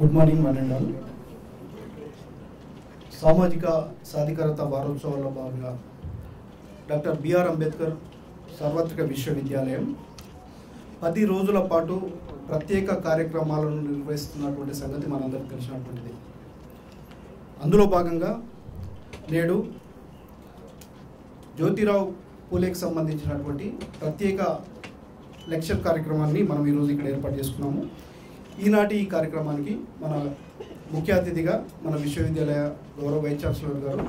Good morning one and all. సామాజిక సాధికారత వారోత్సవాల్లో భాగంగా డాక్టర్ బిఆర్ అంబేద్కర్ సార్వత్రిక విశ్వవిద్యాలయం 10 రోజుల పాటు ప్రత్యేక కార్యక్రమాలను నిర్వహిస్తున్నటువంటి సంగతి మనందరికీ తెలిసినటువంటిది. అందులో భాగంగా నేడు జ్యోతిరావు పూలేకి సంబంధించినటువంటి ప్రత్యేక లెక్చర్ కార్యక్రమాన్ని మనం ఈరోజు ఇక్కడ ఏర్పాటు చేసుకున్నాము. ఈనాటి ఈ కార్యక్రమానికి మన ముఖ్య అతిథిగా మన విశ్వవిద్యాలయ గౌరవ వైస్ ఛాన్సలర్ గారు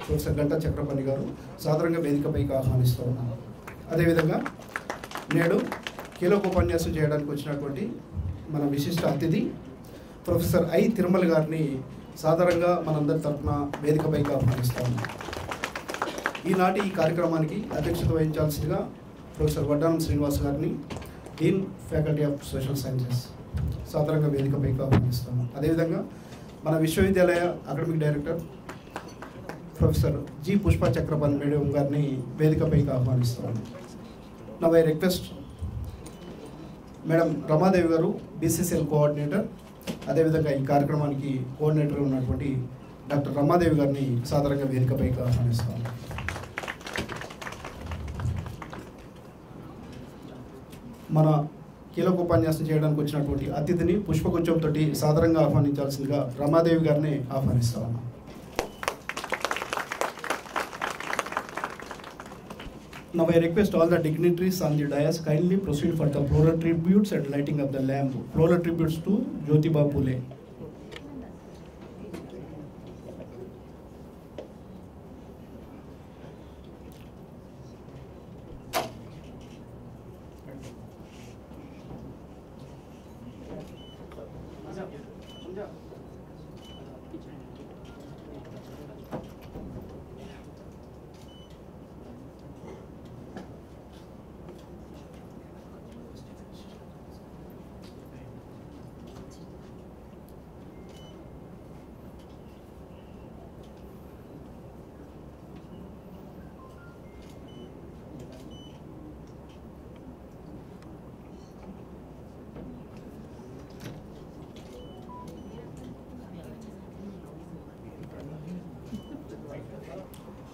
ప్రొఫెసర్ గంటా చక్రపాణి గారు సాధారణంగా వేదికపైకి ఆహ్వానిస్తూ ఉన్నారు. అదేవిధంగా నేడు కీలక ఉపన్యాసం చేయడానికి వచ్చినటువంటి మన విశిష్ట అతిథి ప్రొఫెసర్ ఐ తిరుమల గారిని సాధారణంగా మనందరి తరఫున వేదికపైకి ఆహ్వానిస్తూ ఉన్నాం. ఈనాటి ఈ కార్యక్రమానికి అధ్యక్షత వహించాల్సిందిగా ప్రొఫెసర్ వడ్డానం శ్రీనివాస్ గారిని, dean faculty of social sciences, సాధారణంగా వేదికపైకి ఆహ్వానిస్తాము. అదేవిధంగా మన విశ్వవిద్యాలయ academic director professor G Pushpa Chakrapani madam గారిని వేదికపైకి ఆహ్వానిస్తాము. Now I request madam Ramadevi garu, BCCL coordinator, అదేవిధంగా ఈ కార్యక్రమానికి కోఆర్డినేటర్ ఉన్నటువంటి డాక్టర్ రమాదేవి గారిని సాధారణంగా వేదికపైకి ఆహ్వానిస్తాము. మన కీలక ఉపన్యాసం చేయడానికి వచ్చినటువంటి అతిథిని పుష్పగుచ్చంతో సాధారణంగా ఆహ్వానించాల్సిందిగా రమాదేవి గారిని ఆహ్వానిస్తాము. Now I request all the dignitaries on the dais kindly proceed for the floral tributes and lighting of the lamp. Floral tributes to Jyotiba Phule.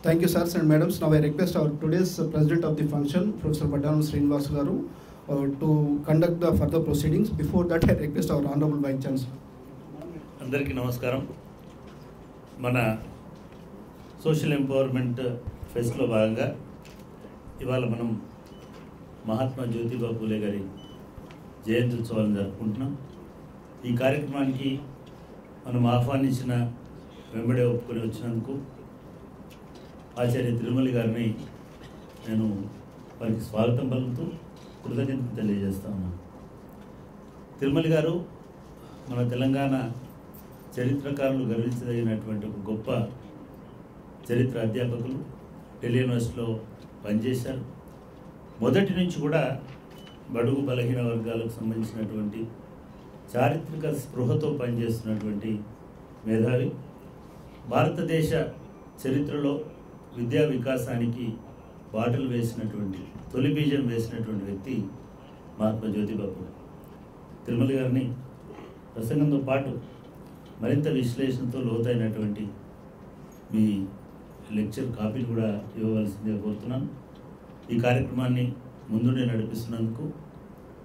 Thank you, sirs and madams. Now I request our today's president of the function, Professor Vaddanam Srinivas Garu, to conduct the further proceedings. Before that, I request our honorable vice chancellor. అందరికీ నమస్కారం. మన social empowerment ఫెస్ట్లో భాగంగా ఇవాళ మనం మహాత్మా జ్యోతిబా పూలే గారి జయంతి ఉత్సవాలను జరుపుకుంటున్నాం. ఈ కార్యక్రమానికి మనం ఆహ్వానించిన వెంబడే ఒప్పుకొని వచ్చినందుకు ఆచార్య తిరుమల గారిని నేను వారికి స్వాగతం పలుకుతూ కృతజ్ఞతలు తెలియజేస్తా ఉన్నాను. తిరుమల గారు మన తెలంగాణ చరిత్రకారులు గర్వించదగినటువంటి ఒక గొప్ప చరిత్ర అధ్యాపకులు. ఢిల్లీ యూనివర్సిటీలో పనిచేశారు. మొదటి నుంచి కూడా బడుగు బలహీన వర్గాలకు సంబంధించినటువంటి చారిత్రక స్పృహతో పనిచేస్తున్నటువంటి మేధావి. భారతదేశ చరిత్రలో విద్యా వికాసానికి బాటలు వేసినటువంటి, తొలి బీజం వేసినటువంటి వ్యక్తి మహాత్మా జ్యోతిబా పూలే. తిరుమల గారిని ప్రసంగంతో పాటు మరింత విశ్లేషణతో లోతైనటువంటి మీ లెక్చర్ కాపీలు కూడా ఇవ్వవలసిందిగా కోరుతున్నాను. ఈ కార్యక్రమాన్ని ముందుండి నడిపిస్తున్నందుకు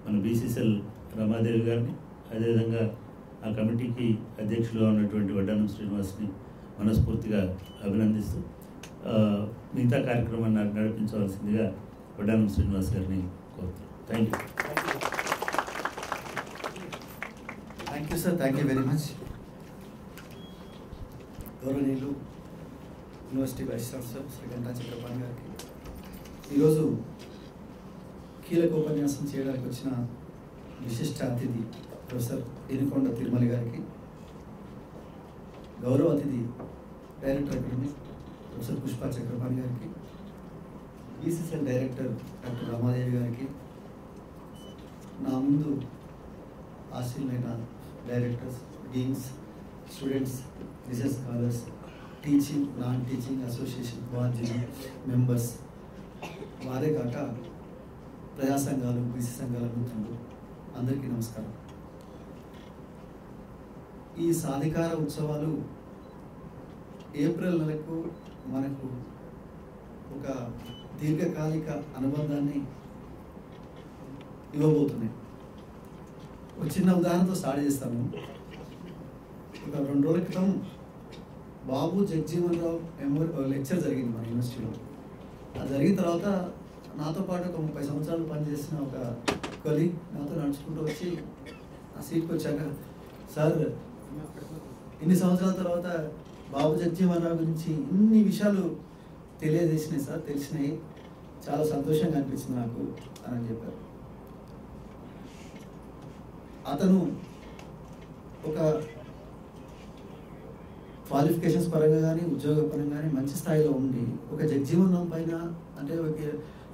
మన బీసీసీఎల్ రమాదేవి గారిని, అదేవిధంగా ఆ కమిటీకి అధ్యక్షులుగా ఉన్నటువంటి వడ్డానం శ్రీనివాస్ని మనస్ఫూర్తిగా అభినందిస్తూ మిగతా కార్యక్రమాన్ని నడిపించవలసిందిగా వడ్డానం శ్రీనివాస్ గారిని కోరుతున్నాను. Thank you sir. Thank you very much. గౌరవనీయులు university vice chancellor Shri Ganta Chakrapani గారికి, ఈరోజు కీలక ఉపన్యాసం చేయడానికి వచ్చిన విశిష్ట అతిథి ప్రొఫెసర్ ఏనుకొండ తిరుమల గారికి, గౌరవ అతిథి director academic professor Pushpa Chakrapani గారికి, బీసీసీఎల్ డైరెక్టర్ డాక్టర్ రమాదేవి గారికి, నా ముందు ఆశీలైన directors, deans, students, research scholars, teaching, non teaching association బాధ్యులు, మెంబర్స్, వారే కాక ప్రజా సంఘాలు, బీసీ సంఘాల మిత్రులు, అందరికీ నమస్కారం. ఈ సాధికార ఉత్సవాలు ఏప్రిల్ నెలకు మనకు ఒక దీర్ఘకాలిక అనుబంధాన్ని ఇవ్వబోతున్నాయి. ఒక చిన్న ఉదాహరణతో స్టార్ట్ చేస్తాను. ఒక 2 రోజుల క్రితం బాబు జగజీవన్ రావు లెక్చర్ జరిగింది మన యూనివర్సిటీలో. అది జరిగిన తర్వాత నాతో పాటు ఒక 30 సంవత్సరాలు పనిచేసిన ఒక కొలీగ్ నాతో నడుచుకుంటూ వచ్చి ఆ సీట్కి వచ్చాక, సార్ ఇన్ని సంవత్సరాల తర్వాత బాబు జగజీవన్ రావు గురించి ఇన్ని విషయాలు తెలియజేసినాయి సార్, తెలిసినాయి, చాలా సంతోషంగా అనిపించింది నాకు అని చెప్పారు. అతను ఒక క్వాలిఫికేషన్స్ పరంగా కానీ ఉద్యోగ పరంగా కానీ మంచి స్థాయిలో ఉండి ఒక జగజీవన్ రామ్ పైన అంటే ఒక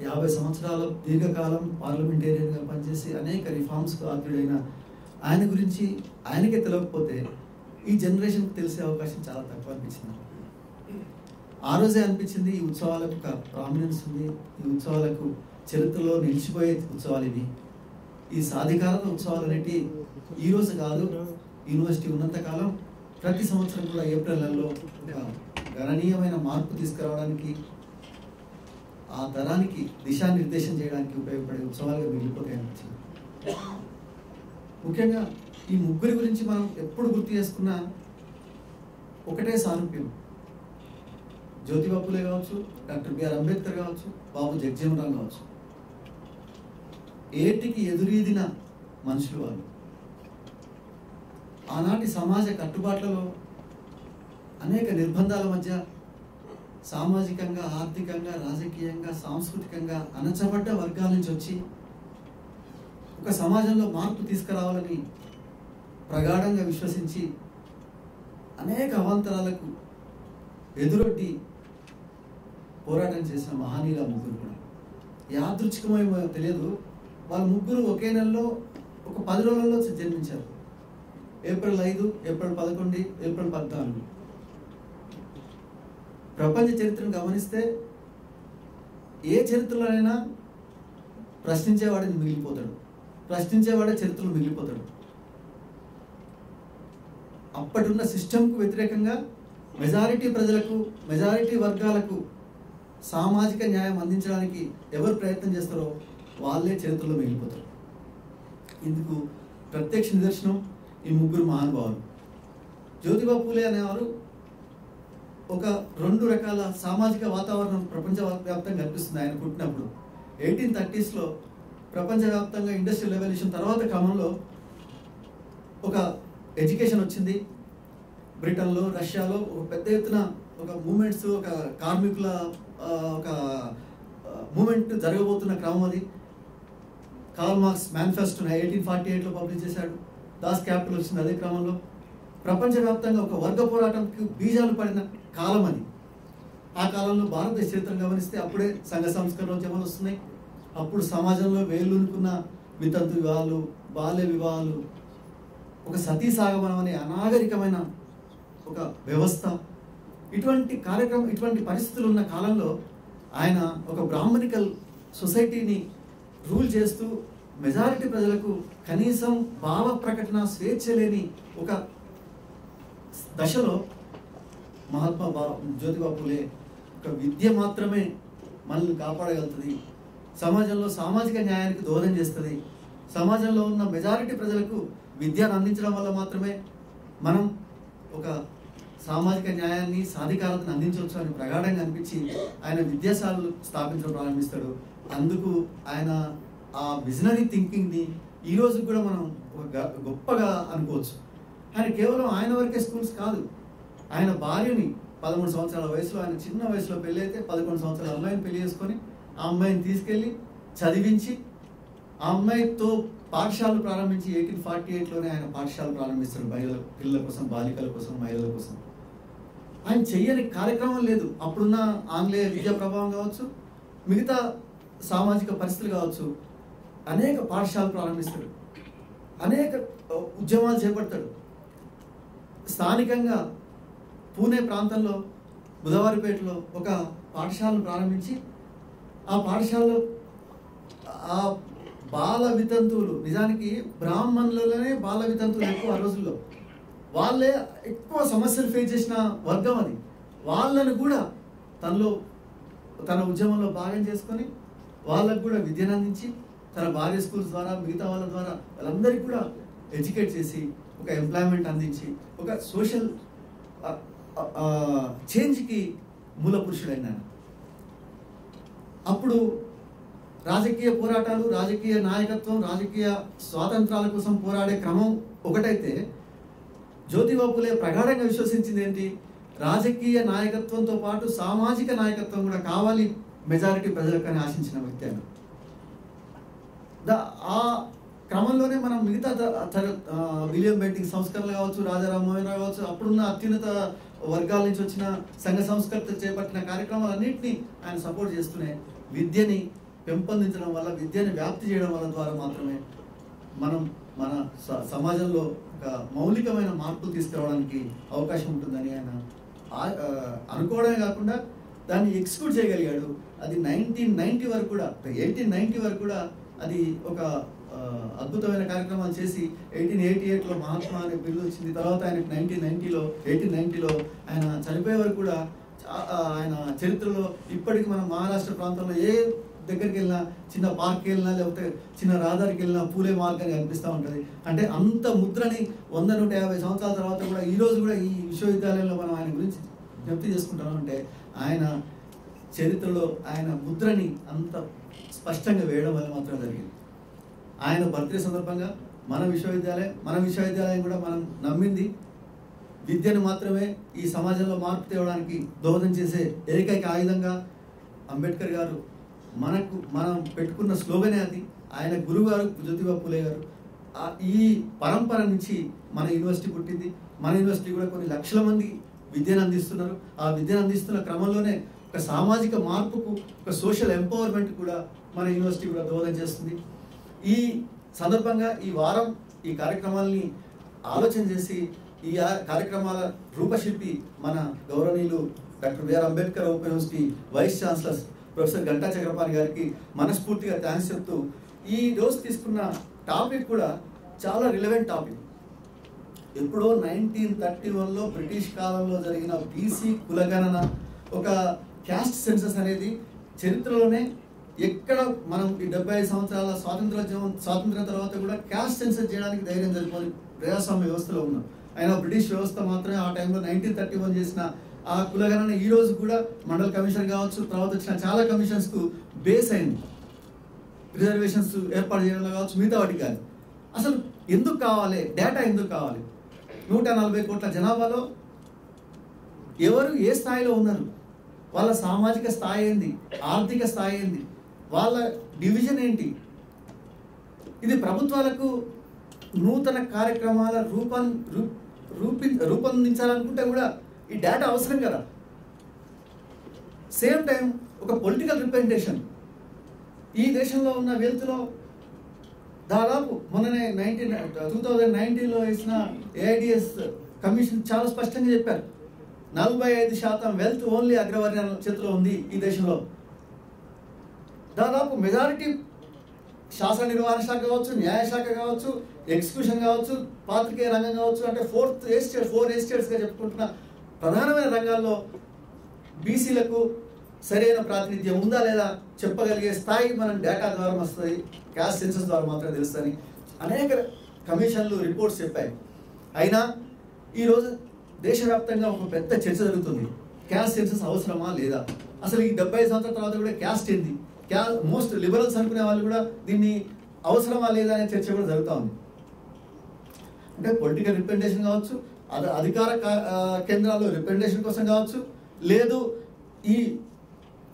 50 సంవత్సరాల దీర్ఘకాలం పార్లమెంటేరియన్గా పనిచేసి అనేక రిఫార్మ్స్కు ఆద్యుడైన ఆయన గురించి ఆయనకే తెలియకపోతే ఈ జనరేషన్కి తెలిసే అవకాశం చాలా తక్కువ అనిపించింది. ఆ రోజే అనిపించింది ఈ ఉత్సవాలకు ఒక ప్రామినెన్స్ ఉంది, ఈ ఉత్సవాలకు చరిత్రలో నిలిచిపోయే ఉత్సవాలు ఇవి. ఈ సాధికారత ఉత్సవాలు అనేవి ఈరోజు కాదు, యూనివర్సిటీ ఉన్నంతకాలం ప్రతి సంవత్సరం కూడా ఏప్రిల్ నెలలో గణనీయమైన మార్పు తీసుకురావడానికి, ఆ తరానికి దిశానిర్దేశం చేయడానికి ఉపయోగపడే ఉత్సవాలుగా మిగిలిపోతాయి అనిపించింది. ముఖ్యంగా ఈ ముగ్గురి గురించి మనం ఎప్పుడు గుర్తు చేసుకున్నా ఒకటే సారూప్యం. జ్యోతిబా పూలే కావచ్చు, డాక్టర్ బిఆర్ అంబేద్కర్ కావచ్చు, బాబు జగజీవన్ రామ్ కావచ్చు. ఏటికి ఎదురీదిన మనుషులు వాళ్ళు. ఆనాటి సమాజ కట్టుబాట్లలో అనేక నిర్బంధాల మధ్య సామాజికంగా, ఆర్థికంగా, రాజకీయంగా, సాంస్కృతికంగా అణచబడ్డ వర్గాల నుంచి వచ్చి ఒక సమాజంలో మార్పు తీసుకురావాలని ప్రగాఢంగా విశ్వసించి అనేక అవాంతరాలకు ఎదురొడ్డి పోరాటం చేసిన మహనీయుల ముగ్గురు కూడా. యాదృచ్ఛికమేమో తెలియదు, వాళ్ళ ముగ్గురు ఒకే నెలలో ఒక 10 రోజులలో జన్మించారు. April 5, April 11, April 14. ప్రపంచ చరిత్రను గమనిస్తే ఏ చరిత్రలోనైనా ప్రశ్నించేవాడిని మిగిలిపోతాడు, ప్రశ్నించేవాడే చరిత్రలో మిగిలిపోతాడు. అప్పటి ఉన్న సిస్టమ్కు వ్యతిరేకంగా మెజారిటీ ప్రజలకు, మెజారిటీ వర్గాలకు సామాజిక న్యాయం అందించడానికి ఎవరు ప్రయత్నం చేస్తారో వాళ్ళే చరిత్రలో మిగిలిపోతారు. ఇందుకు ప్రత్యక్ష నిదర్శనం ఈ ముగ్గురు మహానుభావులు. జ్యోతిబా పూలే అనేవారు ఒక 2 రకాల సామాజిక వాతావరణం ప్రపంచవ్యాప్తంగా కనిపిస్తుంది. ఆయన పుట్టినప్పుడు 1830s ప్రపంచవ్యాప్తంగా ఇండస్ట్రియల్ రెవల్యూషన్ తర్వాత క్రమంలో ఒక ఎడ్యుకేషన్ వచ్చింది. బ్రిటన్లో, రష్యాలో ఒక పెద్ద ఎత్తున ఒక మూమెంట్స్, ఒక కార్మికుల ఒక మూమెంట్ జరగబోతున్న క్రమం అది. కార్ల్ మార్క్స్ మేనిఫెస్టోని 1848లో పబ్లిష్ చేశాడు. దాస్ క్యాపిటల్ వచ్చింది అదే క్రమంలో. ప్రపంచవ్యాప్తంగా ఒక వర్గ పోరాటంకి బీజాలు పడిన కాలం అది. ఆ కాలంలో భారతదేశ చరిత్రను గమనిస్తే అప్పుడే సంఘ సంస్కరణ ఉద్యమాలు వస్తున్నాయి. అప్పుడు సమాజంలో వేళ్ళునుకున్న వితంతు వివాహాలు, బాల్య వివాహాలు, ఒక సతీ సాగమనం అనే అనాగరికమైన ఒక వ్యవస్థ, ఇటువంటి కార్యక్రమం, ఇటువంటి పరిస్థితులు ఉన్న కాలంలో ఆయన ఒక బ్రాహ్మణికల్ సొసైటీని రూల్ చేస్తూ మెజారిటీ ప్రజలకు కనీసం భావ ప్రకటన స్వేచ్ఛ లేని ఒక దశలో జ్యోతిబా పూలే ఒక విద్య మాత్రమే మనల్ని కాపాడగలుగుతుంది, సమాజంలో సామాజిక న్యాయానికి దోహదం చేస్తుంది, సమాజంలో ఉన్న మెజారిటీ ప్రజలకు విద్యను అందించడం వల్ల మాత్రమే మనం ఒక సామాజిక న్యాయాన్ని, సాధికారతను అందించవచ్చు అని ప్రగాఢంగా అనిపించి ఆయన విద్యాశాలలు స్థాపించడం ప్రారంభిస్తాడు. అందుకు ఆయన ఆ విజనరీ థింకింగ్ని ఈరోజు కూడా మనం ఒక గొప్పగా అనుకోవచ్చు. ఆయన కేవలం ఆయన వరకే స్కూల్స్ కాదు, ఆయన భార్యని 13 సంవత్సరాల వయసులో, ఆయన చిన్న వయసులో పెళ్ళి అయితే 11 సంవత్సరాల అమ్మాయిని పెళ్లి చేసుకొని ఆ అమ్మాయిని తీసుకెళ్ళి చదివించి ఆ అమ్మాయితో పాఠశాలలు ప్రారంభించి 1848లోనే ఆయన పాఠశాలలు ప్రారంభిస్తారు. పిల్లల కోసం, బాలికల కోసం, మహిళల కోసం. ఆయన చెయ్యని కార్యక్రమం లేదు. అప్పుడున్న ఆంగ్లేయ విద్యా ప్రభావం కావచ్చు, మిగతా సామాజిక పరిస్థితులు కావచ్చు, అనేక పాఠశాలలు ప్రారంభిస్తాడు, అనేక ఉద్యమాలు చేపడతాడు. స్థానికంగా పూణే ప్రాంతంలో బుధవారిపేటలో ఒక పాఠశాలను ప్రారంభించి ఆ పాఠశాలలో ఆ బాల వితంతువులు, నిజానికి బ్రాహ్మణులలోనే బాల వితంతువులు ఎక్కువ ఆ రోజుల్లో, వాళ్ళే ఎక్కువ సమస్యలు ఫేస్ చేసిన వర్గం అది. వాళ్ళను కూడా తన ఉద్యమంలో భాగం చేసుకొని వాళ్ళకు కూడా విద్యను అందించి తన భార్య స్కూల్స్ ద్వారా మిగతా వాళ్ళ ద్వారా వాళ్ళందరికీ కూడా ఎడ్యుకేట్ చేసి ఒక ఎంప్లాయ్మెంట్ అందించి ఒక సోషల్ చేంజ్కి మూల పురుషుడైన అప్పుడు రాజకీయ పోరాటాలు, రాజకీయ నాయకత్వం, రాజకీయ స్వాతంత్రాల కోసం పోరాడే క్రమం ఒకటైతే జ్యోతిబా ఫులే ప్రగాఢంగా విశ్వసించింది ఏంటి? రాజకీయ నాయకత్వంతో పాటు సామాజిక నాయకత్వం కూడా కావాలి మెజారిటీ ప్రజలకని ఆశించిన వ్యక్తి ఆయన. ఆ క్రమంలోనే మనం మిగతా విలియం బెంటింగ్ సంస్కరణలు కావచ్చు, రాజారాం మోహన్ రావు కావచ్చు, అప్పుడున్న అత్యున్నత వర్గాల నుంచి వచ్చిన సంఘ సంస్కర్తలు చేపట్టిన కార్యక్రమాలన్నింటినీ ఆయన సపోర్ట్ చేస్తూనే విద్యని పెంపొందించడం వల్ల, విద్యని వ్యాప్తి చేయడం వల్ల ద్వారా మాత్రమే మనం మన సమాజంలో ఒక మౌలికమైన మార్పులు తీసుకురావడానికి అవకాశం ఉంటుందని ఆయన అనుకోవడమే కాకుండా దాన్ని ఎగ్జిక్యూట్ చేయగలిగాడు. అది 1890 వరకు కూడా అది ఒక అద్భుతమైన కార్యక్రమాలు చేసి 1888లో మహాత్మా అనే బిల్లు వచ్చింది. తర్వాత ఆయనకు 1890లో ఆయన చనిపోయే వరకు కూడా ఆయన చరిత్రలో ఇప్పటికి మనం మహారాష్ట్ర ప్రాంతంలో ఏ దగ్గరికి వెళ్ళినా, చిన్న పార్క్కి వెళ్ళినా, లేకపోతే చిన్న రహదారికి వెళ్ళినా పూలే మార్క్ అని కనిపిస్తూ ఉంటుంది. అంటే అంత ముద్రని 100-150 సంవత్సరాల తర్వాత కూడా ఈరోజు కూడా ఈ విశ్వవిద్యాలయంలో మనం ఆయన గురించి జ్ఞప్తి చేసుకుంటున్నాం. అంటే ఆయన చరిత్రలో ఆయన ముద్రని అంత స్పష్టంగా వేయడం వల్ల మాత్రం జరిగింది. ఆయన బర్త్డే సందర్భంగా మన విశ్వవిద్యాలయం కూడా మనం నమ్మింది విద్యను మాత్రమే ఈ సమాజంలో మార్పు తేవడానికి దోహదం చేసే ఏకైక ఆయుధంగా అంబేద్కర్ గారు మనం పెట్టుకున్న స్లోగనే అది. ఆయన గురువు గారు జ్యోతిబా ఫులే గారు. ఈ పరంపర నుంచి మన యూనివర్సిటీ పుట్టింది. మన యూనివర్సిటీ కూడా కొన్ని లక్షల మంది విద్యను అందిస్తున్నారు. ఆ విద్యను అందిస్తున్న క్రమంలోనే ఒక సామాజిక మార్పుకు, ఒక సోషల్ ఎంపవర్మెంట్ కూడా మన యూనివర్సిటీ కూడా దోహదం చేస్తుంది. ఈ సందర్భంగా ఈ వారం ఈ కార్యక్రమాలని ఆలోచన చేసి ఈ కార్యక్రమాల రూపశిల్పి మన గౌరవనీయులు doctor BR Ambedkar open university vice chancellor professor Ganta Chakrapani గారికి మనస్ఫూర్తిగా థ్యాంక్స్ చెప్తూ, ఈ రోజు తీసుకున్న టాపిక్ కూడా చాలా రిలవెంట్ టాపిక్. ఎప్పుడో 1931లో బ్రిటిష్ కాలంలో జరిగిన బీసీ కులగణన, ఒక క్యాస్ట్ సెన్సస్ అనేది చరిత్రలోనే ఎక్కడ మనం ఈ 75 సంవత్సరాల స్వాతంత్రం తర్వాత కూడా క్యాస్ట్ సెన్సస్ చేయడానికి ధైర్యం సరిపోని ప్రజాస్వామ్య వ్యవస్థలో ఉన్నాం. అయినా బ్రిటిష్ వ్యవస్థ మాత్రమే ఆ టైంలో 1931 చేసిన ఆ కులగణన ఈ రోజు కూడా మండల్ కమిషన్ కావచ్చు, తర్వాత వచ్చిన చాలా కమిషన్స్కు బేస్ అయింది. రిజర్వేషన్స్ ఏర్పాటు చేయడంలో కావచ్చు, మిగతా వాటికి కాదు. అసలు ఎందుకు కావాలి డేటా? ఎందుకు కావాలి? 140 కోట్ల జనాభాలో ఎవరు ఏ స్థాయిలో ఉన్నారు, వాళ్ళ సామాజిక స్థాయి ఏంది, ఆర్థిక స్థాయి ఏంది, వాళ్ళ డివిజన్ ఏంటి? ఇది ప్రభుత్వాలకు నూతన కార్యక్రమాల రూపొందించాలనుకుంటే కూడా ఈ డేటా అవసరం కదా. సేమ్ టైం ఒక పొలిటికల్ రిప్రజెంటేషన్. ఈ దేశంలో ఉన్న వెల్త్లో దాదాపు మొన్ననే 2019లో వేసిన ఏఐడిఎస్ కమిషన్ చాలా స్పష్టంగా చెప్పారు, 45% వెల్త్ ఓన్లీ అగ్రవర్ణాల చేతిలో ఉంది ఈ దేశంలో. దాదాపు మెజారిటీ శాసన నిర్వహణ శాఖ కావచ్చు, న్యాయశాఖ కావచ్చు, ఎగ్జిక్యూషన్ కావచ్చు, పాత్రికేయ రంగం కావచ్చు, అంటే 4 ఎస్టేట్స్గా చెప్పుకుంటున్న ప్రధానమైన రంగాల్లో బీసీలకు సరైన ప్రాతినిధ్యం ఉందా లేదా చెప్పగలిగే స్థాయి మనం డేటా ద్వారా వస్తుంది, క్యాస్ట్ సెన్సస్ ద్వారా మాత్రమే తెలుస్తుంది. అనేక కమిషన్లు రిపోర్ట్స్ చెప్పాయి. అయినా ఈరోజు దేశవ్యాప్తంగా ఒక పెద్ద చర్చ జరుగుతుంది, క్యాస్ట్ సెన్సస్ అవసరమా లేదా. అసలు ఈ 75 సంవత్సరాల తర్వాత కూడా క్యాస్ట్ ఏంది, మోస్ట్ లిబరల్స్ అనుకునే వాళ్ళు కూడా దీన్ని అవసరమా లేదా అనే చర్చ కూడా జరుగుతూ ఉంది. అంటే పొలిటికల్ రిప్రజెంటేషన్ కావచ్చు, అధికార కేంద్రాల్లో రిప్రజెంటేషన్ కోసం కావచ్చు, లేదు ఈ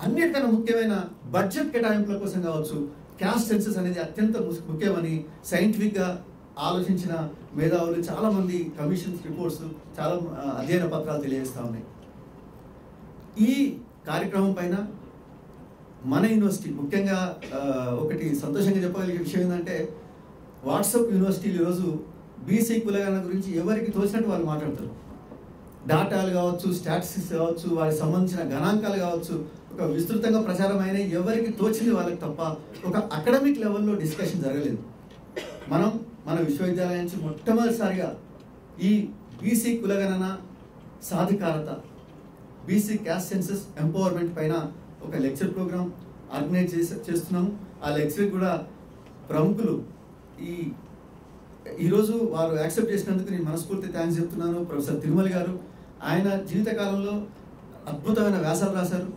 అన్నిటికన్నా ముఖ్యమైన బడ్జెట్ కేటాయింపుల కోసం కావచ్చు, క్యాస్ట్ సెన్సస్ అనేది అత్యంత ముఖ్యమని సైంటిఫిక్గా ఆలోచించిన మేధావులు చాలామంది కమిషన్స్ రిపోర్ట్స్, చాలా అధ్యయన పత్రాలు తెలియజేస్తూ ఉన్నాయి. ఈ కార్యక్రమం పైన మన యూనివర్సిటీ ముఖ్యంగా ఒకటి సంతోషంగా చెప్పగలిగే విషయం ఏంటంటే, వాట్సాప్ యూనివర్సిటీలు ఈరోజు బీసీ కులగణన గురించి ఎవరికి తోచినట్టు వాళ్ళు మాట్లాడతారు. డాటాలు కావచ్చు, స్టాటిస్టిక్స్ కావచ్చు, వారికి సంబంధించిన గణాంకాలు కావచ్చు, ఒక విస్తృతంగా ప్రచారం అయిన ఎవరికి తోచింది వాళ్ళకి తప్ప ఒక అకాడమిక్ లెవెల్లో డిస్కషన్ జరగలేదు. మన విశ్వవిద్యాలయం నుంచి మొట్టమొదటిసారిగా ఈ బీసీ కులగణన సాధికారత, బీసీ క్యాస్ట్ సెన్సస్ ఎంపవర్మెంట్ పైన ఒక లెక్చర్ ప్రోగ్రామ్ ఆర్గనైజ్ చేస్తున్నాము. ఆ లెక్చర్ కూడా ప్రముఖులు ఈరోజు వారు యాక్సెప్ట్ చేసినందుకు నేను మనస్ఫూర్తి థ్యాంక్స్ చెప్తున్నాను. ప్రొఫెసర్ తిరుమల గారు ఆయన జీవితకాలంలో అద్భుతమైన వ్యాసాలు రాశారు,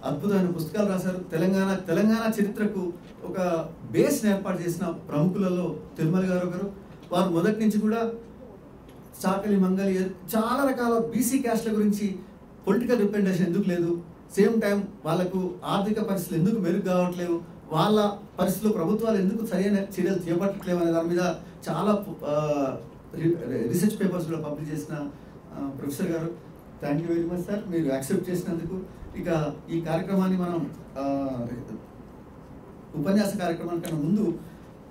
అద్భుతమైన పుస్తకాలు రాశారు. తెలంగాణ చరిత్రకు ఒక బేస్ని ఏర్పాటు చేసిన ప్రముఖులలో తిరుమల గారు ఒకరు. వారు మొదటి నుంచి కూడా చాకలి మంగలి చాలా రకాల బీసీ క్యాస్ట్ల గురించి పొలిటికల్ రిప్రజెంటేషన్ ఎందుకు లేదు, సేమ్ టైం వాళ్ళకు ఆర్థిక పరిస్థితులు ఎందుకు మెరుగు కావట్లేవు, వాళ్ళ పరిస్థితుల్లో ప్రభుత్వాలు ఎందుకు సరైన చర్యలు చేపట్టట్లేవు అనే దాని మీద చాలా రీసెర్చ్ పేపర్స్ కూడా పబ్లిష్ చేసిన ప్రొఫెసర్ గారు, thank you very much sir, మీరు యాక్సెప్ట్ చేసినందుకు. ఇక ఈ కార్యక్రమాన్ని మనం ఉపన్యాస కార్యక్రమానికన్నా ముందు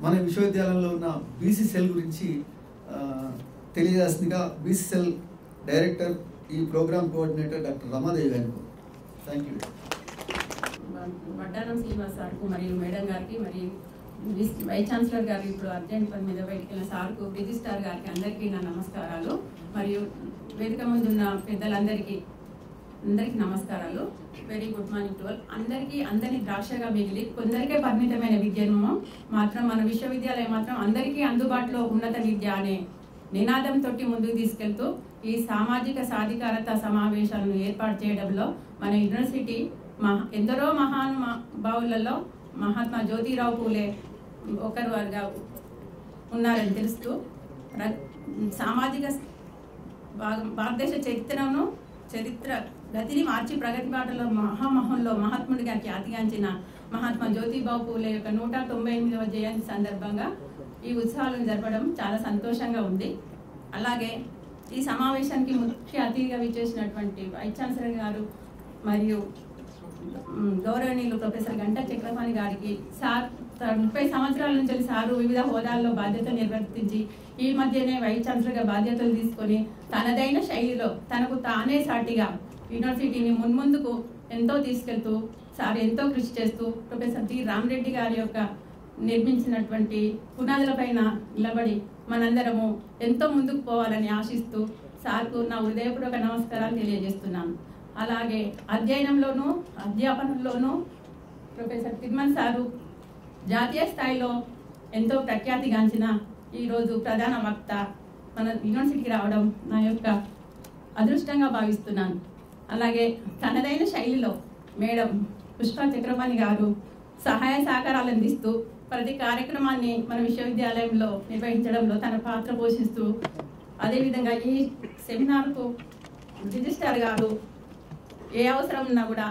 మన విశ్వవిద్యాలయంలో ఉన్న బీసీ సెల్ గురించి తెలియజేస్తుందిగా బీసీ సెల్ డైరెక్టర్, ఈ ప్రోగ్రామ్ కోఆర్డినేటర్ డాక్టర్ రమాదేవి గారికి. Thank you. వడ్డానం శ్రీనివాస్ సార్కు మరియు మేడం గారికి మరియు వైస్ ఛాన్సలర్ గారికి, ఇప్పుడు అర్జెంట్ పని మీద బయటికి వెళ్ళిన సార్కు, రిజిస్ట్రార్ గారికి అందరికీ నా నమస్కారాలు. మరియు వేదిక ముందున్న పెద్దలందరికీ నమస్కారాలు. Very good morning to all. అందరినీ ద్రాక్షగా మిగిలి కొందరికే పరిమితమైన విద్యను మాత్రం మన విశ్వవిద్యాలయం మాత్రం అందరికీ అందుబాటులో ఉన్నత విద్య అనే నినాదంతో ముందుకు తీసుకెళ్తూ ఈ సామాజిక సాధికారత సమావేశాలను ఏర్పాటు చేయడంలో మన యూనివర్సిటీ ఎందరో మహానుభావులలో మహాత్మా జ్యోతిరావు పూలే ఒకరు వారుగా ఉన్నారని తెలుస్తూ సామాజిక భారతదేశ చరిత్ర గతిని మార్చి ప్రగతి బాటలో మహామహంలో మహాత్ముడిగా ఖ్యాతిగాంచిన మహాత్మా జ్యోతిబావు పూలే యొక్క 198వ జయంతి సందర్భంగా ఈ ఉత్సవాలను జరపడం చాలా సంతోషంగా ఉంది. అలాగే ఈ సమావేశానికి ముఖ్య అతిథిగా విచ్చేసినటువంటి వైస్ ఛాన్సలర్ గారు మరియు గౌరవనీయులు ప్రొఫెసర్ గంటా చక్రపాణి గారికి, సార్ 30 సంవత్సరాల నుంచి సారు వివిధ హోదాల్లో బాధ్యతలు నిర్వర్తించి ఈ మధ్యనే వైస్ ఛాన్సలర్గా బాధ్యతలు తీసుకొని తనదైన శైలిలో తనకు తానే సాటిగా యూనివర్సిటీని మున్ముందుకు ఎంతో తీసుకెళ్తూ సార్ ఎంతో కృషి చేస్తూ ప్రొఫెసర్ టి రామరెడ్డి గారి యొక్క నిర్మించినటువంటి పునాదులపైన నిలబడి మనందరము ఎంతో ముందుకు పోవాలని ఆశిస్తూ సార్కు నా హృదయపూర్వక నమస్కారాలు తెలియజేస్తున్నాను. అలాగే అధ్యయనంలోనూ అధ్యాపనంలోనూ ప్రొఫెసర్ తిరుమల సారు జాతీయ స్థాయిలో ఎంతో ప్రఖ్యాతిగాంచిన ఈరోజు ప్రధాన వక్త మన యూనివర్సిటీకి రావడం నా యొక్క అదృష్టంగా భావిస్తున్నాను. అలాగే తనదైన శైలిలో మేడం పుష్ప చక్రపాణి గారు సహాయ సహకారాలు అందిస్తూ ప్రతి కార్యక్రమాన్ని మన విశ్వవిద్యాలయంలో నిర్వహించడంలో తన పాత్ర పోషిస్తూ, అదేవిధంగా ఈ సెమినార్కు రిజిస్ట్రార్ గారు ఏ అవసరం ఉన్నా కూడా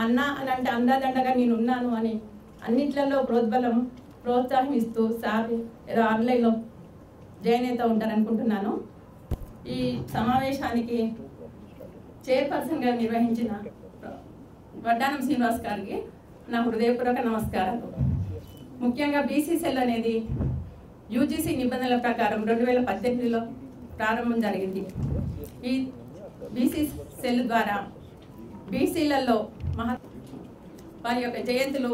అన్న అలాంటి అందాదండగా నేను ఉన్నాను అని అన్నిట్లలో ప్రోత్సాహం ఇస్తూ సార్ ఏదో ఆన్లైన్లో జాయిన్ అవుతూ ఉంటారనుకుంటున్నాను. ఈ సమావేశానికి చైర్పర్సన్గా నిర్వహించిన వడ్డానం శ్రీనివాస్ గారికి నా హృదయపూర్వక నమస్కారాలు. ముఖ్యంగా బీసీ సెల్ అనేది యూజీసీ నిబంధనల ప్రకారం 2018లో ప్రారంభం జరిగింది. ఈ బీసీ సెల్ ద్వారా బీసీలలో వారి యొక్క జయంతులు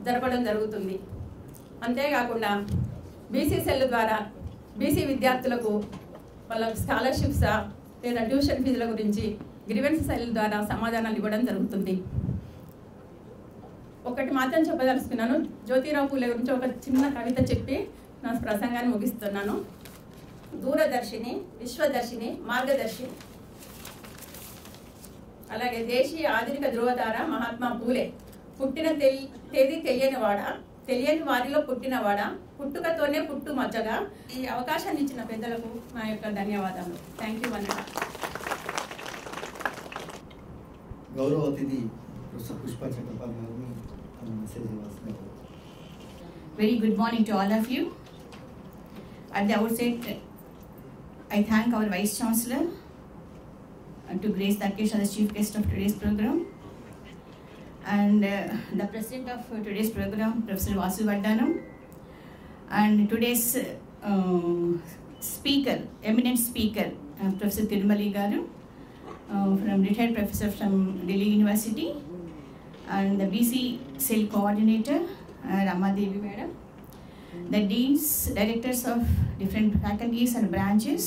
జరపడం జరుగుతుంది. అంతేకాకుండా బీసీ సెల్ ద్వారా బీసీ విద్యార్థులకు వాళ్ళ స్కాలర్షిప్సా లేదా ట్యూషన్ ఫీజుల గురించి గ్రీవెన్స్ సెల్ ద్వారా సమాధానాలు ఇవ్వడం జరుగుతుంది. ఒకటి మాత్రం చెప్పదలుచుకున్నాను. జ్యోతిరావు పూలే గురించి ఒక చిన్న కవిత చెప్పి నా ప్రసంగాన్ని ముగిస్తున్నాను. దూరదర్శిని, విశ్వదర్శిని, మార్గదర్శి, అలాగే దేశీయ ఆధునిక ధృవతార మహాత్మా పూలే. పుట్టిన తేదీ తెలియనివాడా, తెలియని వారిలో పుట్టినవాడా, పుట్టుకతోనే పుట్టు మచ్చగా. ఈ అవకాశాన్ని ఇచ్చిన పెద్దలకు నా యొక్క ధన్యవాదాలు. థ్యాంక్ యూ అన్న. గౌరవ అతిథి ప్రొఫెసర్ పుష్ప చక్రపాణి గారిని మెసేజ్ ఇవ్వాల్సింది. Very good morning to all of you. At the outset, I thank our Vice Chancellor to grace the occasion as chief guest of today's program, and the president of today's program, Professor Vasu Vaddanam, and today's speaker, eminent speaker, Professor Tirumali Garu, from retired professor from Delhi University, and the BC Cell coordinator, Ramadevi Madam, the deans, directors of different faculties and branches,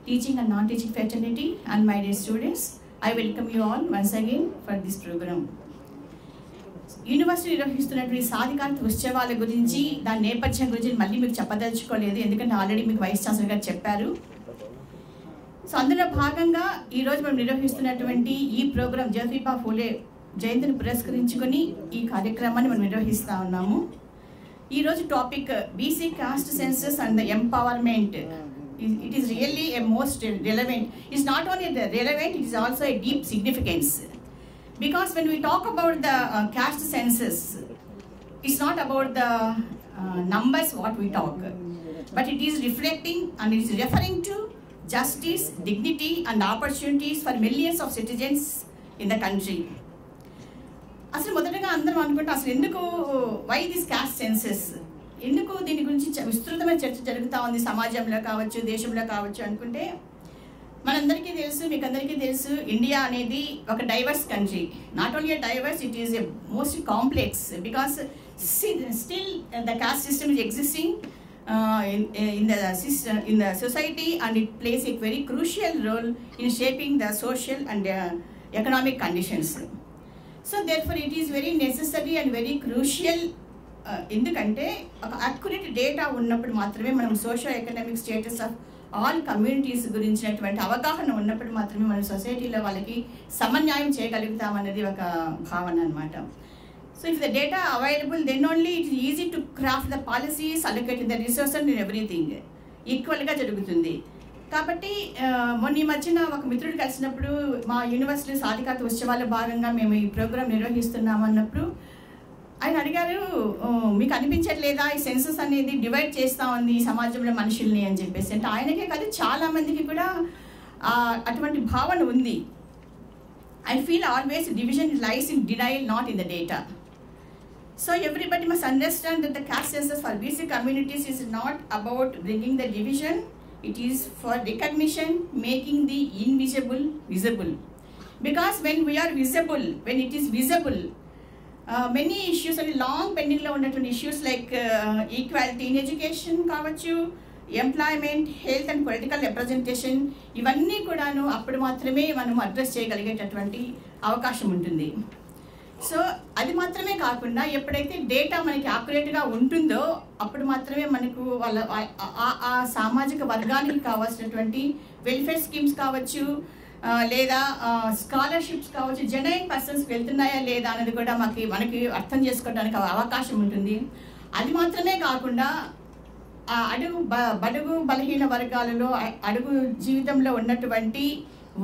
teaching and non-teaching fraternity, and my dear students, I welcome you all once again for this program. University నిర్వహిస్తున్నటువంటి సాధికారత ఉత్సవాల గురించి దాని నేపథ్యం గురించి మళ్ళీ మీకు చెప్పదలుచుకోలేదు, ఎందుకంటే ఆల్రెడీ మీకు వైస్ ఛాన్సలర్ గారు చెప్పారు. సో అందులో భాగంగా ఈరోజు మనం నిర్వహిస్తున్నటువంటి ఈ ప్రోగ్రాం జ్యోతిబా ఫూలే జయంతిని పురస్కరించుకొని ఈ కార్యక్రమాన్ని మనం నిర్వహిస్తూ ఉన్నాము. ఈరోజు topic BC cost census and the empowerment. It is really a most relevant. It's not only the relevant, it is also a deep significance. Because when we talk about the caste census, it's not about the numbers what we talk, but it is reflecting and it is referring to justice, dignity and opportunities for millions of citizens in the country. అసలు మొదటగా అందరం అనుకుంటే అసలు ఎందుకు why this cost census, ఎందుకు దీని గురించి విస్తృతమైన చర్చ జరుగుతూ ఉంది సమాజంలో కావచ్చు, దేశంలో కావచ్చు అనుకుంటే, మనందరికీ తెలుసు, మీకు అందరికీ తెలుసు, ఇండియా అనేది ఒక divorce country. Not only divorce, it is a most complex because still the cost system is existing in the society, and it plays a very crucial role in shaping the social and economic conditions. So therefore it is very necessary and very crucial, ఎందుకంటే ఒక accurate data ఉన్నప్పుడు మాత్రమే మనం socio economic status of all communities గురించినటువంటి అవగాహన ఉన్నప్పుడు మాత్రమే మనం సొసైటీలో వాళ్ళకి సమన్యాయం చేయగలుగుతామన్నది ఒక భావన అన్నమాట. So if the data available, then only it is easy to craft the policies, allocate the resources and everything ఈక్వల్గా జరుగుతుంది. కాబట్టి మొన్న ఈ మధ్యన ఒక మిత్రుడు కలిసినప్పుడు మా యూనివర్సిటీ సాధికారత ఉత్సవాల్లో భాగంగా మేము ఈ ప్రోగ్రాం నిర్వహిస్తున్నాము అన్నప్పుడు ఆయన అడిగారు, మీకు అనిపించట్లేదా ఈ సెన్సస్ అనేది డివైడ్ చేస్తూ ఉంది ఈ సమాజంలో మనుషుల్ని అని చెప్పేసి. అంటే ఆయనకే కాదు చాలామందికి కూడా అటువంటి భావన ఉంది. I feel always division lies in denial, not in the data. So everybody must understand that the caste census for BC communities is not about bringing the division. It is for recognition, making the invisible visible. Because when we are visible, when it is visible, many issues are long pending lo unnattu issues like equality in education kavachu, employment, health and political representation, ఇవన్నీ కూడాను అప్పుడు మాత్రమే మనం address చేయగలిగేటటువంటి అవకాశం ఉంటుంది. So అది మాత్రమే కాకుండా ఎప్పుడైతే డేటా మనకి యాక్యురేట్గా ఉంటుందో అప్పుడు మాత్రమే మనకు వాళ్ళ ఆ సామాజిక వర్గానికి కావాల్సినటువంటి వెల్ఫేర్ స్కీమ్స్ కావచ్చు, లేదా స్కాలర్షిప్స్ కావచ్చు, జెన్యున్ పర్సన్స్ వెళ్తున్నాయా లేదా అనేది కూడా మనకి అర్థం చేసుకోవడానికి అవకాశం ఉంటుంది. అది మాత్రమే కాకుండా బడుగు బలహీన వర్గాలలో అడుగు జీవితంలో ఉన్నటువంటి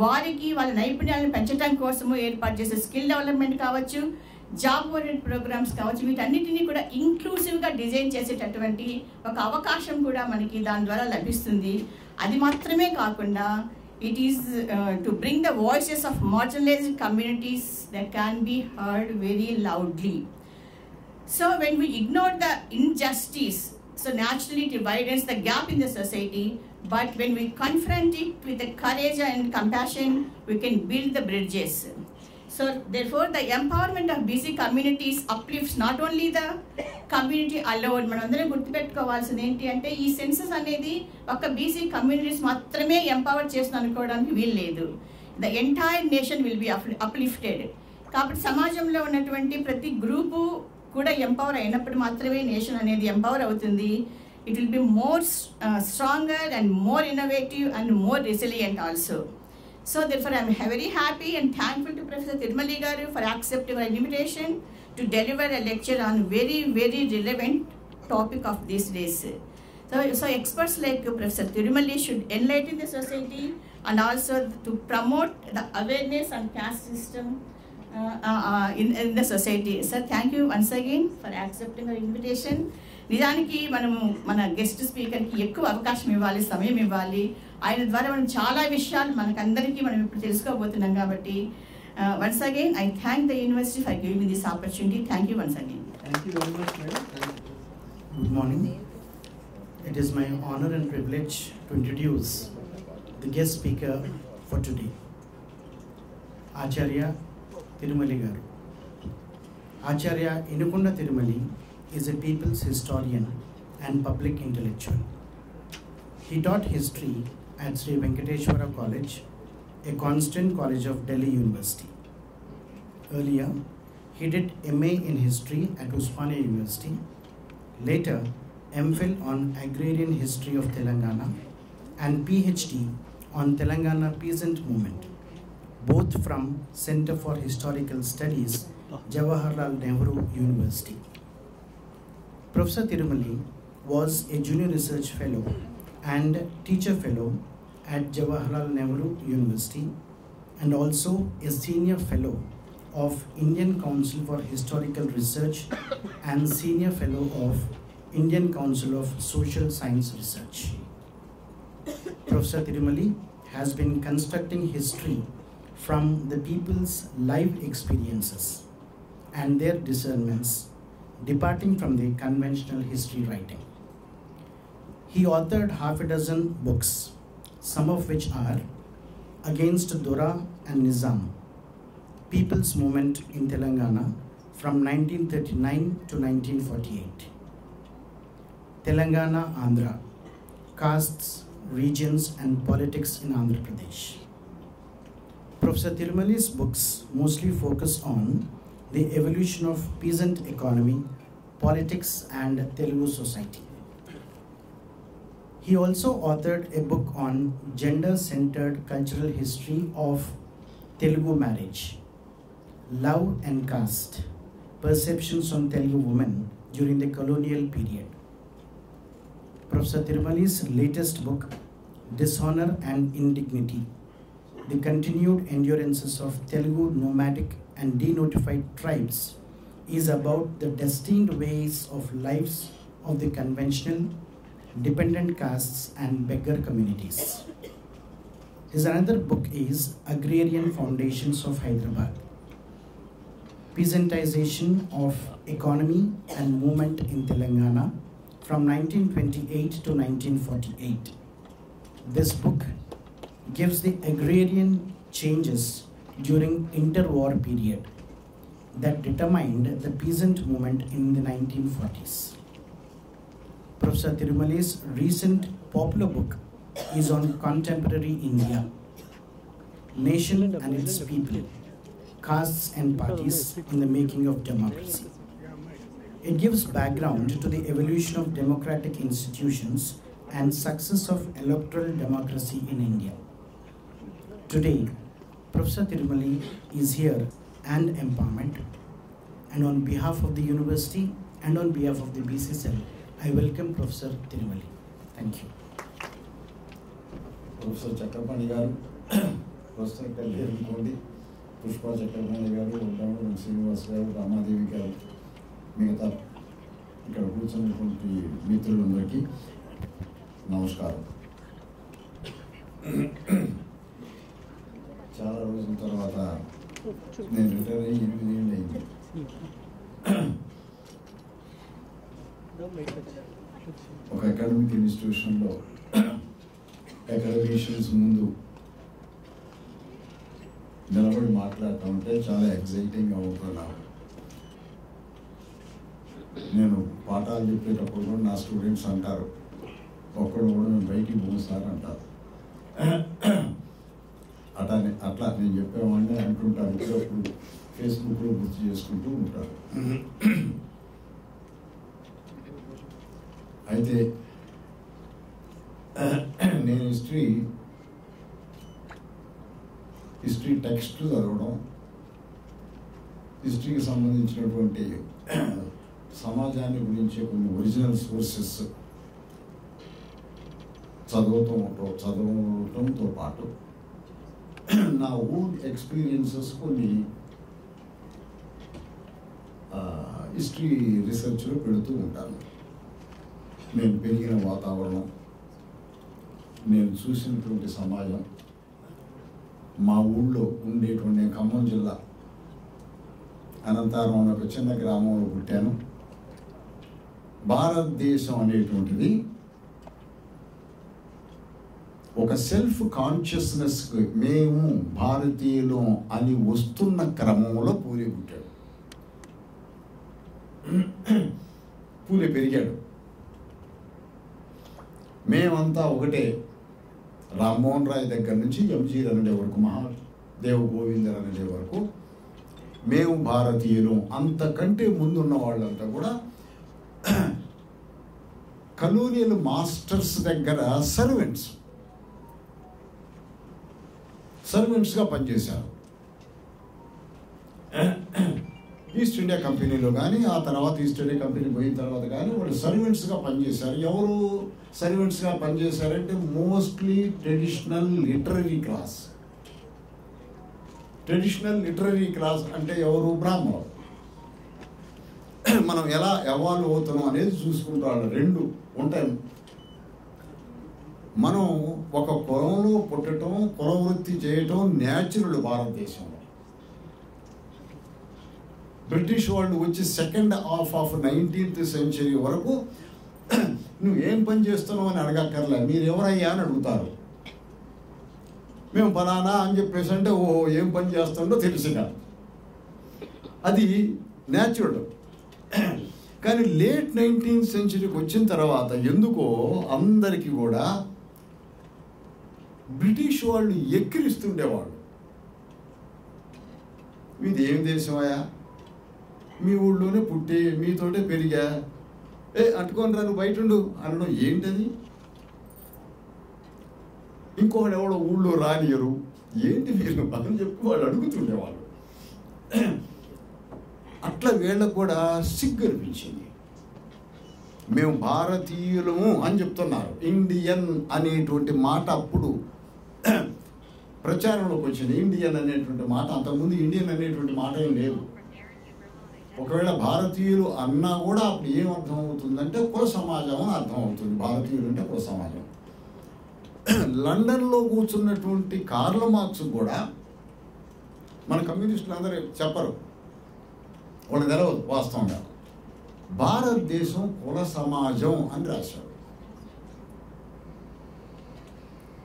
వారికి వాళ్ళ నైపుణ్యాలను పెంచడం కోసము ఏర్పాటు చేసే స్కిల్ డెవలప్మెంట్ కావచ్చు, జాబ్ ఓరియంటెడ్ ప్రోగ్రామ్స్ కావచ్చు, వీటన్నిటినీ కూడా ఇంక్లూసివ్గా డిజైన్ చేసేటటువంటి ఒక అవకాశం కూడా మనకి దాని ద్వారా లభిస్తుంది. అది మాత్రమే కాకుండా it is to bring the voices of marginalized communities that can be heard very loudly. So when we ignore the injustice, so naturally it widens the gap in the society, but when we confront it with the courage and compassion, we can build the bridges. So therefore the empowerment of BC communities uplifts not only the community alone. మనందరం గుర్తుపెట్టుకోవాల్సింది ఏంటి అంటే ఈ census అనేది ఒక BC communities మాత్రమే empower చేస్తుంది అనుకోవడానికి వీలు లేదు. The entire nation will be uplifted. కాబట్టి సమాజంలో ఉన్నటువంటి ప్రతి గ్రూపు కూడా ఎంపవర్ అయినప్పుడు మాత్రమే నేషన్ అనేది ఎంపవర్ అవుతుంది. It will be more stronger and more innovative and more resilient also. So therefore I am very happy and thankful to Professor Tirumali garu for accepting our invitation to deliver a lecture on very relevant topic of these days. So experts like Professor Tirumali should enlighten the society and also to promote the awareness on caste system in the society. Sir, thank you once again for accepting our invitation. నిజానికి మనము మన guest స్పీకర్కి ఎక్కువ అవకాశం ఇవ్వాలి, సమయం ఇవ్వాలి. ఆయన ద్వారా మనం చాలా విషయాలు మనకందరికీ మనం ఇప్పుడు తెలుసుకోబోతున్నాం. కాబట్టి once again I thank the university for giving this opportunity. Thank you once again. Thank you very much, madam. Good morning. It is my honor and privilege to introduce the guest speaker for today, Acharya Tirumali garu. Acharya Inukunda Tirumali is a people's historian and public intellectual. He taught history at Sri Venkateshwara College, a constant college of Delhi University. Earlier, he did MA in History at Usmania University, later MPhil on Agrarian History of Telangana and PhD on Telangana Peasant Movement, both from Center for Historical Studies, Jawaharlal Nehru University. Professor Tirumali was a Junior Research Fellow and Teacher Fellow at Jawaharlal Nehru University and also a Senior Fellow of Indian Council for Historical Research and Senior Fellow of Indian Council of Social Science Research. Professor Tirumali has been constructing history from the people's life experiences and their discernments, departing from the conventional history writing. He authored half a dozen books, some of which are Against Dora and Nizam, People's Movement in Telangana from 1939 to 1948, Telangana Andhra, Castes, Regions and Politics in Andhra Pradesh. Professor Tirumali's books mostly focus on the evolution of peasant economy, politics and Telugu society. He also authored a book on gender-centered cultural history of Telugu marriage, Love and Caste, Perceptions on Telugu Women during the colonial period. Professor Tirumali's latest book, Dishonor and Indignity, The Continued Endurances of Telugu Nomadic and Denotified Tribes, is about the destined ways of lives of the conventional, dependent castes and beggar communities. His another book is Agrarian Foundations of Hyderabad, Peasantization of Economy and Movement in Telangana from 1928 to 1948. This book gives the agrarian changes during interwar period that determined the peasant movement in the 1940s. Professor Tirumali's recent popular book is on contemporary India, Nation and its People, Castes and Parties in the Making of Democracy. It gives background to the evolution of democratic institutions and success of electoral democracy in India. Today, Professor Tirumali is here and empowerment, and on behalf of the university and on behalf of the BCSL, I welcome Professor Tirumali. Thank you. Professor Chakrapani garu, Professor Kalleri Kondi, Pushpa Chakrapani garu, Uddhavan Srinivas garu, Ramadevi garu, మిగతా ఇక్కడ కూర్చున్నటువంటి మిత్రులందరికీ నమస్కారం. చాలా రోజుల తర్వాత నేను retire అయ్యి 8 ఏళ్ళు అయింది. ఒక అకాడమిక్ ఇన్స్టిట్యూషన్లో అకాడమిషియన్స్ ముందు నిలబడి మాట్లాడుతూ ఉంటే చాలా ఎగ్జైటింగ్గా ఉంటున్నాను. నేను పాఠాలు చెప్పేటప్పుడు కూడా నా స్టూడెంట్స్ అంటారు, ఒక్కడు కూడా మేము బయటికి పోను సార్ అంటారు. అట్లా నేను చెప్పామంటే అంటుంటారు, ఇప్పుడు ఫేస్బుక్లో గుర్తు చేసుకుంటూ ఉంటారు. అయితే నేను హిస్టరీ టెక్స్ట్లు చదవడం, హిస్టరీకి సంబంధించినటువంటి సమాజాన్ని గురించి కొన్ని ఒరిజినల్ సోర్సెస్ చదవటంతో పాటు నా ఓన్ ఎక్స్పీరియన్సెస్ కొన్ని హిస్టరీ రీసెర్చ్లో పెడుతూ ఉంటాను. నేను పెరిగిన వాతావరణం, నేను చూసినటువంటి సమాజం, మా ఊళ్ళో ఉండేటువంటి ఖమ్మం జిల్లా అనంతరం అనే ఒక చిన్న గ్రామంలో పుట్టాను. భారతదేశం అనేటువంటిది ఒక సెల్ఫ్ కాన్షియస్నెస్, మేము భారతీయులం అని వస్తున్న క్రమంలో పూలే పుట్టాడు, పూలే పెరిగాడు. మేమంతా ఒకటే రామ్మోహన్ రాయ్ దగ్గర నుంచి ఎంజీ రనడే వరకు, మహాదేవ్ గోవింద రనడే వరకు మేము భారతీయులు. అంతకంటే ముందున్న వాళ్ళంతా కూడా కలోనియల్ మాస్టర్స్ దగ్గర సర్వెంట్స్గా పనిచేశారు. ఈస్ట్ ఇండియా కంపెనీలో కానీ, ఆ తర్వాత ఈస్ట్ ఇండియా కంపెనీ పోయిన తర్వాత కానీ వాళ్ళు సర్వెంట్స్గా పనిచేశారు. ఎవరు సర్వెంట్స్గా పనిచేశారంటే mostly traditional literary class. Traditional literary class అంటే ఎవరు? బ్రాహ్మణులు. మనం ఎలా ఎవాల్వ్ అవుతున్నాం అనేది చూసుకుంటారు. రెండు ఉంటాయి. మనం ఒక కులంలో పుట్టడం, కుల వృత్తి చేయటం న్యాచురల్ భారతదేశంలో. బ్రిటిష్ వాళ్ళు వచ్చి second half of 19th century వరకు నువ్వు ఏం పని చేస్తున్నావు అని అడగక్కర్లే, మీరు ఎవరయ్యా అని అడుగుతారు. మేము ఫలానా అని చెప్పేసి అంటే ఓహో ఏం పని చేస్తుండో తెలుసుగా, అది న్యాచురల్. కానీ లేట్ 19th centuryకి వచ్చిన తర్వాత ఎందుకో అందరికీ కూడా బ్రిటిష్ వాళ్ళు ఎక్కిరిస్తుండేవాళ్ళు. మీది ఏం దేశమయ్యా, మీ ఊళ్ళోనే పుట్టి మీతోటే పెరిగా, అంటుకొని రా నువ్వు బయట ఉండు అనడం ఏంటది? ఇంకొకటి ఎవడో ఊళ్ళో రానియరు, ఏంటి మీరు అని చెప్పి వాళ్ళు అడుగుతుండేవాళ్ళు. అట్లా వీళ్ళకు కూడా సిగ్గు అనిపించింది. మేము భారతీయులము అని చెప్తున్నారు. ఇండియన్ అనేటువంటి మాట అప్పుడు ప్రచారంలోకి వచ్చింది. ఇండియన్ అనేటువంటి మాట, అంతకుముందు ఇండియన్ అనేటువంటి మాట ఏం లేదు. ఒకవేళ భారతీయులు అన్నా కూడా అప్పుడు ఏం అర్థం అవుతుందంటే కుల సమాజం అని అర్థం అవుతుంది. భారతీయులు అంటే కుల సమాజం. లండన్లో కూర్చున్నటువంటి కార్ల్ మార్క్స్ కూడా మన కమ్యూనిస్టులు అందరూ చెప్పరు, వాళ్ళు తెలవదు వాస్తవంగా. భారతదేశం కుల సమాజం అని రాశాడు.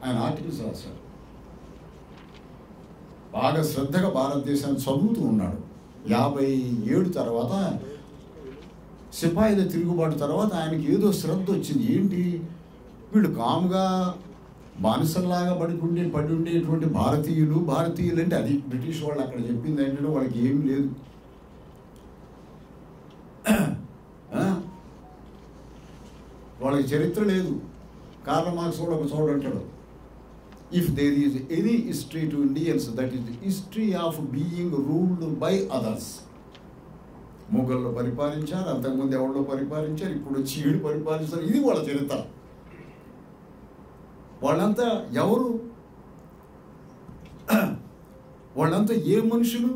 ఆయన ఆర్టికల్స్ రాశాడు. బాగా శ్రద్ధగా భారతదేశాన్ని చదువుతూ ఉన్నాడు. 57 తర్వాత సిపాయిల తిరుగుబాటు తర్వాత ఆయనకి ఏదో శ్రద్ధ వచ్చింది. ఏంటి వీళ్ళు కాముగా బానిసల్లాగా పడి ఉండేటువంటి భారతీయులు అంటే అది బ్రిటిష్ వాళ్ళు అక్కడ చెప్పింది ఏంటంటే వాళ్ళకి ఏం లేదు, వాళ్ళకి చరిత్ర లేదు. కార్ల్ మార్క్స్ కూడా ఒక చోట అంటాడు, if there is any history to Indians that is the history of being ruled by others. మొఘళ్ళు పరిపాలించారు, అంతకుముందు ఎవరిలో పరిపాలించారు, ఇప్పుడు వచ్చి ఈడు పరిపాలించారు, ఇది వాళ్ళ చరిత్ర. వాళ్ళంతా ఎవరు? వాళ్ళంతా ఏ మనుషులు?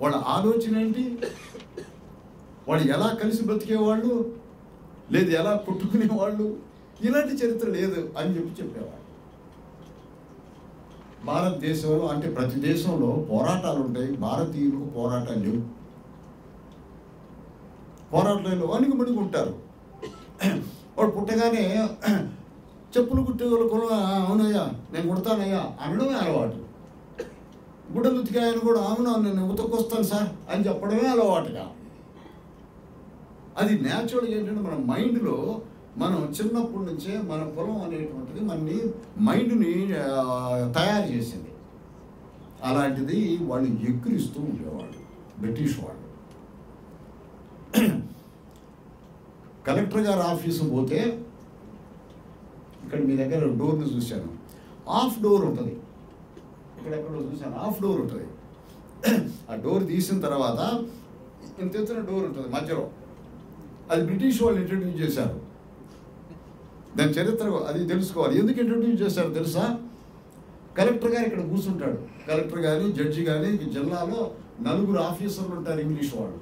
వాళ్ళ ఆలోచన ఏంటి? వాళ్ళు ఎలా కలిసి బ్రతికేవాళ్ళు, లేదు ఎలా కొట్టుకునేవాళ్ళు, ఇలాంటి చరిత్ర లేదు అని చెప్పేవాళ్ళు. భారతదేశంలో అంటే ప్రతి దేశంలో పోరాటాలు ఉంటాయి, భారతీయులకు పోరాటాలు లేవు. పోరాటాలు అణుగుమణుగు ఉంటారు. వాడు పుట్టగానే చెప్పులు కుట్టేవాళ్ళు అవునయ్యా నేను కుడతానయ్యా అనడమే అలవాటు. గుడ్డలు ఉతికాయని కూడా అవునా నేను ఉతకొస్తాను సార్ అని చెప్పడమే అలవాటుగా. అది న్యాచురల్గా ఏంటంటే మన మైండ్లో మనం చిన్నప్పటి నుంచే మన పొలం అనేటువంటిది మనని మైండ్ని తయారు చేసింది. అలాంటిది వాళ్ళు ఎక్కిరిస్తూ ఉండేవాళ్ళు బ్రిటిష్ వాళ్ళు. కలెక్టర్ గారి ఆఫీసు పోతే ఇక్కడ మీ దగ్గర డోర్ని చూశాను, హాఫ్ డోర్ ఉంటుంది. ఇక్కడెక్కడో చూశాను హాఫ్ డోర్ ఉంటుంది. ఆ డోర్ తీసిన తర్వాత ఇంత ఎత్తున డోర్ ఉంటుంది మధ్యలో. అది బ్రిటిష్ వాళ్ళు ఇంట్రడ్యూస్ చేశారు. దాని చరిత్ర అది తెలుసుకోవాలి. ఎందుకు ఇంట్రడ్యూస్ చేశారు తెలుసా? కలెక్టర్ గారు ఇక్కడ కూర్చుంటాడు. కలెక్టర్ కానీ జడ్జి కానీ జిల్లాలో 4 ఆఫీసర్లు ఉంటారు ఇంగ్లీష్ వాళ్ళు.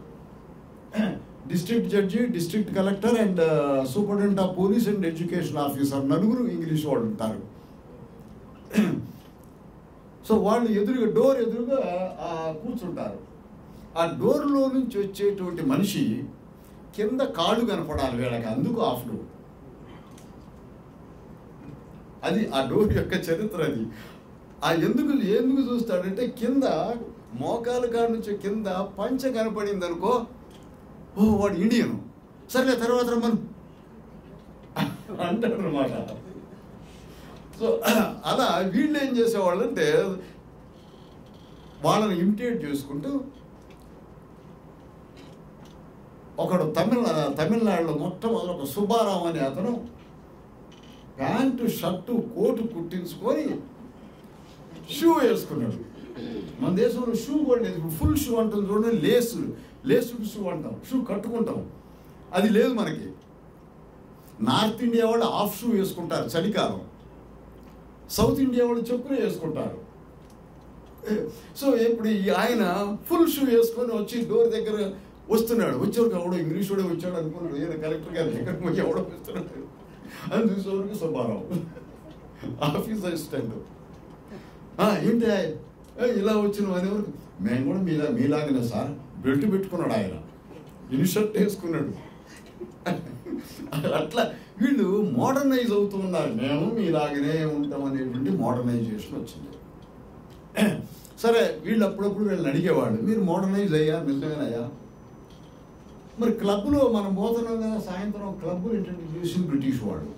District judge, district collector and superintendent of police and education officer 4 English వాళ్ళు ఉంటారు. సో వాళ్ళు ఎదురుగా డోర్ ఎదురుగా కూర్చుంటారు. ఆ డోర్లో నుంచి వచ్చేటువంటి మనిషి కింద కాళ్ళు కనపడాలి వీళ్ళకి, అందుకు హాఫ్ డోర్. అది ఆ డోర్ యొక్క చరిత్ర. అది ఎందుకు చూస్తాడంటే కింద మోకాలు కాడ నుంచి కింద పంచ కనపడింది అనుకో, ఓ వాడు ఇండియను, సరేలే తర్వాత మనం అంటాడు అనమాట. సో అలా వీళ్ళు ఏం చేసేవాళ్ళు అంటే వాళ్ళని ఇమిటేట్ చేసుకుంటూ ఒకడు తమిళనాడులో మొట్టమొదటి ఒక సుబ్బారావు అనే అతను ప్యాంటు షర్టు కోటు కుట్టించుకొని షూ వేసుకున్నాడు. మన దేశంలో షూ కూడా లేదు, ఫుల్ షూ అంటుంది చూడండి, లేసుడు షూ అంటాం, షూ కట్టుకుంటాం, అది లేదు మనకి. నార్త్ ఇండియా వాళ్ళు హాఫ్ షూ వేసుకుంటారు చలికాలం, సౌత్ ఇండియా వాళ్ళు చెప్పులు వేసుకుంటారు. సో ఇప్పుడు ఆయన ఫుల్ షూ వేసుకొని వచ్చి డోర్ దగ్గర వస్తున్నాడు. వచ్చేవరకు ఎవడో ఇంగ్లీష్ కూడా వచ్చాడు అనుకున్నాడు, ఏదో కలెక్టర్ గారి దగ్గర పోయి ఎవడో వస్తున్నాడు అని చూసేవరకు సుబ్బారావు ఆఫీస్ అసిస్టెంట్. ఏంటి ఇలా వచ్చిన అనేవారు, మేము కూడా మీలాగనే సార్, బెల్ట్ పెట్టుకున్నాడు ఆయన, ఇన్షర్ట్ వేసుకున్నాడు. అట్లా వీళ్ళు మోడర్నైజ్ అవుతూ ఉన్నారు. మేము మీలాగనే ఉంటాం అనేటువంటి మోడర్నైజేషన్ వచ్చింది. సరే వీళ్ళు అప్పుడప్పుడు వీళ్ళని అడిగేవాళ్ళు, మీరు మోడర్నైజ్ అయ్యా, నిజమేనయ్యా? మరి క్లబ్లో మనం పోతున్నాం కదా, సాయంత్రం క్లబ్బులు ఇంట్రడ్యూస్ చేసి బ్రిటిష్ వాళ్ళు.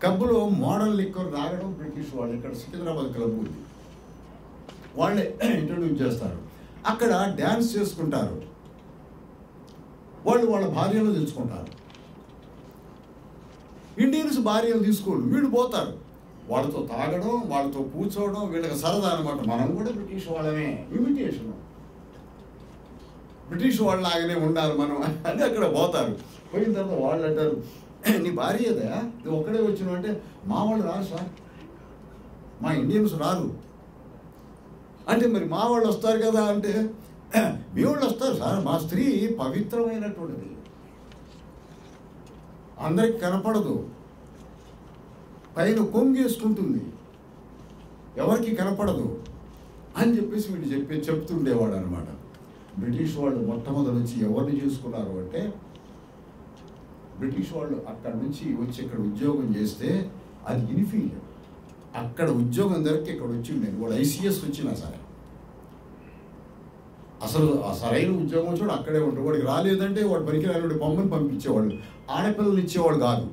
క్లబ్లో మోడర్న్ లిక్కర్ తాగడం బ్రిటిష్ వాళ్ళు. ఇక్కడ సికింద్రాబాద్ క్లబ్ ఉంది, వాళ్ళే ఇంట్రడ్యూస్ చేస్తారు. అక్కడ డ్యాన్స్ చేసుకుంటారు, వాళ్ళు వాళ్ళ భార్యలు తెచ్చుకుంటారు. ఇండియన్స్ భార్యలు తీసుకోండి, వీళ్ళు పోతారు, వాళ్ళతో తాగడం, వాళ్ళతో కూర్చోవడం వీళ్ళకి సరదా అనమాట. మనం కూడా బ్రిటిష్ వాళ్ళమే, ఇమిటేషన్, బ్రిటిష్ వాళ్ళలాగానే ఉండాలి మనం అని అక్కడ పోతారు. పోయిన తర్వాత వాళ్ళు అంటారు, నీ భార్య ఏదా, నువ్వు ఒక్కడే వచ్చినావు అంటే, మా వాళ్ళు రారు సార్, మా ఇండియన్స్ రారు అంటే, మరి మా వాళ్ళు వస్తారు కదా అంటే, మీ వాళ్ళు వస్తారు సార్, మా స్త్రీ పవిత్రమైనటువంటిది, అందరికి కనపడదు, పైన కొంగేసుకుంటుంది, ఎవరికి కనపడదు అని చెప్పేసి వీళ్ళు చెప్తుండేవాడు అనమాట. బ్రిటిష్ వాళ్ళు మొట్టమొదటి నుంచి ఎవరిని చేసుకున్నారు అంటే, బ్రిటిష్ వాళ్ళు అక్కడ నుంచి వచ్చి ఇక్కడ ఉద్యోగం చేస్తే అది ఇన్ఫీరియర్, అక్కడ ఉద్యోగం దొరికి ఇక్కడ వచ్చి ఉండేది. వాడు ఐసీఎస్ వచ్చినా సరే అసలు ఆ సరైన ఉద్యోగం వచ్చి వాడు అక్కడే ఉంటాడు. వాడికి రాలేదంటే వాడు పనికిరాని బొమ్మను పంపించేవాళ్ళు, ఆడపిల్లలు ఇచ్చేవాడు కాదు.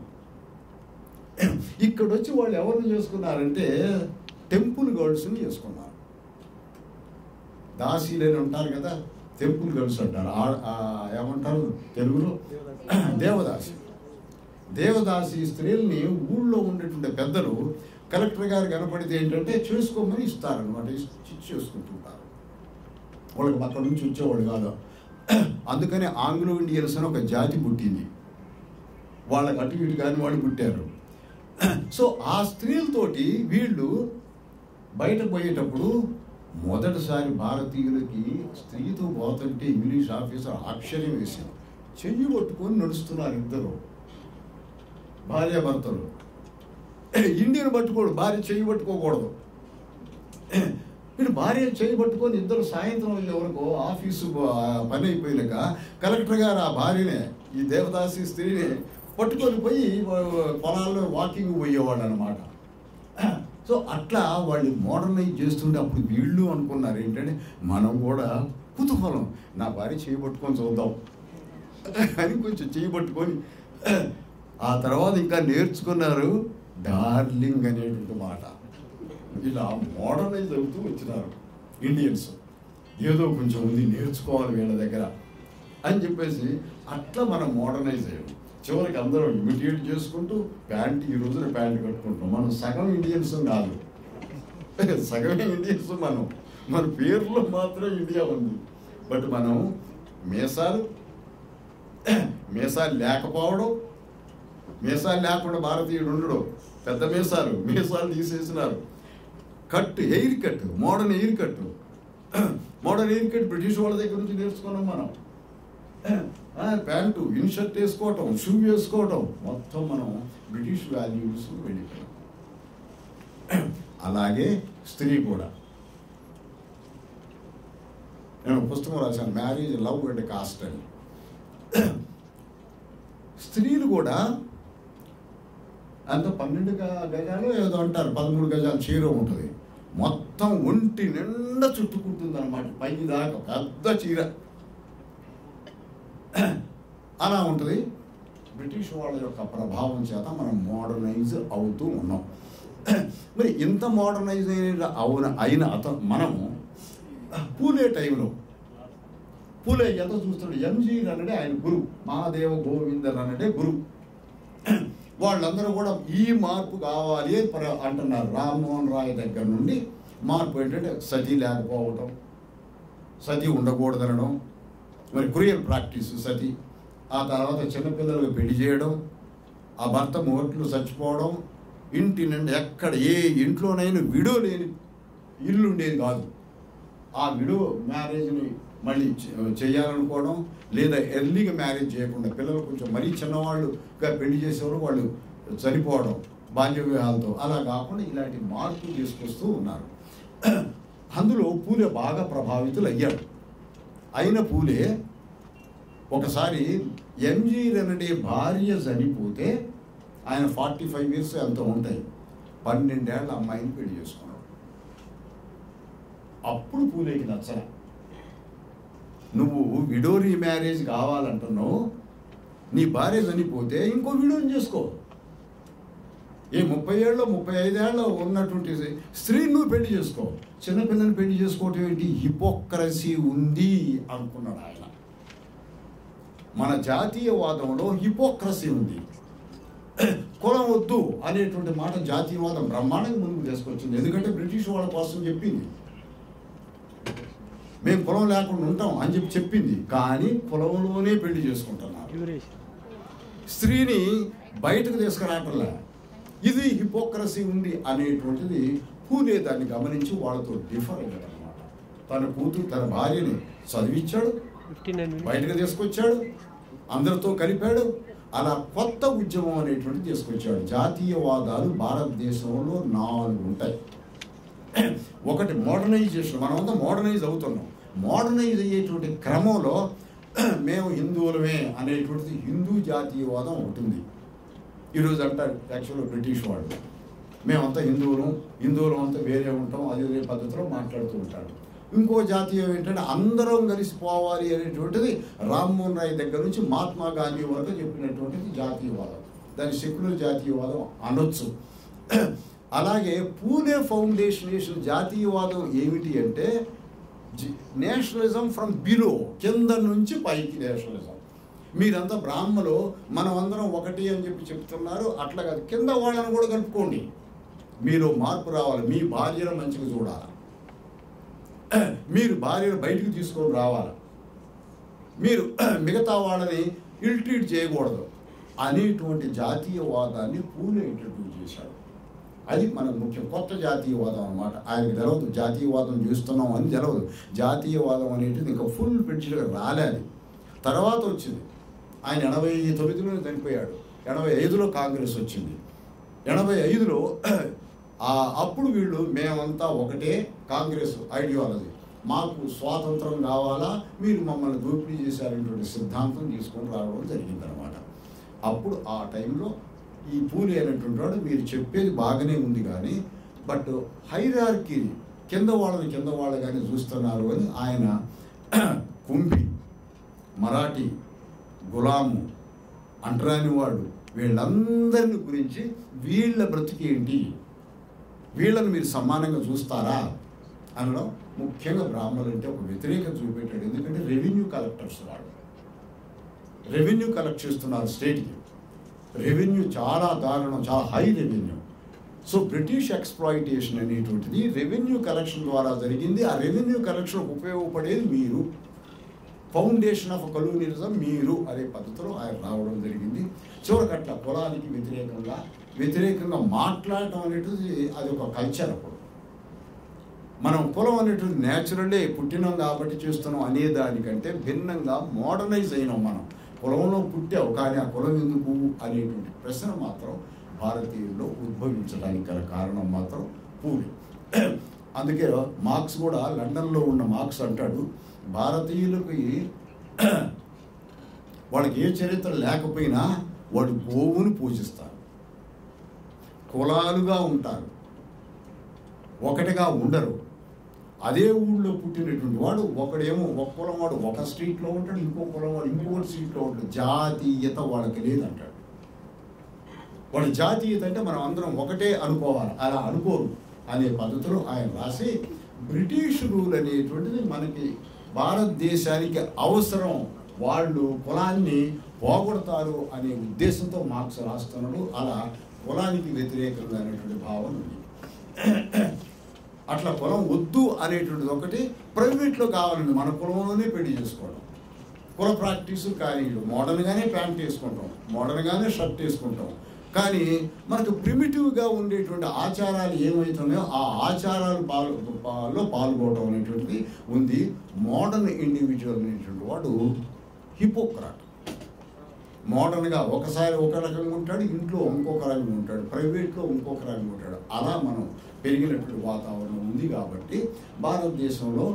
ఇక్కడ వచ్చి వాళ్ళు ఎవరిని చేసుకున్నారంటే టెంపుల్ గర్ల్స్ని చేసుకున్నారు. దాసీలని ఉంటారు కదా, టెంపుల్ గర్ల్స్ అంటారు, ఏమంటారు తెలుగులో, దేవదాసి. దేవదాసి స్త్రీల్ని ఊళ్ళో ఉండేటువంటి పెద్దలు కలెక్టర్ గారు కనపడితే ఏంటంటే చేసుకోమని ఇస్తారనమాట, ఇచ్చి చేసుకుంటుంటారు. వాళ్ళకి అక్కడ నుంచి వచ్చేవాళ్ళు కాదు. అందుకనే ఆంగ్లో ఇండియన్స్ అని ఒక జాతి పుట్టింది, వాళ్ళకి అటు ఇటు కానీ వాళ్ళు పుట్టారు. సో ఆ స్త్రీలతోటి వీళ్ళు బయటకు పోయేటప్పుడు మొదటిసారి భారతీయులకి స్త్రీతో పోతుంటే ఇంగ్లీష్ ఆఫీసర్ ఆశ్చర్యం వేసింది. చెయ్యి పట్టుకొని నడుస్తున్నారు ఇద్దరు భార్యాభర్తలు. ఇండియన్ పట్టుకోడు, భార్య చెయ్యి పట్టుకోకూడదు. వీడు భార్య చెయ్యి పట్టుకొని ఇద్దరు సాయంత్రం వెళ్ళే వరకు ఆఫీసు పని అయిపోయినాక కలెక్టర్ గారు ఆ భార్యనే, ఈ దేవదాసి స్త్రీని పట్టుకొని పోయి పొలాల్లో వాకింగ్ పోయేవాళ్ళు అనమాట. సో అట్లా వాళ్ళు మోడర్నైజ్ చేస్తుంటే అప్పుడు వీళ్ళు అనుకున్నారు ఏంటంటే, మనం కూడా కుతూహలం, నా భార్య చేయి పట్టుకొని చూద్దాం అని కొంచెం చేయి పట్టుకొని ఆ తర్వాత ఇంకా నేర్చుకున్నారు డార్లింగ్ అనేటువంటి మాట. ఇలా మోడర్నైజ్ అవుతూ వచ్చినారు ఇండియన్స్. ఏదో కొంచెం ఉంది, నేర్చుకోవాలి వీళ్ళ దగ్గర అని చెప్పేసి అట్లా మనం మోడర్నైజ్ అయ్యాం. చివరికి అందరూ ఇమిటేట్ చేసుకుంటూ ప్యాంట్, ఈ రోజున ప్యాంట్ కట్టుకుంటాం. మనం సగం ఇండియన్స్ కాదు, సగమే ఇండియన్స్. మన పేర్లో మాత్రం ఇండియా ఉంది, బట్ మనం మీసాలు లేకపోవడం, మీసాలు లేకుండా భారతీయుడు ఉండడం, పెద్ద మీసాలు తీసేసినారు. Hair cut, modern hair cut British వాళ్ళ దగ్గర నుంచి నేర్చుకున్నాం మనం. ప్యాంటు, ఇన్షర్ట్ వేసుకోవటం, షూ వేసుకోవటం, మొత్తం మనం బ్రిటిష్ వాల్యూస్ వెళ్ళిపోయాం. అలాగే స్త్రీ కూడా, నేను పుస్తకం రాశాను, మ్యారేజ్, లవ్ అండ్ కాస్ట్ అని. స్త్రీలు కూడా అంత 12 గజాలు ఏదో అంటారు, 13 గజాల చీర ఉంటుంది, మొత్తం ఒంటి నిండా చుట్టుకుంటుంది అనమాట, పై దాకా పెద్ద చీర అలా ఉంటుంది. బ్రిటిష్ వాళ్ళ యొక్క ప్రభావం చేత మనం మోడర్నైజ్ అవుతూ ఉన్నాం. మరి ఇంత మోడర్నైజ్ అయిన మనము పూలే టైంలో పూలే ఎంత చూస్తున్నాడు, ఎంజీ రన్నడే ఆయన గురు, మహాదేవ గోవింద రన్నడే గురు. వాళ్ళందరూ కూడా ఈ మార్పు కావాలి అంటున్నారు. రామ్మోహన్ రాయ్ దగ్గర నుండి మార్పు ఏంటంటే సతీ లేకపోవటం, సతీ ఉండకూడదనడం, మరి క్రూయల్ ప్రాక్టీస్ సతీ, ఆ తర్వాత చిన్నపిల్లలకు పెళ్లి చేయడం, ఆ భర్త ముహూర్తంలో చచ్చిపోవడం, ఇంటి నుండి ఎక్కడ ఏ ఇంట్లోనైనా విడో లేని ఇల్లు ఉండేది కాదు. ఆ విడో మ్యారేజ్ని మళ్ళీ చేయాలనుకోవడం, లేదా ఎర్లీగా మ్యారేజ్ చేయకుండా పిల్లలు కొంచెం మరీ చిన్నవాళ్ళుగా పెళ్లి చేసేవారు వాళ్ళు చనిపోవడం బాల్య వివాహాలతో, అలా కాకుండా ఇలాంటి మార్పులు తీసుకొస్తూ ఉన్నారు. అందులో పూలే బాగా ప్రభావితులు అయ్యాడు. అయిన పూలే ఒకసారి ఎంజీ రన్నడే భార్య చనిపోతే ఆయన 45 years ఎంత ఉంటాయి, 12 ఏళ్ల అమ్మాయిని పెళ్లి చేసుకున్నాడు. అప్పుడు పూలేకి నచ్చల, నువ్వు విడో రీమ్యారేజ్ కావాలంటున్నావు, నీ భార్య చనిపోతే ఇంకో విడోని చేసుకో, ఏ 30 ఏళ్ళలో 35 ఏళ్ళలో ఉన్నటువంటి స్త్రీని నువ్వు పెళ్లి చేసుకో, చిన్నపిల్లని పెళ్లి చేసుకోవటం ఏంటి, హిపోక్రసీ ఉంది అనుకున్నాడు ఆయన. మన జాతీయవాదంలో హిపోక్రసీ ఉంది. కులం వద్దు అనేటువంటి మాట జాతీయవాదం బ్రహ్మాండంగా ముందుకు తీసుకొచ్చింది. ఎందుకంటే బ్రిటిష్ వాళ్ళ కోసం చెప్పింది, మేము కులం లేకుండా ఉంటాం అని చెప్పింది. కానీ కులంలోనే పెళ్లి చేసుకుంటున్నారు, స్త్రీని బయటకు తీసుకురావట్లే. ఇది హిపోక్రసీ ఉంది అనేటువంటిది పూలే దాన్ని గమనించి వాళ్ళతో డిఫర్ అయ్యాడు అనమాట. తన కూతురు తన భార్యని చదివించాడు, బయటకు తీసుకొచ్చాడు, అందరితో కలిపాడు. అలా కొత్త ఉద్యమం అనేటువంటిది తీసుకొచ్చాడు. జాతీయవాదాలు భారతదేశంలో 4 ఉంటాయి. ఒకటి మోడర్నైజేషన్, మనమంతా మోడర్నైజ్ అవుతున్నాం. మోడర్నైజ్ అయ్యేటువంటి క్రమంలో మేము హిందువులమే అనేటువంటిది హిందూ జాతీయవాదం ఉంటుంది. ఈరోజు అంటారు యాక్చువల్గా బ్రిటిష్ వాళ్ళు, మేమంతా హిందువులం అంతా వేరే ఉంటాం, అదే పద్ధతిలో మాట్లాడుతూ ఉంటారు. ఇంకో జాతీయం ఏంటంటే అందరం కలిసిపోవాలి అనేటువంటిది రామ్మోహన్ రాయ్ దగ్గర నుంచి మహాత్మా గాంధీ వరకు చెప్పినటువంటిది జాతీయవాదం. దాని సెక్యులర్ జాతీయవాదం అనొచ్చు. అలాగే పూణే ఫౌండేషన్ చేసిన జాతీయవాదం ఏమిటి అంటే నేషనలిజం ఫ్రమ్ బిలో, కింద నుంచి పైకి నేషనలిజం. మీరంతా బ్రాహ్మలో మనం అందరం ఒకటి అని చెప్తున్నారు, అట్లా కాదు, కింద వాళ్ళని కూడా కలుపుకోండి. మీలో మార్పు రావాలి, మీ భార్యను మంచిగా చూడాలి, మీరు భార్యను బయటకు తీసుకొని రావాలి, మీరు మిగతా వాళ్ళని ఇల్ట్రీట్ చేయకూడదు అనేటువంటి జాతీయవాదాన్ని పూలే ఇంట్రడ్యూస్ చేశాడు. అది మనకు ముఖ్యం. కొత్త జాతీయవాదం అన్నమాట. ఆయనకు తెలవదు జాతీయవాదం చేస్తున్నాం అని తెలవదు. జాతీయవాదం అనేటిది ఇంకా ఫుల్ ఫ్లెడ్జ్డ్గా రాలేదు, తర్వాత వచ్చింది. ఆయన 89లో చనిపోయాడు, 85లో కాంగ్రెస్ వచ్చింది, 85లో అప్పుడు వీళ్ళు మేమంతా ఒకటే కాంగ్రెస్ ఐడియాలజీ, మాకు స్వాతంత్రం కావాలా, మీరు మమ్మల్ని దోపిడీ చేశారనేటువంటి సిద్ధాంతం తీసుకొని రావడం జరిగిందనమాట. అప్పుడు ఆ టైంలో ఈ పూలే అనేటువంటి వాడు మీరు చెప్పేది బాగానే ఉంది కానీ బట్ హైరార్కీ కింద వాళ్ళగానే చూస్తున్నారు అని ఆయన కుంభి, మరాఠీ, గులాము, అంటరానివాడు వీళ్ళందరిని గురించి వీళ్ళ బ్రతికేంటి, వీళ్ళని మీరు సమానంగా చూస్తారా అనడం. ముఖ్యంగా బ్రాహ్మణులు అంటే ఒక వ్యతిరేకత చూపెట్టాడు. ఎందుకంటే రెవెన్యూ కలెక్టర్స్ వాళ్ళు రెవెన్యూ కలెక్ట్ చేస్తున్నారు స్టేట్కి. రెవెన్యూ చాలా దారుణం, చాలా high revenue. So British exploitation అనేటువంటిది రెవెన్యూ కలెక్షన్ ద్వారా జరిగింది. ఆ రెవెన్యూ కలెక్షన్ ఉపయోగపడేది మీరు, ఫౌండేషన్ ఆఫ్ కల్యూనిజం మీరు అనే పద్ధతిలో ఆయన రావడం జరిగింది. చివరికి అట్లా కులానికి వ్యతిరేకంగా మాట్లాడటం అనేటువంటిది అది ఒక కల్చర్. అప్పుడు మనం కులం అనేటువంటి న్యాచురల్లే పుట్టినాం కాబట్టి చేస్తున్నాం అనే దానికంటే భిన్నంగా మోడర్నైజ్ అయినాం. మనం కులంలో పుట్టావు కానీ ఆ కులం ఎందుకు అనేటువంటి ప్రశ్న మాత్రం భారతీయుల్లో ఉద్భవించడానికి గల కారణం మాత్రం పూలే. అందుకే మార్క్స్ కూడా లండన్లో ఉన్న మార్క్స్ అంటాడు, భారతీయులకి వాళ్ళకి ఏ చరిత్ర లేకపోయినా వాడు గోవును పూజిస్తారు, కులాలుగా ఉంటారు, ఒకటిగా ఉండరు. అదే ఊళ్ళో పుట్టినటువంటి వాడు ఒకడేమో ఒక కులం వాడు ఒక స్ట్రీట్లో ఉంటాడు, ఇంకో కులం వాడు ఇంకొక స్ట్రీట్లో ఉంటాడు. జాతీయత వాళ్ళకి లేదంటాడు. వాడు జాతీయత అంటే మనం అందరం ఒకటే అనుకోవాలి, అలా అనుకోరు అనే పద్ధతిలో ఆయన రాసి బ్రిటిష్ రూల్ అనేటువంటిది మనకి భారతదేశానికి అవసరం, వాళ్ళు కులాన్ని పోగొడతారు అనే ఉద్దేశంతో మార్క్స్ రాస్తున్నాడు. అలా కులానికి వ్యతిరేకంగా అనేటువంటి భావన ఉంది. అట్లా కులం వద్దు అనేటువంటిది ఒకటి. ప్రైవేట్లో కావాలండి మన కులంలోనే పెళ్లి చేసుకోవడం, కుల ప్రాక్టీసు కానీ మోడర్న్గానే ప్యాంట్ వేసుకుంటాం, మోడర్న్గానే షర్ట్ వేసుకుంటాం. కానీ మనకు ప్రిమిటివ్గా ఉండేటువంటి ఆచారాలు ఏమవుతున్నాయో ఆ ఆచారాలు పాల్గొనడం అనేటువంటిది ఉంది. మోడర్న్ ఇండివిజువల్ అనేటువంటి వాడు హిపోక్రాట్. మోడర్న్గా ఒకసారి ఒక రకంగా ఉంటాడు, ఇంట్లో ఇంకొక రకంగా ఉంటాడు, ప్రైవేట్లో ఇంకొక రకంగా ఉంటాడు. అలా మనం పెరిగినటువంటి వాతావరణం ఉంది. కాబట్టి భారతదేశంలో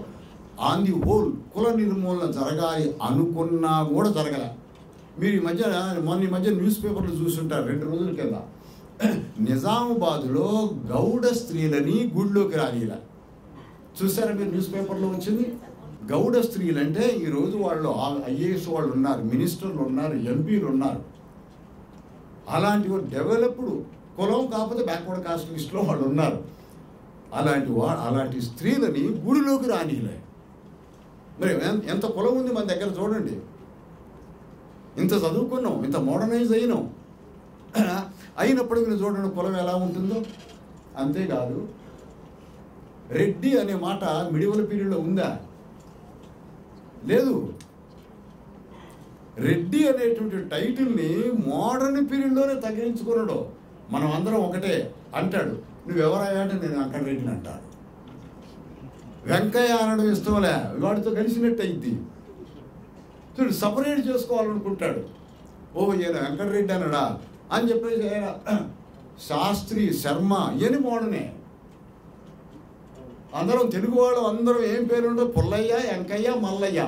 ఆన్ ది హోల్ కుల నిర్మూలన జరగాలి అనుకున్నా కూడా జరగలే. మీరు ఈ మధ్య న్యూస్ పేపర్లు చూస్తుంటారు. 2 రోజుల కింద నిజామాబాద్లో గౌడ స్త్రీలని గుడిలోకి రానిలా చూసారా మీరు? న్యూస్ పేపర్లో వచ్చింది. గౌడ స్త్రీలు అంటే ఈరోజు వాళ్ళు ఐఏఎస్ వాళ్ళు ఉన్నారు, మినిస్టర్లు ఉన్నారు, ఎంపీలు ఉన్నారు. అలాంటి డెవలప్డ్ కులం కాకపోతే బ్యాక్వర్డ్ కాస్ట్ లిస్ట్లో వాళ్ళు ఉన్నారు. అలాంటి స్త్రీలని గుడిలోకి రానిలే. మరి ఎంత కులం ఉంది మన దగ్గర చూడండి. ఇంత చదువుకున్నాం, ఇంత మోడర్నైజ్ అయినప్పటికీ చూడండి కులం ఎలా ఉంటుందో. అంతేకాదు, రెడ్డి అనే మాట మిడివల్ పీరియడ్లో ఉందా? లేదు. రెడ్డి అనేటువంటి టైటిల్ని మోడర్న్ పీరియడ్లోనే తగ్గించుకున్నాడు. మనం అందరం ఒకటే అంటాడు. నువ్వెవరయ్యా అంటే నేను వెంకటరెడ్డిని అంటాడు. వెంకయ్య అనడం ఇష్టంలే, వాడితో కలిసినట్టు అయింది. చూడు, సపరేట్ చేసుకోవాలనుకుంటాడు. ఓ ఈయన వెంకటరెడ్డి అనడా అని చెప్పేసి ఆయన శాస్త్రి, శర్మ ఇవన్నీ మోడర్నే. అందరం తెలుగు వాళ్ళు అందరం ఏం పేరు ఉండదు, పుల్లయ్య, వెంకయ్య, మల్లయ్య,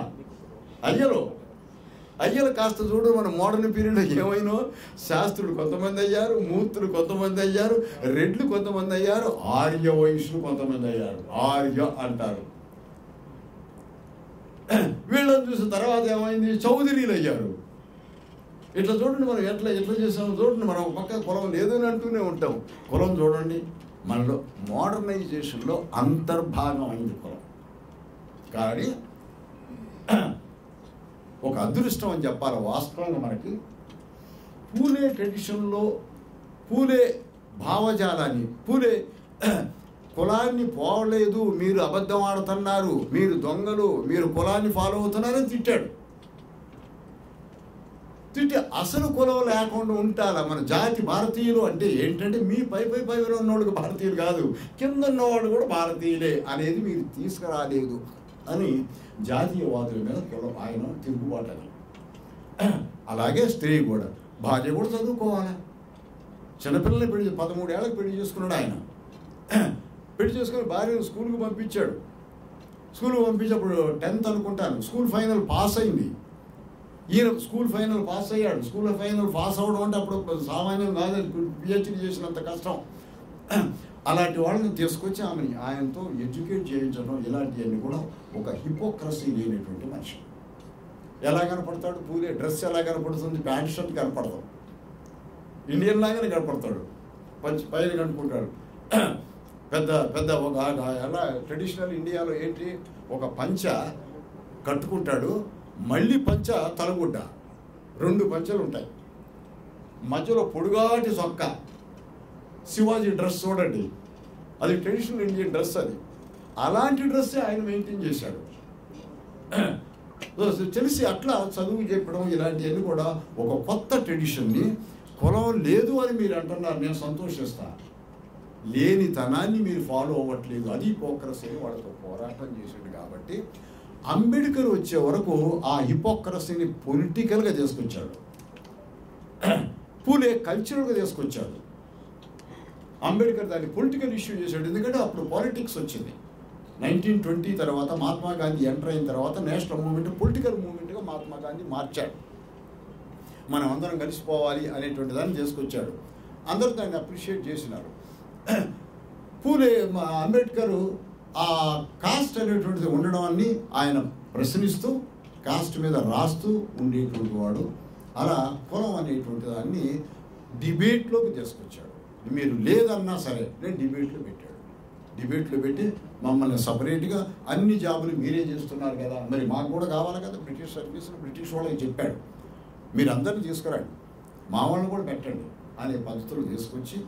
అయ్యలు కాస్త చూడు. మన మోడర్న్ పీరియడ్లో ఏమైనా శాస్త్రులు కొంతమంది అయ్యారు, మూర్తులు కొంతమంది అయ్యారు, రెడ్లు కొంతమంది అయ్యారు, ఆర్య వైశ్యులు కొంతమంది అయ్యారు. ఆర్య అంటారు. వీళ్ళని చూసిన తర్వాత ఏమైంది, చౌదరీలు అయ్యారు. ఇట్లా చూడండి మనం ఎట్లా చేసాము చూడండి. మనం పక్క కులం లేదని అంటూనే ఉంటాం. కులం చూడండి మనలో మోడర్నైజేషన్లో అంతర్భాగం అయింది కులం. కానీ ఒక అదృష్టం అని చెప్పాలి వాస్తవంగా. మనకి పూలే ట్రెడిషన్లో పూలే భావజాలాన్ని, పూలే కులాన్ని పోవలేదు, మీరు అబద్ధం ఆడుతున్నారు, మీరు దొంగలు, మీరు కులాన్ని ఫాలో అవుతున్నారని తిట్టాడు. తిట్టి అసలు కులం లేకుండా ఉంటారా మన జాతి భారతీయులు అంటే ఏంటంటే మీ పై ఉన్నవాళ్ళకి భారతీయులు కాదు, కింద ఉన్నవాళ్ళు కూడా భారతీయులే అనేది మీరు తీసుకురాలేదు అని జాతీయవాదుల మీద కులం ఆయన తిరుగుబాటు. అని అలాగే స్త్రీ కూడా, భార్య కూడా చదువుకోవాలి. చిన్నపిల్లల్ని 13 ఏళ్ళకి పెళ్లి చేసుకున్నాడు ఆయన. పెళ్లి చేసుకుని భార్యను స్కూల్కి పంపించాడు. స్కూల్కి పంపించినప్పుడు 10th అనుకుంటాను, స్కూల్ ఫైనల్ పాస్ అయింది. ఈయన స్కూల్ ఫైనల్ పాస్ అయ్యాడు. స్కూల్ ఫైనల్ పాస్ అవ్వడం అంటే అప్పుడు సామాన్యం కాదు, పిహెచ్డీ చేసినంత కష్టం. అలాంటి వాళ్ళని తీసుకొచ్చి ఆయనతో ఎడ్యుకేట్ చేయించడం, ఇలాంటివన్నీ కూడా ఒక హిపోక్రసీ లేనటువంటి మనిషి. ఎలా కనపడతాడు? పూలే డ్రెస్ ఎలా కనపడుతుంది? ప్యాంట్ షర్ట్ కనపడతాడు, ఇండియన్ లాగానే కనపడతాడు. పైన కనుక్కుంటాడు. పెద్ద ఒక ఎలా ట్రెడిషనల్ ఇండియాలో ఏంటి, ఒక పంచ కట్టుకుంటాడు, మళ్ళీ పంచ తలగుడ్డ, 2 పంచలు ఉంటాయి, మధ్యలో పొడుగాటి చొక్క. శివాజీ డ్రెస్ చూడండి, అది ట్రెడిషనల్ ఇండియన్ డ్రెస్. అది అలాంటి డ్రెస్సే ఆయన మెయింటైన్ చేశాడు. తెలిసి అట్లా చదువు చెప్పడం ఇలాంటివన్నీ కూడా ఒక కొత్త ట్రెడిషన్ని. కులం లేదు అని మీరు అంటున్నారు, నేను సంతోషిస్తాను. లేనితనాన్ని మీరు ఫాలో అవ్వట్లేదు, అది హిపోక్రసీ. వాళ్ళతో పోరాటం చేశాడు. కాబట్టి అంబేద్కర్ వచ్చే వరకు ఆ హిపోక్రసీని పొలిటికల్గా తీసుకొచ్చాడు, పూలే కల్చరల్గా తీసుకొచ్చాడు. అంబేద్కర్ దాన్ని పొలిటికల్ ఇష్యూ చేశాడు. ఎందుకంటే అప్పుడు పాలిటిక్స్ వచ్చింది. 1920 తర్వాత మహాత్మా గాంధీ ఎంటర్ అయిన తర్వాత నేషనల్ మూవ్మెంట్ పొలిటికల్ మూవ్మెంట్గా మహాత్మా గాంధీ మార్చాడు. మనం అందరం కలిసిపోవాలి అనేటువంటి దాన్ని తీసుకొచ్చాడు. అందరూ దాన్ని అప్రిషియేట్ చేసినారు. పూలే అంబేద్కర్ ఆ కాస్ట్ అనేటువంటిది ఉండడాన్ని ఆయన ప్రశ్నిస్తూ కాస్ట్ మీద రాస్తూ ఉండేటువంటి వాడు. అలా కులం అనేటువంటి దాన్ని డిబేట్లోకి తీసుకొచ్చాడు. మీరు లేదన్నా సరే నేను డిబేట్లో పెట్టాడు. డిబేట్లో పెట్టి మమ్మల్ని సపరేట్గా అన్ని జాబులు మీరే చేస్తున్నారు కదా, మరి మాకు కూడా కావాలి కదా బ్రిటిష్ సర్వీసులు, బ్రిటిష్ వాళ్ళకి చెప్పాడు మీరు అందరినీ తీసుకురండి, మా వాళ్ళని కూడా పెట్టండి అనే పద్ధతులు తీసుకొచ్చి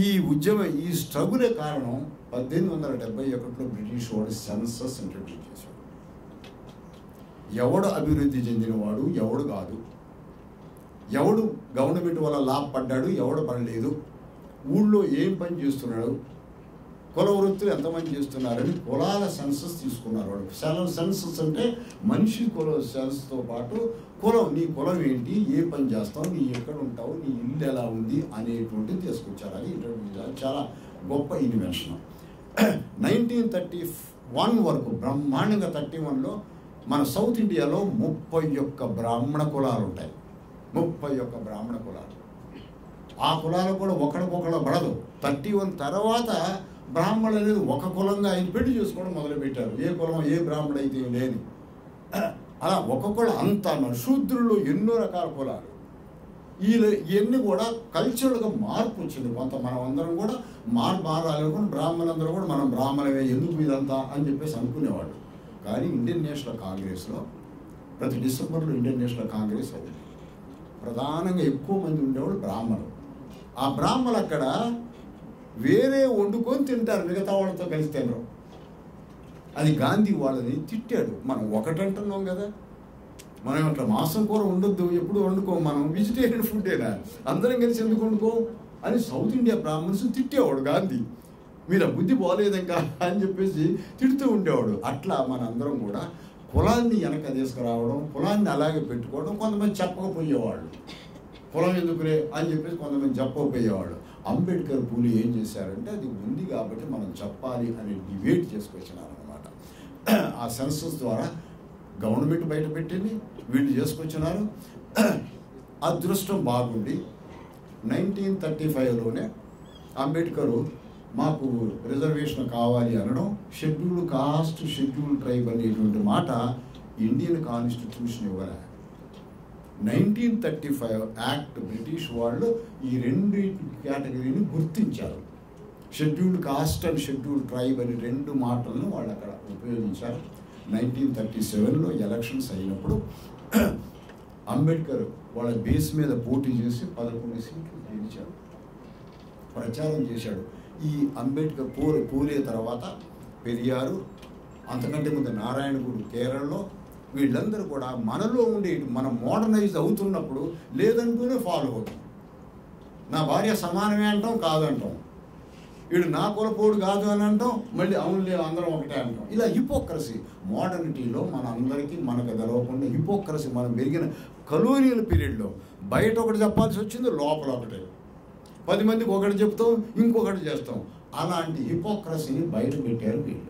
ఈ ఉద్యమం, ఈ స్ట్రగులే కారణం 1871లో బ్రిటిష్ వాడు సెన్సస్ ఇంట్రడ్యూస్ చేశాడు. ఎవడు అభివృద్ధి చెందినవాడు ఎవడు కాదు, ఎవడు గవర్నమెంట్ వల్ల లాభపడ్డాడు ఎవడు పడలేదు, ఊళ్ళో ఏం పని చేస్తున్నాడు, కుల వృత్తులు ఎంతమంది చేస్తున్నారని కులాల సెన్సస్ తీసుకున్నారు వాళ్ళు. సెన్సస్ అంటే మనిషి కుల సెన్స్తో పాటు కులం, నీ కులం ఏంటి, ఏ పని చేస్తావు, నీ ఎక్కడ ఉంటావు, నీ ఇల్లు ఎలా ఉంది అనేటువంటిది తీసుకొచ్చారు. అది ఇంట్రడ్యూస్ చాలా గొప్ప ఇన్వెన్షన్. 1931 వరకు బ్రహ్మాండంగా 31లో మన సౌత్ ఇండియాలో 31 బ్రాహ్మణ కులాలు ఉంటాయి. 31 బ్రాహ్మణ కులాలు. ఆ కులాలు కూడా ఒకరికొకరు పడదు. 31 తర్వాత బ్రాహ్మణులు అనేది ఒక కులంగా ఆయన పెళ్లి చేసుకోవడం మొదలుపెట్టారు. ఏ కులం ఏ బ్రాహ్మణుడు అయితే లేని అలా ఒక్కొక్కడు అంత శూద్రులు ఎన్నో రకాల కులాలు. ఇవన్నీ కూడా కల్చరల్గా మార్పు వచ్చింది. కొంత మనం అందరం కూడా మారాలనుకుని బ్రాహ్మణులందరూ కూడా మనం బ్రాహ్మణమే ఎందుకు ఇదంతా అని చెప్పేసి అనుకునేవాడు. కానీ ఇండియన్ నేషనల్ కాంగ్రెస్లో ప్రతి డిసెంబర్లో ఇండియన్ నేషనల్ కాంగ్రెస్ అవుతుంది. ప్రధానంగా ఎక్కువ మంది ఉండేవాళ్ళు బ్రాహ్మణులు. ఆ బ్రాహ్మణులు అక్కడ వేరే వండుకొని తింటారు, మిగతా వాళ్ళతో కలిసి తినరు. అది గాంధీ వాళ్ళని తిట్టాడు. మనం ఒకటంటున్నాం కదా, మనం అట్లా మాంసం కూర ఉండొద్దు, ఎప్పుడు వండుకోం, మనం వెజిటేరియన్ ఫుడ్డేనా, అందరం కలిసి ఎందుకు వండుకోం అని సౌత్ ఇండియా బ్రాహ్మణ్స్ తిట్టేవాడు గాంధీ. మీరు ఆ బుద్ధి పోలేదు ఇంకా అని చెప్పేసి తిడుతూ ఉండేవాడు. అట్లా మనందరం కూడా కులాన్ని వెనక తీసుకురావడం, కులాన్ని అలాగే పెట్టుకోవడం. కొంతమంది చెప్పకపోయేవాళ్ళు, కులం ఎందుకులే అని చెప్పేసి కొంతమంది చెప్పకపోయేవాళ్ళు. అంబేద్కర్ పూలు ఏం చేశారంటే అది ఉంది కాబట్టి మనం చెప్పాలి అని డిబేట్ చేసుకొచ్చినారనమాట. ఆ సెన్సస్ ద్వారా గవర్నమెంట్ బయట పెట్టింది, వీళ్ళు చేసుకొచ్చినారు. అదృష్టం బాగుండి 1935లోనే అంబేద్కర్ మాకు రిజర్వేషన్ కావాలి అనడం, షెడ్యూల్డ్ కాస్ట్ షెడ్యూల్డ్ ట్రైబ్ అనేటువంటి మాట ఇండియన్ కాన్స్టిట్యూషన్ ఇవ్వలే. 1935 యాక్ట్ బ్రిటిష్ వాళ్ళు ఈ రెండు కేటగిరీని గుర్తించారు. Scheduled cost and scheduled tribe అని రెండు మాటలను వాళ్ళు అక్కడ ఉపయోగించారు. 1937లో ఎలక్షన్స్ అయినప్పుడు అంబేద్కర్ వాళ్ళ బేస్ మీద పోటీ చేసి 11 సీట్లు గెలిచాడు, ప్రచారం చేశాడు. ఈ అంబేద్కర్ పూలే తర్వాత పెరియారు, అంతకంటే ముందు నారాయణగూడు కేరళలో, వీళ్ళందరూ కూడా మనలో ఉండే మనం మోడర్నైజ్ అవుతున్నప్పుడు లేదంటూనే ఫాలో అవుతాం. నా భార్య సమానమే అంటాం, కాదంటాం. వీడు నా కులపోడు కాదు అని అంటాం, మళ్ళీ అవునులే అందరం ఒకటే అంటాం. ఇలా హిపోక్రసీ మోడర్నిటీలో మన అందరికీ మనకు తెలవకుండా హిపోక్రసీ మనం పెరిగిన కలోనియల్ పీరియడ్లో బయట ఒకటి చెప్పాల్సి వచ్చింది, లోపల ఒకటే. 10 మందికి ఒకటి చెప్తాం, ఇంకొకటి చేస్తాం. అలాంటి హిపోక్రసీని బయట పెట్టారు వీళ్ళు.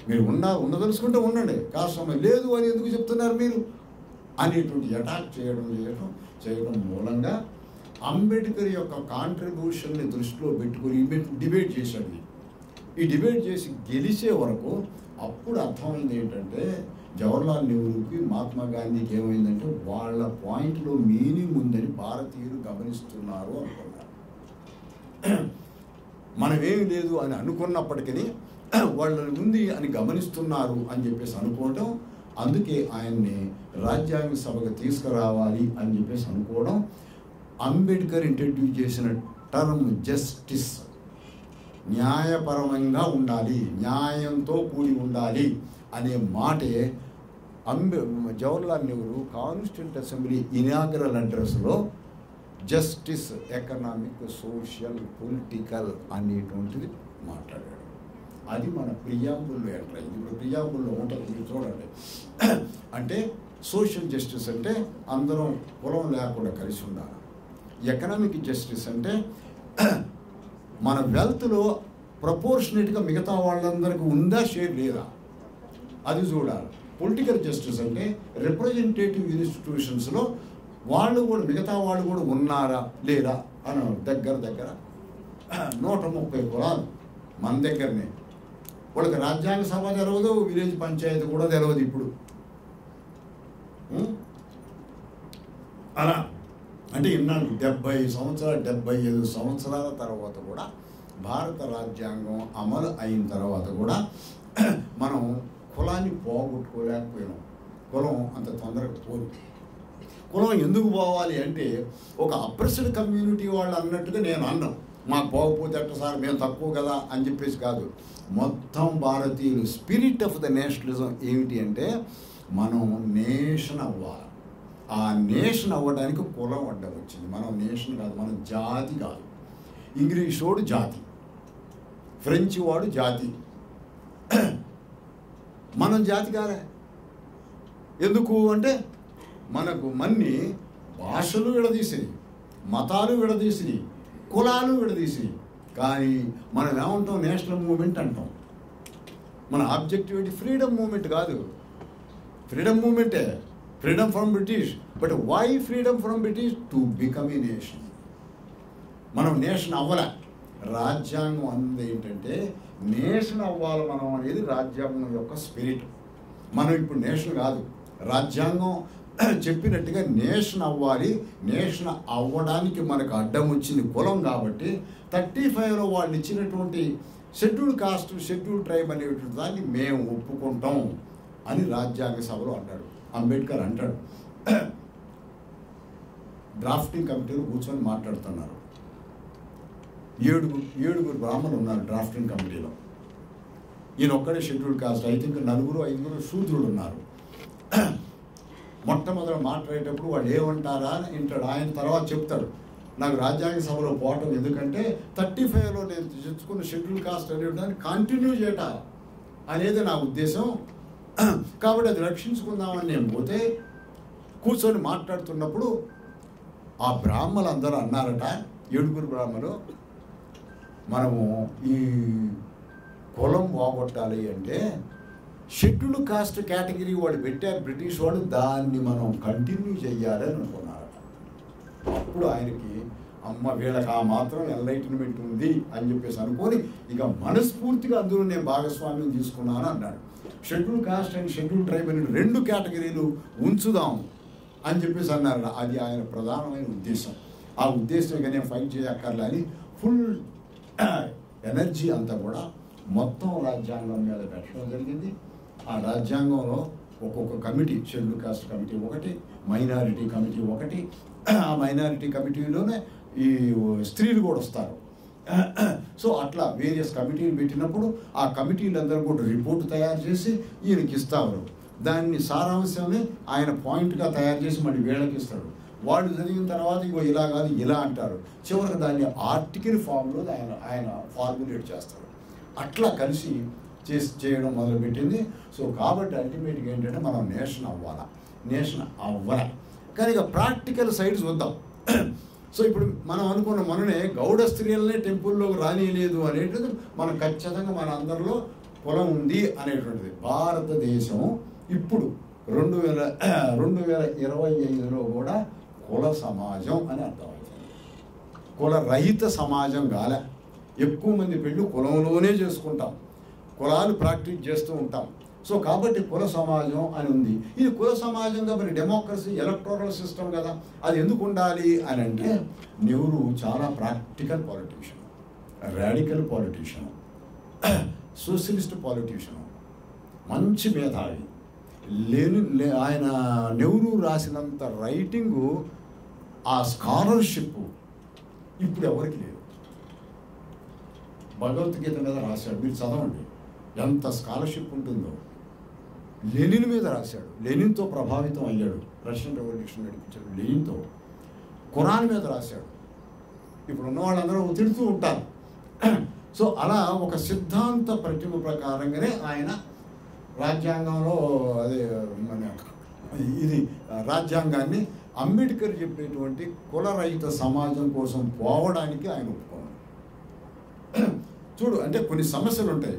మీరు ఉండదలుచుకుంటే ఉండండి, కాస్త లేదు అని ఎందుకు చెప్తున్నారు మీరు అనేటువంటి అటాక్ చేయడం మూలంగా అంబేద్కర్ యొక్క కాంట్రిబ్యూషన్ని దృష్టిలో పెట్టుకుని డిబేట్ చేశాడు. ఈ డిబేట్ చేసి గెలిచే వరకు అప్పుడు అర్థమైంది ఏంటంటే జవహర్లాల్ నెహ్రూకి మహాత్మా గాంధీకి ఏమైందంటే వాళ్ళ పాయింట్లో మీనింగ్ ఉందని భారతీయులు గమనిస్తున్నారు అనుకున్నారు. మనమేమి లేదు అని అనుకున్నప్పటికీ వాళ్ళని ఉంది అని గమనిస్తున్నారు అని చెప్పేసి అనుకోవడం, అందుకే ఆయన్ని రాజ్యాంగ సభకు తీసుకురావాలి అని చెప్పేసి అనుకోవడం. అంబేద్కర్ ఇంట్రడ్యూస్ చేసిన టర్మ్ జస్టిస్, న్యాయపరంగా ఉండాలి, న్యాయంతో కూడి ఉండాలి అనే మాటే Jawaharlal Nehru constituent assembly inaugural అడ్రస్లో జస్టిస్, ఎకనామిక్, సోషల్, పొలిటికల్ అనేటువంటిది మాట్లాడాడు. అది మన ప్రియాంబుల్లో ఎంటర్ అయింది. ఇప్పుడు ప్రియాంబుల్లో ఉంటుంది, మీరు చూడండి. అంటే సోషల్ జస్టిస్ అంటే అందరం కులం లేకుండా కలిసి ఉండాలి. ఎకనామిక్ జస్టిస్ అంటే మన వెల్త్లో ప్రపోర్షనేట్గా మిగతా వాళ్ళందరికీ ఉందా, షేర్ లేదా, అది చూడాలి. పొలిటికల్ జస్టిస్ అంటే రిప్రజెంటేటివ్ ఇన్స్టిట్యూషన్స్లో వాళ్ళు కూడా మిగతా వాళ్ళు కూడా ఉన్నారా లేరా అని దగ్గర 130 కులాలు మన దగ్గరనే. వాళ్ళకి రాజ్యాంగ సభ తెలవదు, విలేజ్ పంచాయతీ కూడా తెలవదు ఇప్పుడు. అలా అంటే ఇన్నాళ్ళు 75 సంవత్సరాల తర్వాత కూడా భారత రాజ్యాంగం అమలు అయిన తర్వాత కూడా మనం కులాన్ని పోగొట్టుకోలేకపోయినాం. కులం అంత తొందరగా పోదు. కులం ఎందుకు పోవాలి అంటే ఒక అప్రెస్డ్ కమ్యూనిటీ వాళ్ళు అన్నట్టుగా నేను అన్నాం, మాకు పోకపోతే అట్ట సార్ మేము తక్కువ కదా అని చెప్పేసి కాదు. మొత్తం భారతీయులు స్పిరిట్ ఆఫ్ ద నేషనలిజం ఏమిటి అంటే మనం నేషన్ అవ్వాలి. ఆ నేషన్ అవ్వడానికి కులం అడ్డం వచ్చింది. మనం నేషన్ కాదు, మనం జాతి కాదు. ఇంగ్లీష్ వాడు జాతి, ఫ్రెంచ్ వాడు జాతి, మనం జాతి కాలే. ఎందుకు అంటే మనకు మన్ని భాషలు విడదీసినాయి, మతాలు విడదీసినాయి, కులాలు విడదీసినాయి. కానీ మనం ఏమంటాం, నేషనల్ మూమెంట్ అంటాం. మన ఆబ్జెక్టివ్ ఏంటి? ఫ్రీడమ్ మూమెంట్ కాదు. ఫ్రీడమ్ మూమెంటే, freedom from British. But why freedom from British? To become a nation. మనం నేషన్ అవ్వలే. రాజ్యాంగం అన్నది ఏంటంటే నేషన్ అవ్వాలి మనం అనేది రాజ్యాంగం యొక్క స్పిరిట్. మనం ఇప్పుడు నేషన్ కాదు, రాజ్యాంగం చెప్పినట్టుగా నేషన్ అవ్వాలి. నేషన్ అవ్వడానికి మనకు అడ్డం వచ్చింది కులం. కాబట్టి 35లో వాళ్ళు ఇచ్చినటువంటి షెడ్యూల్ కాస్ట్, షెడ్యూల్ ట్రైబ్ అనేటువంటి దాన్ని మేము ఒప్పుకుంటాం అని రాజ్యాంగ సభలో అంటాడు. అంబేద్కర్ అంటాడు. డ్రాఫ్టింగ్ కమిటీలో కూర్చొని మాట్లాడుతున్నారు. ఏడుగురు బ్రాహ్మణులు ఉన్నారు డ్రాఫ్టింగ్ కమిటీలో. ఈయన ఒక్కడే షెడ్యూల్ కాస్ట్. ఐ థింక్ 4-5 శూద్రుడు ఉన్నారు. మొట్టమొదటి మాట్లాడేటప్పుడు వాళ్ళు ఏమంటారా అని వింటాడు. ఆయన తర్వాత చెప్తాడు, నాకు రాజ్యాంగ సభలో పోవటం ఎందుకంటే 35లో నేను తెచ్చుకున్న షెడ్యూల్ కాస్ట్ అనేదాన్ని కంటిన్యూ చేయట అనేది నా ఉద్దేశం. కాబట్టి అది రక్షించుకుందామని నేను పోతే కూర్చొని మాట్లాడుతున్నప్పుడు ఆ బ్రాహ్మణులు అందరూ అన్నారట, 7 బ్రాహ్మణులు, మనము ఈ కులం పోగొట్టాలి అంటే షెడ్యూల్ కాస్ట్ కేటగిరీ వాళ్ళు పెట్టారు బ్రిటిష్ వాళ్ళు, దాన్ని మనం కంటిన్యూ చెయ్యాలని అనుకున్నారట. అప్పుడు ఆయనకి అమ్మ వీళ్ళకి ఆ మాత్రం ఎన్లైటన్మెంట్ ఉంది అని చెప్పేసి అనుకొని ఇక మనస్ఫూర్తిగా అందులో నేను భాగస్వామ్యం తీసుకున్నాను అన్నాడు. Schedule caste and schedule tribe అనే 2 కేటగిరీలు ఉంచుదాం అని చెప్పేసి అన్నారు. అది ఆయన ప్రధానమైన ఉద్దేశం. ఆ ఉద్దేశం ఇక నేను ఫైట్ చేయక్కర్లే అని ఫుల్ ఎనర్జీ అంతా కూడా మొత్తం రాజ్యాంగం మీద పెట్టడం జరిగింది. ఆ రాజ్యాంగంలో ఒక్కొక్క కమిటీ, షెడ్యూల్ కాస్ట్ కమిటీ ఒకటి, మైనారిటీ కమిటీ ఒకటి. ఆ మైనారిటీ కమిటీలోనే ఈ స్త్రీలు కూడా వస్తారు. సో అట్లా వేరియస్ కమిటీలు పెట్టినప్పుడు ఆ కమిటీలందరూ కూడా రిపోర్ట్ తయారు చేసి ఈయనకి ఇస్తారు. దాన్ని సారాంశాన్ని ఆయన పాయింట్గా తయారు చేసి మళ్ళీ వీళ్ళకి ఇస్తాడు. వాళ్ళు జరిగిన తర్వాత ఇగో ఇలా కాదు ఇలా అంటారు. చివరికి దాన్ని ఆర్టికల్ ఫామ్లో ఆయన ఫార్ములేట్ చేస్తారు. అట్లా కలిసి చేయడం మొదలుపెట్టింది. సో కాబట్టి అల్టిమేట్గా ఏంటంటే మనం నేషన్ అవ్వాలా, నేషన్ అవ్వాలి. కానీ ఇక ప్రాక్టికల్ సైడ్ చూద్దాం. సో ఇప్పుడు మనం అనుకున్న మననే గౌడ స్త్రీలనే టెంపుల్లోకి రానియలేదు అనేటువంటిది మనం ఖచ్చితంగా మన అందరిలో కులం ఉంది అనేటువంటిది. భారతదేశం ఇప్పుడు 2025లో కూడా కుల సమాజం అని అర్థమవుతుంది. కుల రహిత సమాజం కాలే. ఎక్కువ మంది పెళ్ళి కులంలోనే చేసుకుంటాం, కులాలు ప్రాక్టీస్ చేస్తూ ఉంటాం. సో కాబట్టి కుల సమాజం అని ఉంది. ఇది కుల సమాజంగా మరి డెమోక్రసీ, ఎలక్టోరల్ సిస్టమ్ కదా, అది ఎందుకు ఉండాలి అని అంటే నెహ్రూ చాలా practical politician, radical politician, socialist politician, మంచి మేధావి. ఆయన నెహ్రూ రాసినంత రైటింగు, ఆ స్కాలర్షిప్ ఇప్పుడు ఎవరికి లేదు. భగవద్గీత మీద రాశాడు, మీరు చదవండి ఎంత స్కాలర్షిప్ ఉంటుందో. లెనిన్ మీద రాశాడు, లెనిన్తో ప్రభావితం అయ్యాడు, రష్యన్ రెవల్యూషన్ నడిపించాడు లెనిన్తో. ఖురాన్ మీద రాశాడు. ఇప్పుడు ఉన్న వాళ్ళందరూ తిడుతూ ఉంటారు. సో అలా ఒక సిద్ధాంత ప్రతిమ ప్రకారంగానే ఆయన రాజ్యాంగంలో అదే మన ఇది రాజ్యాంగాన్ని అంబేద్కర్ చెప్పేటువంటి కులరహిత సమాజం కోసం పోవడానికి ఆయన ఒప్పుకున్నాడు. చూడు, అంటే కొన్ని సమస్యలు ఉంటాయి.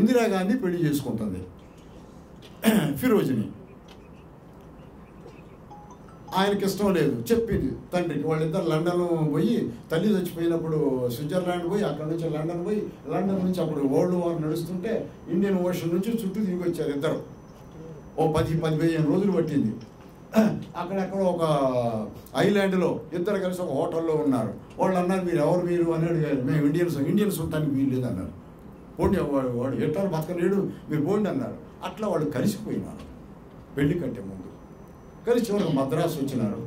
ఇందిరాగాంధీ పెళ్లి చేసుకుంటుంది ఫిరోజిని, ఆయనకి ఇష్టం లేదు, చెప్పింది తండ్రికి. వాళ్ళిద్దరు లండన్ పోయి, తల్లి చచ్చిపోయినప్పుడు స్విట్జర్లాండ్ పోయి, అక్కడ నుంచి లండన్ పోయి, లండన్ నుంచి అప్పుడు వరల్డ్ వార్ నడుస్తుంటే ఇండియన్ ఓషన్ నుంచి చుట్టూ తిరిగి వచ్చారు ఇద్దరు. ఓ 10-15 రోజులు పట్టింది. అక్కడెక్కడ ఒక ఐలాండ్లో ఇద్దరు కలిసి ఒక హోటల్లో ఉన్నారు. వాళ్ళు అన్నారు, మీరు అని అడిగారు. మేము ఇండియన్స్ ఉంటానికి వీలు లేదు అన్నారు. పోండి, వాడు ఎట్లా బతకలేడు, మీరు పోండి అన్నారు. అట్లా వాళ్ళు కలిసిపోయినారు పెళ్లి కంటే ముందు. కలిసి చివరికి మద్రాసు వచ్చినారు.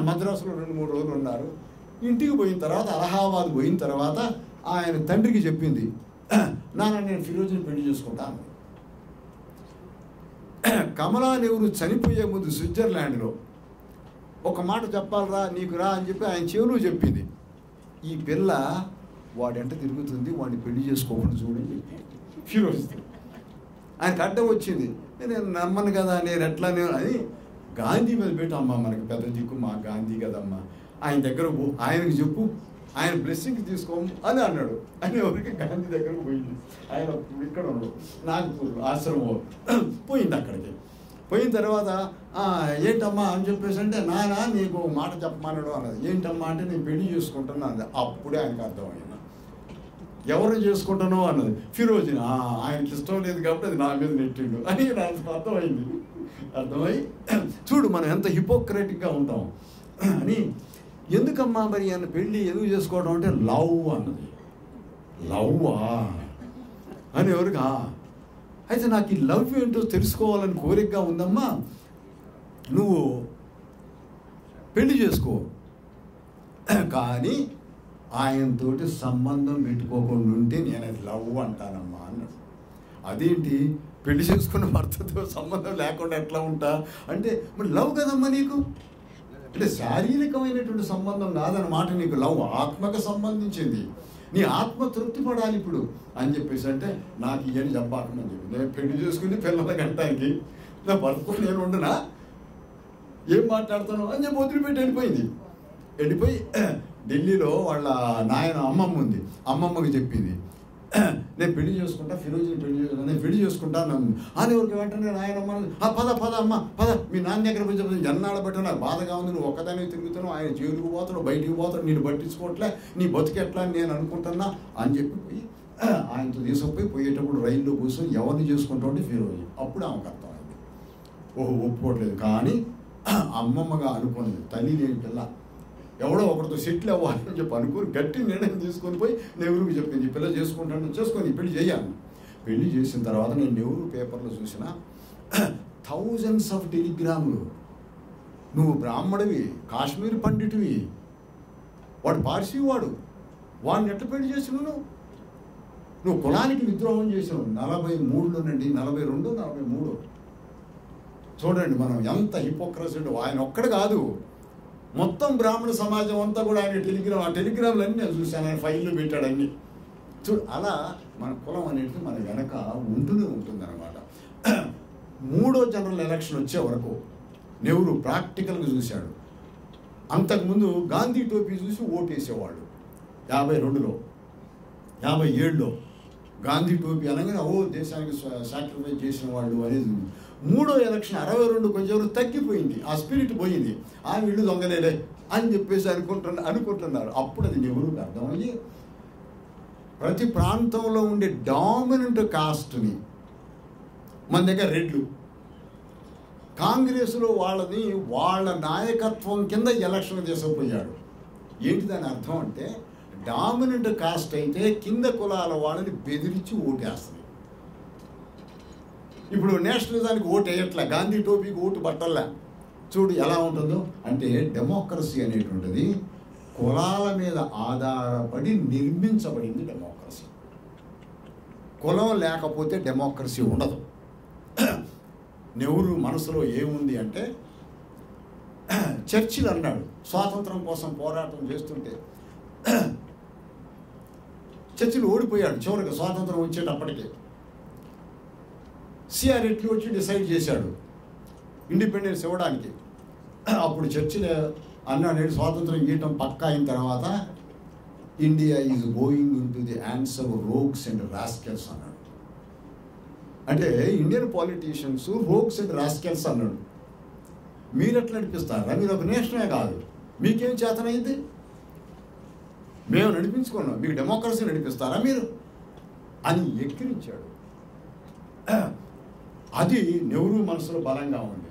మద్రాసులో 2-3 రోజులు ఉన్నారు. ఇంటికి పోయిన తర్వాత అలహాబాద్ పోయిన తర్వాత ఆయన తండ్రికి చెప్పింది, నాన్న నేను ఫిరోజ్ని పెళ్లి చేసుకుంటాను. కమలా నెహ్రూ చనిపోయే ముందు స్విట్జర్లాండ్లో ఒక మాట చెప్పాలరా నీకు రా అని చెప్పి ఆయన చెవులు చెప్పింది, ఈ పిల్ల వాడెంట తిరుగుతుంది, వాడిని పెళ్లి చేసుకోకుండా చూడని చెప్పి ఫిరోజ్. ఆయనకు అడ్డం వచ్చింది, నేను నమ్మను కదా, నేను ఎట్లా అని గాంధీ మీద పెట్టి, అమ్మ మనకి పెద్ద దిక్కు మా గాంధీ కదమ్మా, ఆయన దగ్గర ఆయనకు చెప్పు, ఆయన బ్లెస్సింగ్ తీసుకోము అని అన్నాడు. అని ఎవరికి గాంధీ దగ్గరకు పోయింది. ఆయన ఇక్కడ ఉన్నాడు నాగపూర్ ఆశ్రమం పోయింది. అక్కడికి పోయిన తర్వాత ఏంటమ్మా అని చెప్పేసి అంటే, నానా నీకు మాట చెప్పమన్నాడు అన్నది. ఏంటమ్మా అంటే, నేను పెళ్లి చేసుకుంటున్నా అన్నది. అప్పుడే ఆయనకు అర్థమైంది, ఎవరు చేసుకుంటానో అన్నది. ఫిరోజ్ని. ఆయనకి ఇష్టం లేదు కాబట్టి అది నా మీద నెట్టిండు అని నాకు అర్థమైంది. అర్థమై చూడు మనం ఎంత హిపోక్రటిక్గా ఉంటాం అని. ఎందుకమ్మా మరి ఆయన పెళ్ళి ఎందుకు చేసుకోవడం అంటే, లవ్ అన్నది. లవ్వా అని ఎవరికి అయితే నాకు ఈ లవ్ ఏంటో తెలుసుకోవాలని కోరికగా ఉందమ్మా, నువ్వు పెళ్లి చేసుకో, కానీ ఆయనతోటి సంబంధం పెట్టుకోకుండా ఉంటే నేను అది లవ్ అంటానమ్మా అన్నాడు. అదేంటి, పెళ్లి చేసుకున్న భర్తతో సంబంధం లేకుండా ఎట్లా ఉంటా అంటే, మరి లవ్ కదమ్మా నీకు, అంటే శారీరకమైనటువంటి సంబంధం కాదన్నమాట నీకు లవ్, ఆత్మకు సంబంధించింది, నీ ఆత్మ తృప్తి పడాలి ఇప్పుడు అని చెప్పేసి అంటే, నాకు ఇవన్నీ చెప్పాకమని చెప్పి నేను పెళ్లి చేసుకుని పిల్లల గంటానికి నా భర్తతో నేను ఉండనా, ఏం మాట్లాడతాను అని చెప్పి వదిలిపెట్టి వెళ్ళిపోయి ఢిల్లీలో వాళ్ళ నాయన అమ్మమ్మ ఉంది, అమ్మమ్మకి చెప్పింది, నేను పెళ్లి చేసుకుంటా, ఫిరోజ్ని పెళ్లి చేసుకుంటాను అని. ఎవరికి వెంటనే నాయనమ్మ పద అమ్మ పద, మీ నాన్న దగ్గర పోయి చెప్తాను, జన్నాళ్ళ బట్టి నాకు బాధగా ఉంది, నువ్వు ఒక్కదానికి తిరుగుతున్నావు, ఆయన జైలుకు పోతాడు, బయటికి పోతాడు, నేను పట్టించుకోవట్లే, నీ బతికెట్లా అని నేను అనుకుంటున్నా అని చెప్పి ఆయనతో తీసుకుపోయి పోయేటప్పుడు రైల్లో కూర్చొని ఎవరిని చేసుకుంటామంటే ఫిరోజ్. అప్పుడు ఆమెకు అర్థమైంది, ఓహో ఒప్పుకోవట్లేదు. కానీ అమ్మమ్మగా అనుకున్నది, తల్లి లేని పిల్ల, ఎవడో ఒకరితో సెటిల్ అవ్వాలని చెప్పి అనుకుని గట్టి నిర్ణయం తీసుకొని పోయి నెహ్రూకి చెప్పింది, ఈ పిల్ల చేసుకుంటాను, చేసుకొని పెళ్లి చేయాలి. పెళ్లి చేసిన తర్వాత నేను నెహ్రూ పేపర్లో చూసిన థౌజండ్స్ ఆఫ్ టెలిగ్రాములు, నువ్వు బ్రాహ్మడివి, కాశ్మీర్ పండితువి, వాడు పార్సీ వాడిని ఎట్లా పెళ్లి చేసినావు, నువ్వు కులానికి విద్రోహం చేసినావు. 43లోనండి, 42, 43. చూడండి మనం ఎంత హిపోక్రసీ. ఆయన ఒక్కడు కాదు, మొత్తం బ్రాహ్మణ సమాజం అంతా కూడా ఆయన టెలిగ్రామ్లు అన్నీ నేను చూశాను, ఆయన ఫైల్లో పెట్టాడు అన్నీ. చూడు అలా మన కులం అనేది మన వెనక ఉంటూనే ఉంటుందన్నమాట. 3వ జనరల్ ఎలక్షన్ వచ్చే వరకు నెహ్రూ ప్రాక్టికల్గా చూశాడు. అంతకుముందు గాంధీ టోపీ చూసి ఓటేసేవాడు. 52లో 57లో గాంధీ టోపీ అనగానే దేశానికి సాక్రిఫైస్ చేసిన వాళ్ళు అనేది. 3వ ఎలక్షన్ 62 కొంచెం తగ్గిపోయింది, ఆ స్పిరిట్ పోయింది. వీళ్ళు దొంగలేలే అని చెప్పేసి అనుకుంటున్నారు. అప్పుడు అది నెహ్రూకి అర్థమయ్యి ప్రతి ప్రాంతంలో ఉండే డామినెంట్ కాస్ట్ని, మన దగ్గర రెడ్లు, కాంగ్రెస్లో వాళ్ళని వాళ్ళ నాయకత్వం కింద ఎలక్షన్ తీసుకుపోయాడు. ఏంటి దాని అర్థం అంటే, డామినెంట్ కాస్ట్ అయితే కింద కులాల వాళ్ళని బెదిరించి ఓటేస్తుంది. ఇప్పుడు నేషనలిజానికి ఓటు వేయట్లే, గాంధీ టోపీకి ఓటు పట్టల్లా. చూడు ఎలా ఉంటుందో. అంటే డెమోక్రసీ అనేటువంటిది కులాల మీద ఆధారపడి నిర్మించబడింది డెమోక్రసీ. కులం లేకపోతే డెమోక్రసీ ఉండదు. నెహ్రూ మనసులో ఏముంది అంటే, చర్చిల్ అన్నాడు స్వాతంత్రం కోసం పోరాటం చేస్తుంటే, చర్చిల్ ఓడిపోయాడు చివరికి స్వాతంత్రం వచ్చేటప్పటికి. సిఆర్ ఎట్లీ వచ్చి డిసైడ్ చేశాడు ఇండిపెండెన్స్ ఇవ్వడానికి. అప్పుడు చర్చిల్ అన్నాడు, స్వాతంత్రం ఇవ్వటం పక్కా అయిన తర్వాత India is going in to the hands of rogues and rascals అన్నాడు. అంటే Indian politicians rogues and rascals అన్నాడు. మీరు ఎట్లా నడిపిస్తారా, మీరు ఒక నేషనే కాదు, మీకేం చేతనైంది, మేము నడిపించుకున్నాం, మీకు డెమోక్రసీ నడిపిస్తారా మీరు అని ఎక్కిరించాడు. అది నెహ్రూ మనసులో బలంగా ఉంది.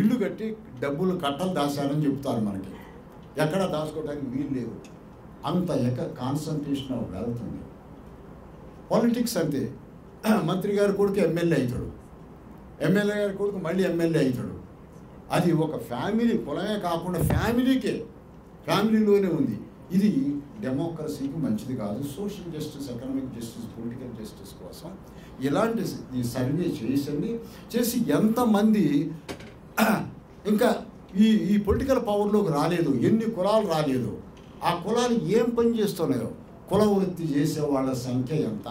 ఇల్లు కట్టి డబ్బులు కట్టలు దాచారని చెప్తారు మనకి. ఎక్కడ దాచుకోవడానికి వీలు లేదు. అంత కాన్సన్ట్రేషన్ ఆఫ్ వెల్త్ ఉంది. పాలిటిక్స్ అంతే. మంత్రి గారి కొడుకు ఎమ్మెల్యే అవుతాడు, ఎమ్మెల్యే గారి కొడుకు మళ్ళీ ఎమ్మెల్యే అవుతాడు. అది ఒక ఫ్యామిలీ, కులమే కాకుండా ఫ్యామిలీలోనే ఉంది. ఇది డెమోక్రసీకి మంచిది కాదు. Social justice, economic justice, political justice కోసం ఇలాంటి సర్వే చేసి ఎంతమంది ఇంకా ఈ పొలిటికల్ పవర్లోకి రాలేదు, ఎన్ని కులాలు రాలేదు, ఆ కులాలు ఏం పని చేస్తున్నాయో, కుల వృత్తి చేసే వాళ్ళ సంఖ్య ఎంత,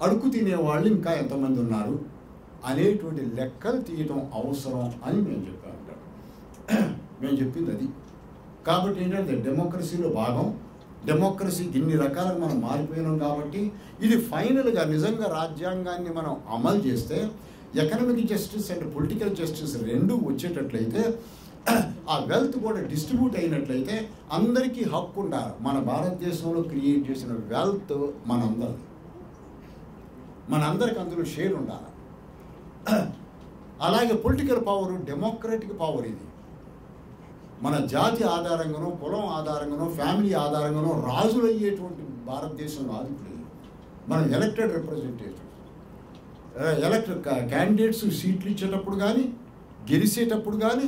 అడుగు తినేవాళ్ళు ఇంకా ఎంతమంది ఉన్నారు అనేటువంటి లెక్కలు తీయటం అవసరం అని మేము చెప్పాము. మేము చెప్పింది అది. కాబట్టి ఏంటంటే డెమోక్రసీలో భాగం. డెమోక్రసీ ఇన్ని రకాలుగా మనం మారిపోయినాం. కాబట్టి ఇది ఫైనల్గా నిజంగా రాజ్యాంగాన్ని మనం అమలు చేస్తే economic justice and political justice రెండు వచ్చేటట్లయితే, ఆ వెల్త్ కూడా డిస్ట్రిబ్యూట్ అయినట్లయితే అందరికీ హక్కు ఉండాలి. మన భారతదేశంలో క్రియేట్ చేసిన వెల్త్ మనందరికి అందులో షేర్ ఉండాలి. అలాగే పొలిటికల్ పవర్, డెమోక్రటిక్ పవర్. ఇది మన జాతి ఆధారంగానో, కులం ఆధారంగానో, ఫ్యామిలీ ఆధారంగానో రాజులు అయ్యేటువంటి భారతదేశం కాదు ఇప్పుడు. మనం ఎలక్టెడ్ రిప్రజెంటేటివ్, క్యాండిడేట్స్ సీట్లు ఇచ్చేటప్పుడు కానీ, గెలిచేటప్పుడు కానీ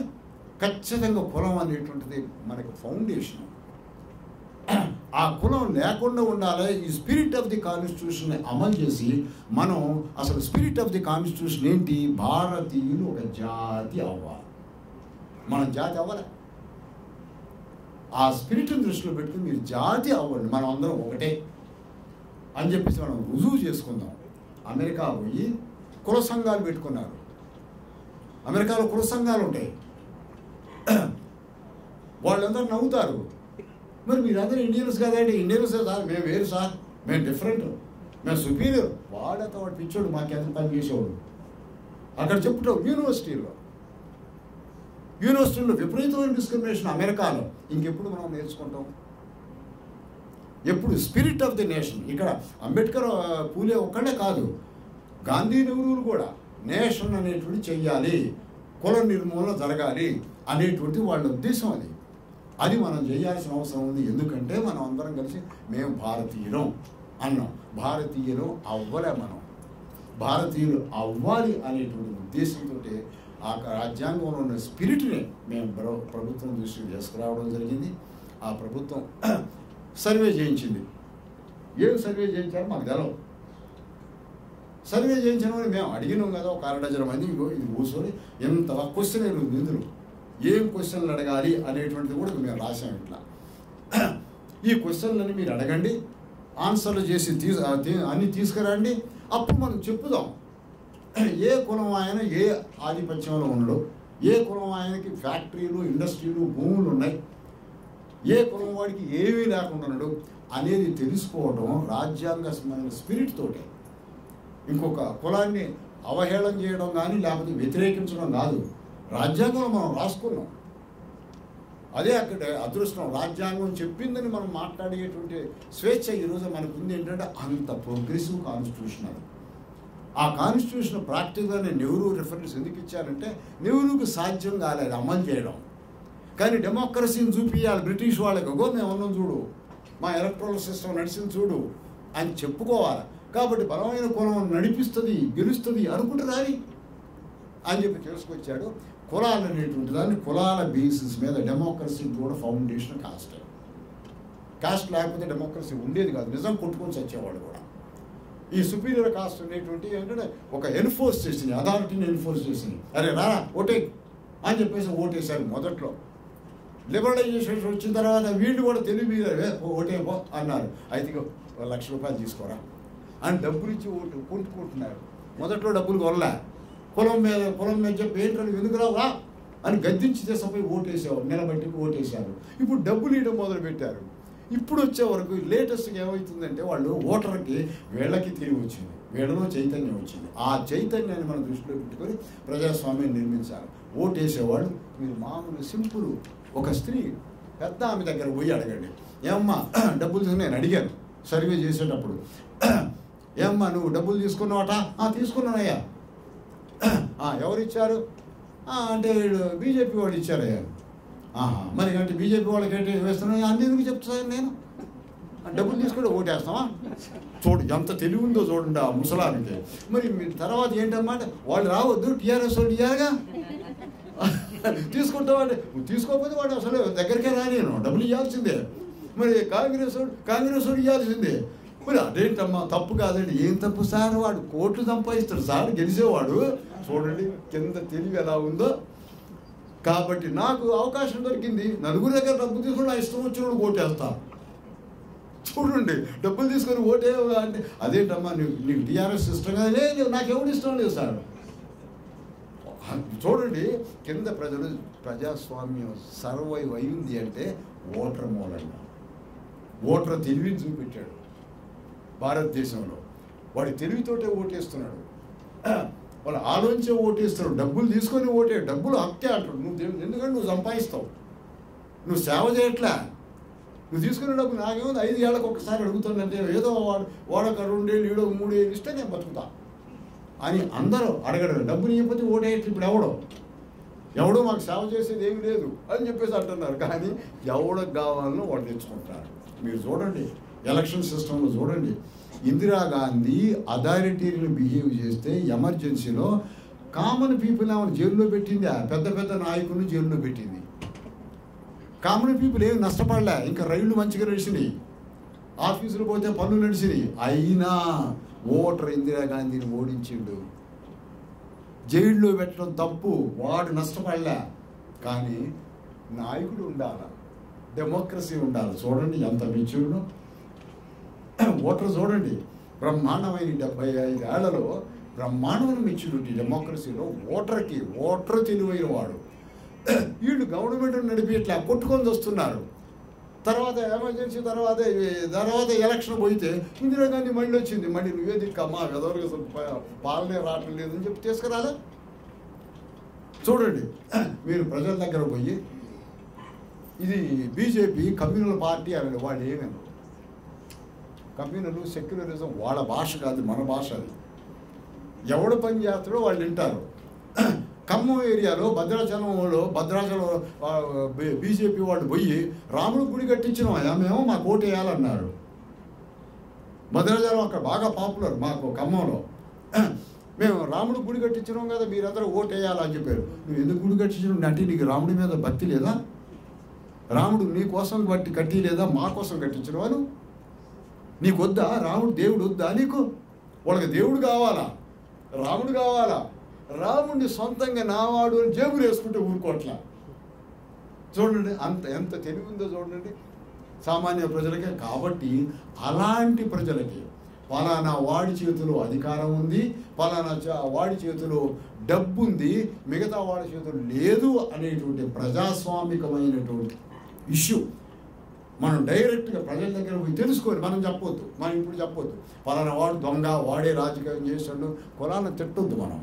ఖచ్చితంగా కులం అనేటువంటిది మనకు ఫౌండేషన్. ఆ కులం లేకుండా ఉండాలి. ఈ స్పిరిట్ ఆఫ్ ది కాన్స్టిట్యూషన్ అమలు చేసి మనం అసలు స్పిరిట్ ఆఫ్ ది కాన్స్టిట్యూషన్ ఏంటి, భారతీయులు ఒక జాతి అవ్వాలి. మనం జాతి అవ్వాలి. ఆ స్పిరిట్ని దృష్టిలో పెట్టుకుని మీరు జాతి అవ్వండి, మనం అందరం ఒకటే అని చెప్పేసి మనం రుజువు చేసుకుందాం. అమెరికా పోయి కుల సంఘాలు పెట్టుకున్నారు. అమెరికాలో కుల సంఘాలు ఉంటాయి. వాళ్ళందరూ నవ్వుతారు. మరి మీరందరూ ఇండియన్స్ కదండి. ఇండియన్స్ సార్, మేము వేరు సార్, మేము డిఫరెంట్, మేము సుపీరియర్. వాడంతా వాడు పిచ్చోడు, మాకెంత పని చేసేవాడు. అక్కడ చెప్పుతాం యూనివర్సిటీలో విపరీతమైన డిస్క్రిమినేషన్ అమెరికాలో. ఇంకెప్పుడు మనం నేర్చుకుంటాం? ఎప్పుడు స్పిరిట్ ఆఫ్ ది నేషన్. ఇక్కడ అంబేద్కర్, పూలే ఒక్కడే కాదు, గాంధీ, నెహ్రూలు కూడా నేషన్ అనేటువంటి చెయ్యాలి, కుల నిర్మూలన జరగాలి అనేటువంటి వాళ్ళ ఉద్దేశం. అది మనం చేయాల్సిన అవసరం ఉంది. ఎందుకంటే మనం అందరం కలిసి మేము భారతీయులం అన్నాం. భారతీయులు అవ్వలే, మనం భారతీయులు అవ్వాలి అనేటువంటి ఉద్దేశంతో ఆ రాజ్యాంగంలో ఉన్న స్పిరిట్ని మేము ప్రభుత్వం దృష్టికి తీసుకురావడం జరిగింది. ఆ ప్రభుత్వం సర్వే చేయించింది. ఏం సర్వే చేయించారో మాకు తెలవు. సర్వే చేయించామని మేము అడిగినాం కదా, ఒక 6 మంది ఇది కూర్చొని ఎంత క్వశ్చన్ నిధులు ఏం క్వశ్చన్లు అడగాలి అనేటువంటిది కూడా మేము రాసాం. ఇట్లా ఈ క్వశ్చన్లని మీరు అడగండి, ఆన్సర్లు చేసి అన్నీ తీసుకురండి, అప్పుడు మనం చెప్పుదాం ఏ కులం ఆయన ఏ ఆధిపత్యంలో ఉండడు, ఏ కులం ఆయనకి ఫ్యాక్టరీలు, ఇండస్ట్రీలు, భూములు ఉన్నాయి, ఏ కులం వాడికి ఏమీ లేకుండా ఉన్నాడు అనేది తెలుసుకోవడం రాజ్యాంగ స్పిరిట్ తోటే. ఇంకొక కులాన్ని అవహేళన చేయడం కానీ లేకపోతే వ్యతిరేకించడం కాదు. రాజ్యాంగంలో మనం రాసుకున్నాం, అదే అక్కడ అదృష్టం. రాజ్యాంగం చెప్పిందని మనం మాట్లాడేటువంటి స్వేచ్ఛ ఈరోజు మనకు ఉంది. ఏంటంటే అంత ప్రోగ్రెసివ్ కాన్స్టిట్యూషన్ అది. ఆ కాన్స్టిట్యూషన్ ప్రాక్టికల్గా నెహ్రూ రిఫరెన్స్ ఎందుకు ఇచ్చారంటే నెహ్రూకి సాధ్యం కాలేదు అమలు చేయడం. కానీ డెమోక్రసీని చూపించాలి బ్రిటిష్ వాళ్ళకి. మేము ఉన్నాం చూడు, మా ఎలక్ట్రల్ సిస్టమ్ నడిచింది చూడు అని చెప్పుకోవాలి. కాబట్టి బలమైన కులం నడిపిస్తుంది, గెలుస్తుంది అనుకుంటే రాని అని చెప్పి చేసుకొచ్చాడు. కులాలు అనేటువంటి దాన్ని కులాల బేసిస్ మీద డెమోక్రసీకి కూడా ఫౌండేషన్ కాస్ట్ లేకపోతే డెమోక్రసీ ఉండేది కాదు. నిజం కొట్టుకొని చచ్చేవాడు కూడా. ఈ సుపీరియర్ కాస్ట్ అనేటువంటి ఏంటంటే ఒక ఎన్ఫోర్స్ చేసింది, అథారిటీని ఎన్ఫోర్స్ చేసింది. అరే రా ఓటే అని చెప్పేసి ఓటేశారు. మొదట్లో లిబరలైజేషన్ వచ్చిన తర్వాత వీళ్ళు కూడా తెలివి ఓటే పో అన్నారు. అయితే ₹1,00,000 తీసుకోరా అని డబ్బులు ఇచ్చి ఓటు కొనుక్కుంటున్నారు. మొదట్లో డబ్బులు కొనలే. కులం మీద చెప్పి ఏంటని ఎందుకు రావా అని గద్దించి చేసపోయి ఓటేసేవారు, నిలబెట్టి ఓటేశారు. ఇప్పుడు డబ్బులు ఇవ్వడం మొదలుపెట్టారు. ఇప్పుడు వచ్చే వరకు లేటెస్ట్గా ఏమవుతుందంటే వాళ్ళు ఓటర్కి వీళ్ళకి తిరిగి వచ్చింది, వీళ్ళలో చైతన్యం వచ్చింది. ఆ చైతన్యాన్ని మనం దృష్టిలో పెట్టుకొని ప్రజాస్వామ్యం నిర్మించాలి. ఓటేసేవాళ్ళు మీరు మామూలు సింపుల్ ఒక స్త్రీ పెద్ద ఆమె దగ్గర పోయి అడగండి, ఏమ్మా డబ్బులు నేను అడిగాను సర్వే చేసేటప్పుడు, ఏమ్మా నువ్వు డబ్బులు తీసుకున్నావట? తీసుకున్నానయ్యా. ఎవరు ఇచ్చారు? అంటే బీజేపీ వాళ్ళు ఇచ్చారయ్యా. మరి అంటే బీజేపీ వాళ్ళకి ఏంటి వేస్తున్నాను అన్ని ఎందుకు చెప్తాను నేను? డబ్బులు తీసుకుంటే ఓటేస్తామా? చూడు ఎంత తెలివి ఉందో చూడండి ఆ ముసలానికి. మరి తర్వాత ఏంటన్నమాట, వాళ్ళు రావద్దు, టీఆర్ఎస్ వాళ్ళు ఇయ్యారుగా, తీసుకుంటామంటే తీసుకోకపోతే వాడు అసలు దగ్గరికే రాలేను, డబ్బులు ఇవ్వాల్సిందే. మరి కాంగ్రెస్ వాడు ఇవ్వాల్సిందే. మరి అదేంటమ్మా, తప్పు కాదండి. ఏం తప్పు సార్, వాడు కోట్లు సంపాదిస్తాడు సార్, గెలిచేవాడు. చూడండి కింద తెలివి ఎలా ఉందో. కాబట్టి నాకు అవకాశం దొరికింది, నలుగురు దగ్గర డబ్బు తీసుకుని నా ఇష్టం వచ్చిన ఓటేస్తా. చూడండి, డబ్బులు తీసుకొని ఓటే అంటే అదేంటమ్మా నీకు టీఆర్ఎస్ ఇష్టం కదా? లేదు, నాకెవడు ఇష్టం లేదు సార్. చూడండి కింద ప్రజలు ప్రజాస్వామ్యం సర్వైవ్ అయింది అంటే ఓటర్ మూలంగా. ఓటర్ తెలివిని చూపెట్టాడు భారతదేశంలో. వాడి తెలివితోటే ఓటేస్తున్నాడు, వాళ్ళు ఆలోచించే ఓటేస్తున్నాడు. డబ్బులు తీసుకొని ఓటే, డబ్బులు హక్కే అంటాడు. ఎందుకంటే నువ్వు సంపాదిస్తావు, నువ్వు సేవ చేయట్లే. నువ్వు తీసుకునే డబ్బు నాకేముంది, 5 ఏళ్ళకి ఒకసారి అడుగుతుందంటే ఏదో వాడొక 2 ఏళ్ళు ఈడో 3 ఏళ్ళు ఇస్తే నేను బతుకుతా అని అందరూ అడగడం. డబ్బులు ఇవ్వకపోతే ఓటేయట్లు. ఇప్పుడు ఎవడో మాకు సేవ చేసేది ఏమి లేదు అని చెప్పేసి అంటున్నారు. కానీ ఎవడకు కావాలనో వాడు తెచ్చుకుంటారు. మీరు చూడండి ఎలక్షన్ సిస్టంలో చూడండి, ఇందిరాగాంధీ అథారిటీని బిహేవ్ చేస్తే ఎమర్జెన్సీలో కామన్ పీపుల్ ఏమైనా జైల్లో పెట్టింది, పెద్ద పెద్ద నాయకులను జైల్లో పెట్టింది. కామన్ పీపుల్ ఏమి నష్టపడలే, ఇంకా రైళ్లు మంచిగా నడిచినాయి, ఆఫీసులు పోతే పనులు నడిచినాయి. అయినా ఓటర్ ఇందిరాగాంధీని ఓడించిండు. జైల్లో పెట్టడం తప్పు, వాడు నష్టపడలే. కానీ నాయకుడు ఉండాలి, డెమోక్రసీ ఉండాలి. చూడండి ఎంత మెచ్యూర్డు ఓటర్. చూడండి బ్రహ్మాండమైన 75 ఏళ్లలో బ్రహ్మాండమైన మెచ్యూరిటీ డెమోక్రసీలో ఓటర్కి. ఓటర్ తెలివైన వాడు. వీళ్ళు గవర్నమెంట్ నడిపి ఇట్లా కొట్టుకొని వస్తున్నారు. తర్వాత ఎమర్జెన్సీ తర్వాత ఎలక్షన్ పోయితే ఇందిరాగాంధీ మళ్ళీ వచ్చింది. మళ్ళీ నువ్వే దిక్కమ్మా, ఎవరికి పాలనే రావటం లేదని చెప్పి తీసుకురాలే. చూడండి మీరు ప్రజల దగ్గర పోయి ఇది బీజేపీ కమ్యూనల్ పార్టీ అని వాళ్ళు ఏమేమి, కమ్యూనల్ సెక్యులరిజం వాళ్ళ భాష కాదు, మన భాష. అది ఎవడు పని చేస్తాడో వాళ్ళు వింటారు. ఖమ్మం ఏరియాలో భద్రాచలం బీజేపీ వాళ్ళు పోయి రాముడు గుడి కట్టించినాం, మేము మాకు ఓటు వేయాలన్నారు. భద్రాచలం అక్కడ బాగా పాపులర్ మాకు ఖమ్మంలో. మేము రాముడు గుడి కట్టించినాం కదా, మీరందరూ ఓటు వేయాలని చెప్పారు. నువ్వు ఎందుకు గుడి కట్టించినావు అంటే నీకు రాముడి మీద భక్తి లేదా? రాముడు నీ కోసం బట్టి కట్టి లేదా మా కోసం కట్టించినవాను? నీకు వద్దా రాముడు? దేవుడు వద్దా నీకు? వాళ్ళకి దేవుడు కావాలా, రాముడు కావాలా? రాముడిని సొంతంగా నావాడు అని జేబులు వేసుకుంటే ఊరుకోట్లా. చూడండి ఎంత తెలివి ఉందో చూడండి సామాన్య ప్రజలకే. కాబట్టి అలాంటి ప్రజలకి పలానా వాడి చేతిలో అధికారం ఉంది, పలానా వాడి చేతిలో డబ్బు ఉంది, మిగతా వాడి చేతిలో లేదు అనేటువంటి ప్రజాస్వామికమైనటువంటి ఇష్యూ మనం డైరెక్ట్గా ప్రజల దగ్గర పోయి తెలుసుకొని మనం చెప్పొద్దు. మనం ఇప్పుడు చెప్పొద్దు పలానా వాడు దొంగ, వాడే రాజకీయం చేశాడు, కులాలను తిట్టొద్దు. మనం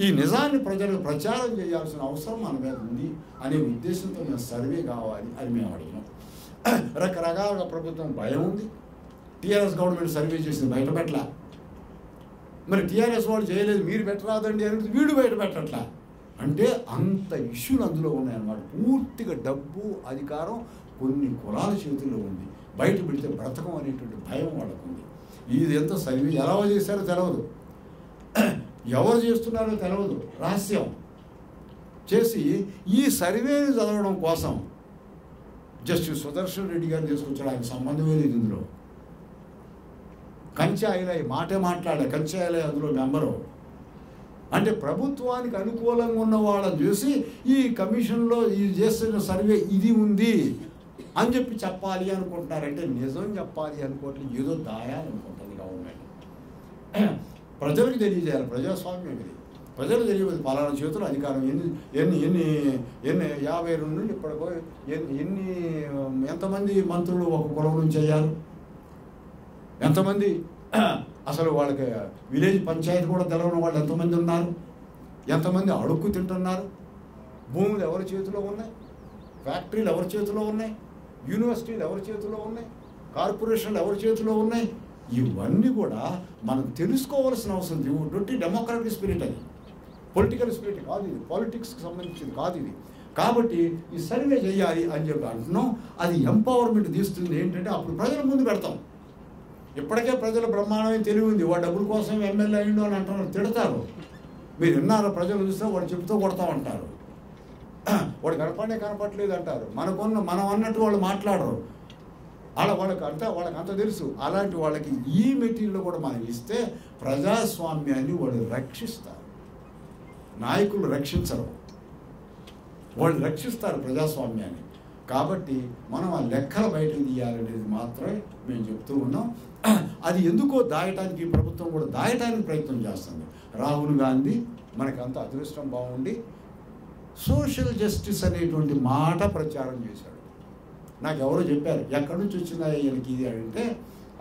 ఈ నిజాన్ని ప్రజలకు ప్రచారం చేయాల్సిన అవసరం మన మీద ఉంది అనే ఉద్దేశంతో మేము సర్వే కావాలి అని మేము అడిగినాం. రకరకాలుగా ప్రభుత్వం భయం ఉంది. టీఆర్ఎస్ గవర్నమెంట్ సర్వే చేసింది, బయట పెట్టలా. మరి టీఆర్ఎస్ వాళ్ళు చేయలేదు, మీరు పెట్టరాదండి అని వీడు బయట పెట్టట్లా. అంటే అంత ఇష్యూలు అందులో ఉన్నాయన్నమాట. పూర్తిగా డబ్బు, అధికారం కొన్ని కులాల చేతుల్లో ఉంది. బయట పెడితే బ్రతకం అనేటువంటి భయం వాళ్ళకు ఉంది. ఇది ఎంత సర్వే ఎలా చేశారో తెలియదు, ఎవరు చేస్తున్నారో తెలియదు, రహస్యం చేసి ఈ సర్వేని చదవడం కోసం జస్టిస్ సుదర్శన్ రెడ్డి గారు తీసుకొచ్చాడు. ఆయన సంబంధమే లేదు ఇందులో. కంచాయిలై మాటే మాట్లాడే కంచాయిలై అందులో మెంబరు. అంటే ప్రభుత్వానికి అనుకూలంగా ఉన్న వాళ్ళని చూసి ఈ కమిషన్లో ఈ చేస్తున్న సర్వే ఇది ఉంది అని చెప్పి చెప్పాలి అనుకుంటున్నారంటే నిజం చెప్పాలి అనుకోవట్లేదు, ఏదో దాయాలనుకుంటుంది గవర్నమెంట్. ప్రజలకు తెలియజేయాలి, ప్రజాస్వామ్యం ఇది. ప్రజలు తెలియదు పలానా చేతులు అధికారం ఎన్ని 52 నుండి ఇప్పటికో ఎంతమంది మంత్రులు ఒక కులం నుంచి అయ్యారు, ఎంతమంది అసలు వాళ్ళకి విలేజ్ పంచాయతీ కూడా తెలవని వాళ్ళు ఎంతమంది ఉన్నారు, ఎంతమంది అడుక్కు తింటున్నారు, భూములు ఎవరి చేతిలో ఉన్నాయి, ఫ్యాక్టరీలు ఎవరి చేతిలో ఉన్నాయి, యూనివర్సిటీలు ఎవరి చేతిలో ఉన్నాయి, కార్పొరేషన్లు ఎవరి చేతిలో ఉన్నాయి. ఇవన్నీ కూడా మనం తెలుసుకోవాల్సిన అవసరం ఉంది. డెమోక్రటిక్ స్పిరిట్ అది. పొలిటికల్ స్పీట్ కాదు ఇది, పాలిటిక్స్కి సంబంధించింది కాదు ఇది. కాబట్టి ఈ సర్వే చేయాలి అని చెప్పి అంటున్నాం. అది ఎంపవర్మెంట్ తీస్తుంది. ఏంటంటే అప్పుడు ప్రజల ముందు పెడతాం. ఇప్పటికే ప్రజల బ్రహ్మాండమైన తెలివి ఉంది. వాడు డబ్బుల కోసం ఎమ్మెల్యే అయ్యిండు అని అంటున్నారు, తిడతారు. మీరు విన్నారో ప్రజలు చూస్తే వాడు చెబుతూ కొడతా ఉంటారు. వాడు కనపడలేదు అంటారు. మనం అన్నట్టు వాళ్ళు మాట్లాడరు. వాళ్ళకి అంత తెలుసు. అలాంటి వాళ్ళకి ఈ మెటీరియల్ కూడా మనం ఇస్తే ప్రజాస్వామ్యాన్ని వాళ్ళు రక్షిస్తారు. నాయకులు రక్షించరు, వాళ్ళు రక్షిస్తారు ప్రజాస్వామ్యాన్ని. కాబట్టి మనం ఆ లెక్కలు బయటకు తీయాలనేది మాత్రమే మేము చెప్తూ ఉన్నాం. అది ఎందుకో దాయటానికి ప్రభుత్వం కూడా దాయటానికి ప్రయత్నం చేస్తుంది. రాహుల్ గాంధీ మనకంత అదృష్టం బాగుండి సోషల్ జస్టిస్ అనేటువంటి మాట ప్రచారం చేశాడు. నాకు ఎవరో చెప్పారు, ఎక్కడి నుంచి వచ్చిందా ఈయనకి ఇది అంటే,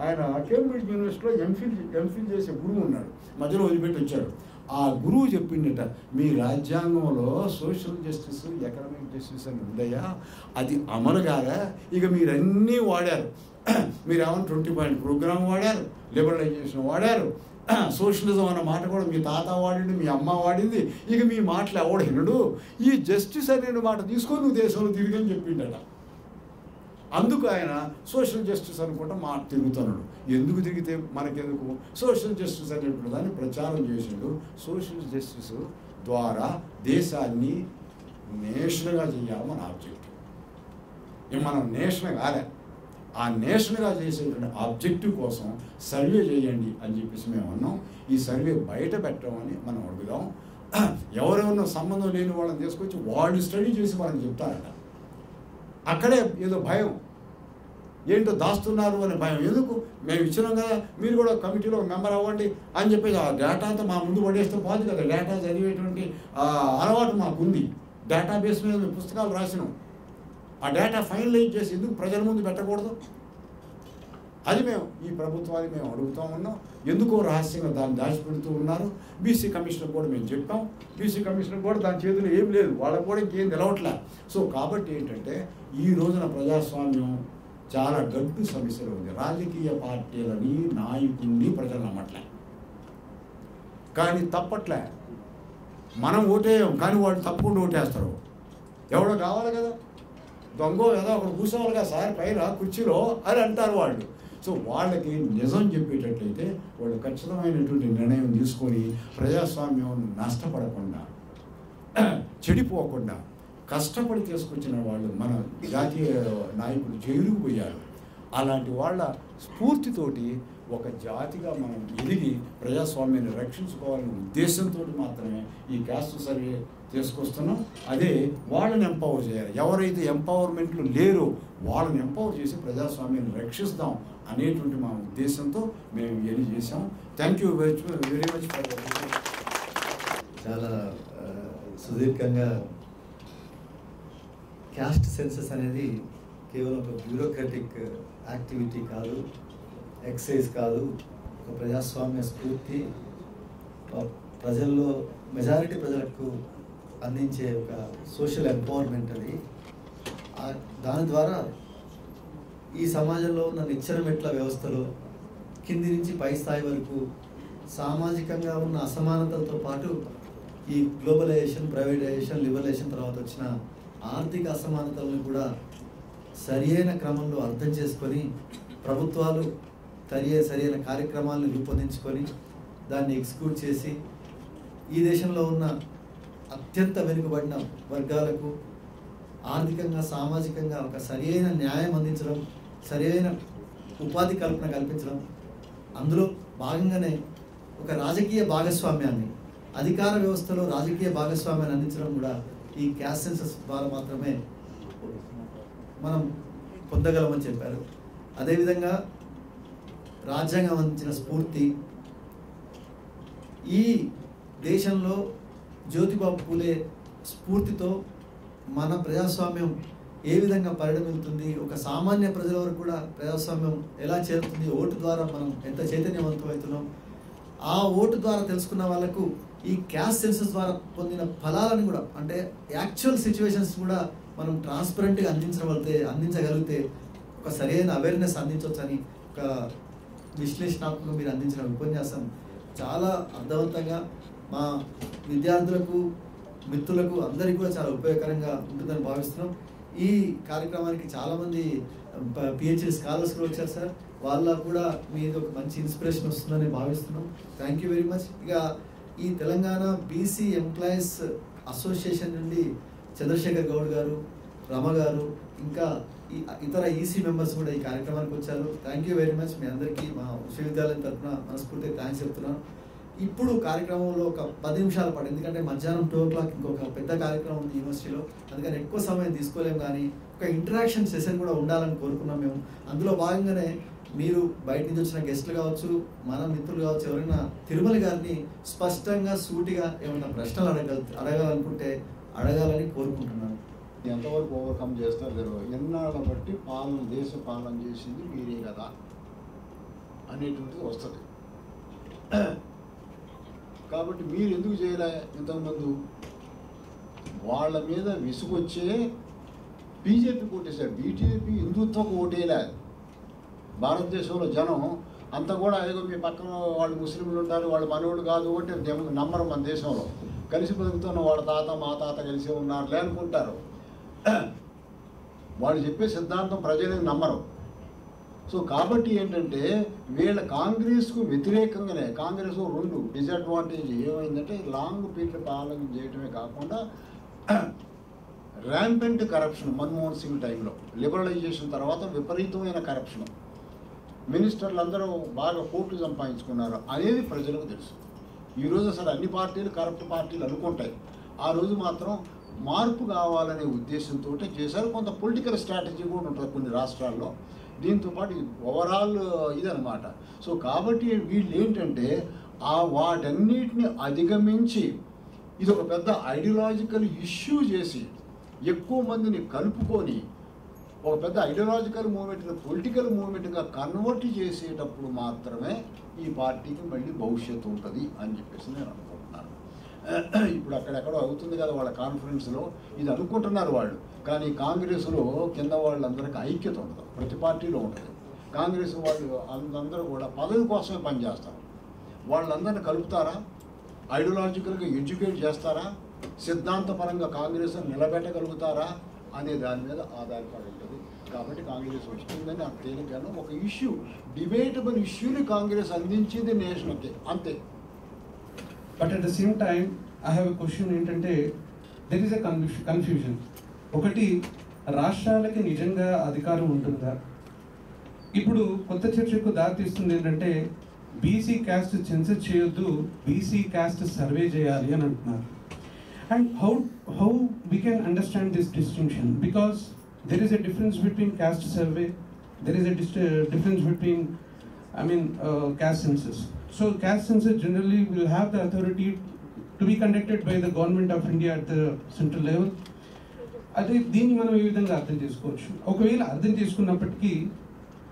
ఆయన కేంబ్రిడ్జ్ యూనివర్సిటీలో ఎంఫిల్ చేసే గురువు ఉన్నాడు, మధ్యలో వదిలిపెట్టి వచ్చాడు. ఆ గురువు చెప్పిండట, మీ రాజ్యాంగంలో సోషల్ జస్టిస్ ఎకనామిక్ జస్టిస్ అని ఉందయ్యా, అది అమలు కాదా? ఇక మీరన్నీ వాడారు. మీరు ఏమన్నా 20 పాయింట్ ప్రోగ్రామ్ వాడారు, లిబరలైజేషన్ వాడారు, సోషలిజం అన్న మాట కూడా మీ తాత వాడింది, మీ అమ్మ వాడింది. ఇక మీ మాటలు ఎవడు వినడు. ఈ జస్టిస్ అనే మాట తీసుకొని నువ్వు దేశంలో తిరిగని చెప్పిండట. అందుకు ఆయన సోషల్ జస్టిస్ అనుకుంటా తిరుగుతున్నాడు. ఎందుకు తిరిగితే మనకెందుకు? సోషల్ జస్టిస్ అనేటువంటి దాన్ని ప్రచారం చేసాడు. సోషల్ జస్టిస్ ద్వారా దేశాన్ని నేషనల్గా చేయాలి మన ఆబ్జెక్టివ్. మనం నేషనల్ కాలే, ఆ నేషనల్గా చేసేటువంటి ఆబ్జెక్టివ్ కోసం సర్వే చేయండి అని చెప్పేసి మేము అన్నాం. ఈ సర్వే బయట పెట్టమని మనం అడుగుదాం. ఎవరెవరినో సంబంధం లేని వాళ్ళని తీసుకొచ్చి వాళ్ళు స్టడీ చేసి వాళ్ళని చెప్తారట. అక్కడే ఏదో భయం, ఏంటో దాస్తున్నారు అనే భయం. ఎందుకు? మేము ఇచ్చినాం కదా, మీరు కూడా కమిటీలో మెంబర్ అవ్వండి అని చెప్పేసి ఆ డేటా అంతా మా ముందు పడేస్తే పోదు కదా. డేటా చదివేటువంటి అలవాటు మాకుంది. డేటాబేస్ మీద మేము పుస్తకాలు రాసినాం. ఆ డేటా ఫైనలైజ్ చేసి ఎందుకు ప్రజల ముందు పెట్టకూడదు? అది మేము ఈ ప్రభుత్వాన్ని మేము అడుగుతూ ఉన్నాం. ఎందుకో రహస్యంగా దాన్ని దాచిపెడుతూ ఉన్నారు. బీసీ కమిషనర్ కూడా మేము చెప్పాం. బీసీ కమిషనర్ కూడా దాని చేతిలో ఏం లేదు, వాళ్ళకు కూడా ఇంకేం తెలవట్లే. సో కాబట్టి ఏంటంటే ఈ రోజున ప్రజాస్వామ్యం చాలా గడ్డు సమస్యలు ఉంది. రాజకీయ పార్టీలని నాయకుల్ని ప్రజలు నమ్మట్లే, కానీ తప్పట్లే. మనం ఓటేయం, కానీ వాళ్ళు తప్పకుండా ఓటేస్తారు. ఎవడో కావాలి కదా, దొంగో ఏదో ఒకడు కూర్చోవాలి కదా సార్ పైన కుర్చీలో అని అంటారు వాళ్ళు. సో వాళ్ళకి నిజం చెప్పేటట్లయితే వాళ్ళు ఖచ్చితమైనటువంటి నిర్ణయం తీసుకొని ప్రజాస్వామ్యం నష్టపడకుండా, చెడిపోకుండా కష్టపడి తీసుకొచ్చిన వాళ్ళు మన జాతీయ నాయకులు జైలుకు పోయారు. అలాంటి వాళ్ళ స్ఫూర్తితోటి ఒక జాతిగా మనం ఎదిగి ప్రజాస్వామ్యాన్ని రక్షించుకోవాలనే ఉద్దేశంతో మాత్రమే ఈ క్యాస్ట్ సర్వే తీసుకొస్తున్నాం. అదే వాళ్ళని ఎంపవర్ చేయాలి. ఎవరైతే ఎంపవర్మెంట్లు లేరో వాళ్ళని ఎంపవర్ చేసి ప్రజాస్వామ్యాన్ని రక్షిస్తాం అనేటువంటి మా ఉద్దేశంతో మేము ఇవన్నీ చేసాం. Thank you very much for చాలా సుదీర్ఘంగా క్యాస్ట్ సెన్సస్ అనేది కేవలం ఒక బ్యూరోక్రటిక్ యాక్టివిటీ కాదు, ఎక్సైజ్ కాదు, ఒక ప్రజాస్వామ్య స్ఫూర్తి, ప్రజల్లో మెజారిటీ ప్రజలకు అందించే ఒక సోషల్ ఎంపవర్మెంట్. అది దాని ద్వారా ఈ సమాజంలో ఉన్న నిచ్చెన మెట్ల వ్యవస్థలో కింది నుంచి పై స్థాయి వరకు సామాజికంగా ఉన్న అసమానతలతో పాటు ఈ గ్లోబలైజేషన్, ప్రైవేటైజేషన్, లిబరలైజేషన్ తర్వాత వచ్చిన ఆర్థిక అసమానతలను కూడా సరియైన క్రమంలో అర్థం చేసుకొని ప్రభుత్వాలు సరైన కార్యక్రమాలను రూపొందించుకొని దాన్ని ఎగ్జిక్యూట్ చేసి ఈ దేశంలో ఉన్న అత్యంత వెనుకబడిన వర్గాలకు ఆర్థికంగా, సామాజికంగా ఒక సరైన న్యాయం అందించడం, సరైన ఉపాధి కల్పన కల్పించడం, అందులో భాగంగానే ఒక రాజకీయ భాగస్వామ్యాన్ని, అధికార వ్యవస్థలో రాజకీయ భాగస్వామ్యాన్ని అందించడం కూడా ఈ క్యాస్ట్ సెన్సస్ ద్వారా మాత్రమే మనం పొందగలమని చెప్పారు. అదేవిధంగా రాజ్యాంగం అందించిన స్ఫూర్తి, ఈ దేశంలో జ్యోతిబాబు పూలే స్ఫూర్తితో మన ప్రజాస్వామ్యం ఏ విధంగా పరిణమిల్తుంది, ఒక సామాన్య ప్రజల వరకు కూడా ప్రజాస్వామ్యం ఎలా చేరుతుంది, ఓటు ద్వారా మనం ఎంత చైతన్యవంతం అవుతున్నాం, ఆ ఓటు ద్వారా తెలుసుకున్న వాళ్ళకు ఈ క్యాస్ట్ సెన్సస్ ద్వారా పొందిన ఫలాలను కూడా, అంటే యాక్చువల్ సిచ్యువేషన్స్ కూడా మనం ట్రాన్స్పరెంట్గా అందించగలిగితే ఒక సరైన అవేర్నెస్ అందించవచ్చని ఒక విశ్లేషణాత్మకంగా మీరు అందించిన ఉపన్యాసం చాలా అర్థవంతంగా మా విద్యార్థులకు మిత్రులకు అందరికీ కూడా చాలా ఉపయోగకరంగా ఉంటుందని భావిస్తున్నాం. ఈ కార్యక్రమానికి చాలామంది పిహెచ్డి స్కాలర్స్ కూడా వచ్చారు సార్. వాళ్ళ కూడా మీద ఒక మంచి ఇన్స్పిరేషన్ వస్తుందని భావిస్తున్నాం. Thank you very much. ఇక ఈ తెలంగాణ బీసీ ఎంప్లాయీస్ అసోసియేషన్ నుండి చంద్రశేఖర్ గౌడ్ గారు, రమ గారు, ఇంకా ఇతర ఈసీ మెంబర్స్ కూడా ఈ కార్యక్రమానికి వచ్చారు. Thank you very much. మీ అందరికీ మా విశ్వవిద్యాలయం తరఫున మనస్ఫూర్తిగా థ్యాంక్స్ చెప్తున్నాను. ఇప్పుడు కార్యక్రమంలో ఒక 10 నిమిషాల పాటు, ఎందుకంటే మధ్యాహ్నం 2 o'clock ఇంకొక పెద్ద కార్యక్రమం ఉంది యూనివర్సిటీలో, అందుకని ఎక్కువ సమయం తీసుకోలేము. కానీ ఒక ఇంటరాక్షన్ సెషన్ కూడా ఉండాలని కోరుకున్నాం మేము. అందులో భాగంగానే మీరు బయట నుంచి వచ్చిన గెస్టులు కావచ్చు, మన మిత్రులు కావచ్చు, ఎవరైనా తిరుమల గారిని స్పష్టంగా సూటిగా ఏమైనా ప్రశ్నలు అడగాలనుకుంటే అడగాలని కోరుకుంటున్నాను. ఎంతవరకు ఓవర్కమ్ చేస్తారు తెలియదు. ఎన్నాళ్ళ బట్టి దేశ పాలన చేసింది మీరే కదా అనేటువంటిది వస్తుంది. కాబట్టి మీరు ఎందుకు చేయలే ఇంతకుముందు? వాళ్ళ మీద విసుగొచ్చే బీజేపీ ఓటేశారు. బీజేపీ హిందుత్వకు ఓటేలే. భారతదేశంలో జనం అంతా కూడా ఏదో మీ పక్కన వాళ్ళు ముస్లింలు ఉంటారు, వాళ్ళు మనోళ్ళు కాదు అంటే నమ్మరు. మన దేశంలో కలిసి బతుకుతున్న వాళ్ళ తాత మా తాత కలిసి ఉన్నారులే అనుకుంటారు. వాళ్ళు చెప్పే సిద్ధాంతం ప్రజలకు నమ్మరు. సో కాబట్టి ఏంటంటే వీళ్ళ కాంగ్రెస్కు వ్యతిరేకంగానే కాంగ్రెస్ 2 డిసడ్వాంటేజ్ ఏమైందంటే లాంగ్ పీరియడ్ పాలన చేయటమే కాకుండా ర్యాంపెంట్ కరప్షన్. మన్మోహన్ సింగ్ టైంలో లిబరలైజేషన్ తర్వాత విపరీతమైన కరప్షన్, మినిస్టర్లు అందరూ బాగా కోట్లు సంపాదించుకున్నారు అనేది ప్రజలకు తెలుసు. ఈరోజు అసలు అన్ని పార్టీలు కరప్ట్ పార్టీలు అనుకుంటాయి. ఆ రోజు మాత్రం మార్పు కావాలనే ఉద్దేశంతో చేశారు. కొంత పొలిటికల్ స్ట్రాటజీ కూడా ఉంటుంది కొన్ని రాష్ట్రాల్లో. దీంతోపాటు ఓవరాల్ ఇదనమాట. సో కాబట్టి వీళ్ళు ఏంటంటే వాటన్నిటిని అధిగమించి ఇది ఒక పెద్ద ఐడియాలజికల్ ఇష్యూ చేసి ఎక్కువ మందిని కలుపుకొని ఒక పెద్ద ఐడియాలజికల్ మూవ్మెంట్ని పొలిటికల్ మూవ్మెంట్గా కన్వర్ట్ చేసేటప్పుడు మాత్రమే ఈ పార్టీకి మళ్ళీ భవిష్యత్తు ఉంటుంది అని చెప్పేసి నేను అనుకుంటున్నాను. ఇప్పుడు అక్కడెక్కడో అవుతుంది కదా వాళ్ళ కాన్ఫరెన్స్లో, ఇది అనుకుంటున్నారు వాళ్ళు. కానీ కాంగ్రెస్లో కింద వాళ్ళందరికీ ఐక్యత ఉండదు, ప్రతి పార్టీలో ఉంటుంది. కాంగ్రెస్ వాళ్ళు అందరూ కూడా పదవి కోసమే పనిచేస్తారు. వాళ్ళందరినీ కలుపుతారా? ఐడియాలజికల్గా ఎడ్యుకేట్ చేస్తారా? సిద్ధాంతపరంగా కాంగ్రెస్ నిలబెట్టగలుగుతారా అనే దాని మీద ఆధారపడి ఉంటుంది. కాబట్టి కాంగ్రెస్ వస్తుందని నాకు తేలికగాను ఒక ఇష్యూ, డిబేటబుల్ ఇష్యూని కాంగ్రెస్ అందించింది నేషన్కి, అంతే. But at the same time I have a question ఏంటంటే దెర్ ఈస్ ఎ కన్ఫ్యూజన్. ఒకటి, రాష్ట్రాలకి నిజంగా అధికారం ఉంటుందా? ఇప్పుడు కొత్త చర్చకు దారితీస్తుంది ఏంటంటే బీసీ క్యాస్ట్ సెన్సస్ చేయొద్దు, బీసీ క్యాస్ట్ సర్వే చేయాలి అని అంటున్నారు. And how we can understand this distinction? Because there is a difference between caste survey, there is a difference between, caste census. So caste census generally will have the authority to be conducted by the government of India at the central level. అదే దీన్ని మనం ఏ విధంగా అర్థం చేసుకోవచ్చు? ఒకవేళ అర్థం చేసుకున్నప్పటికీ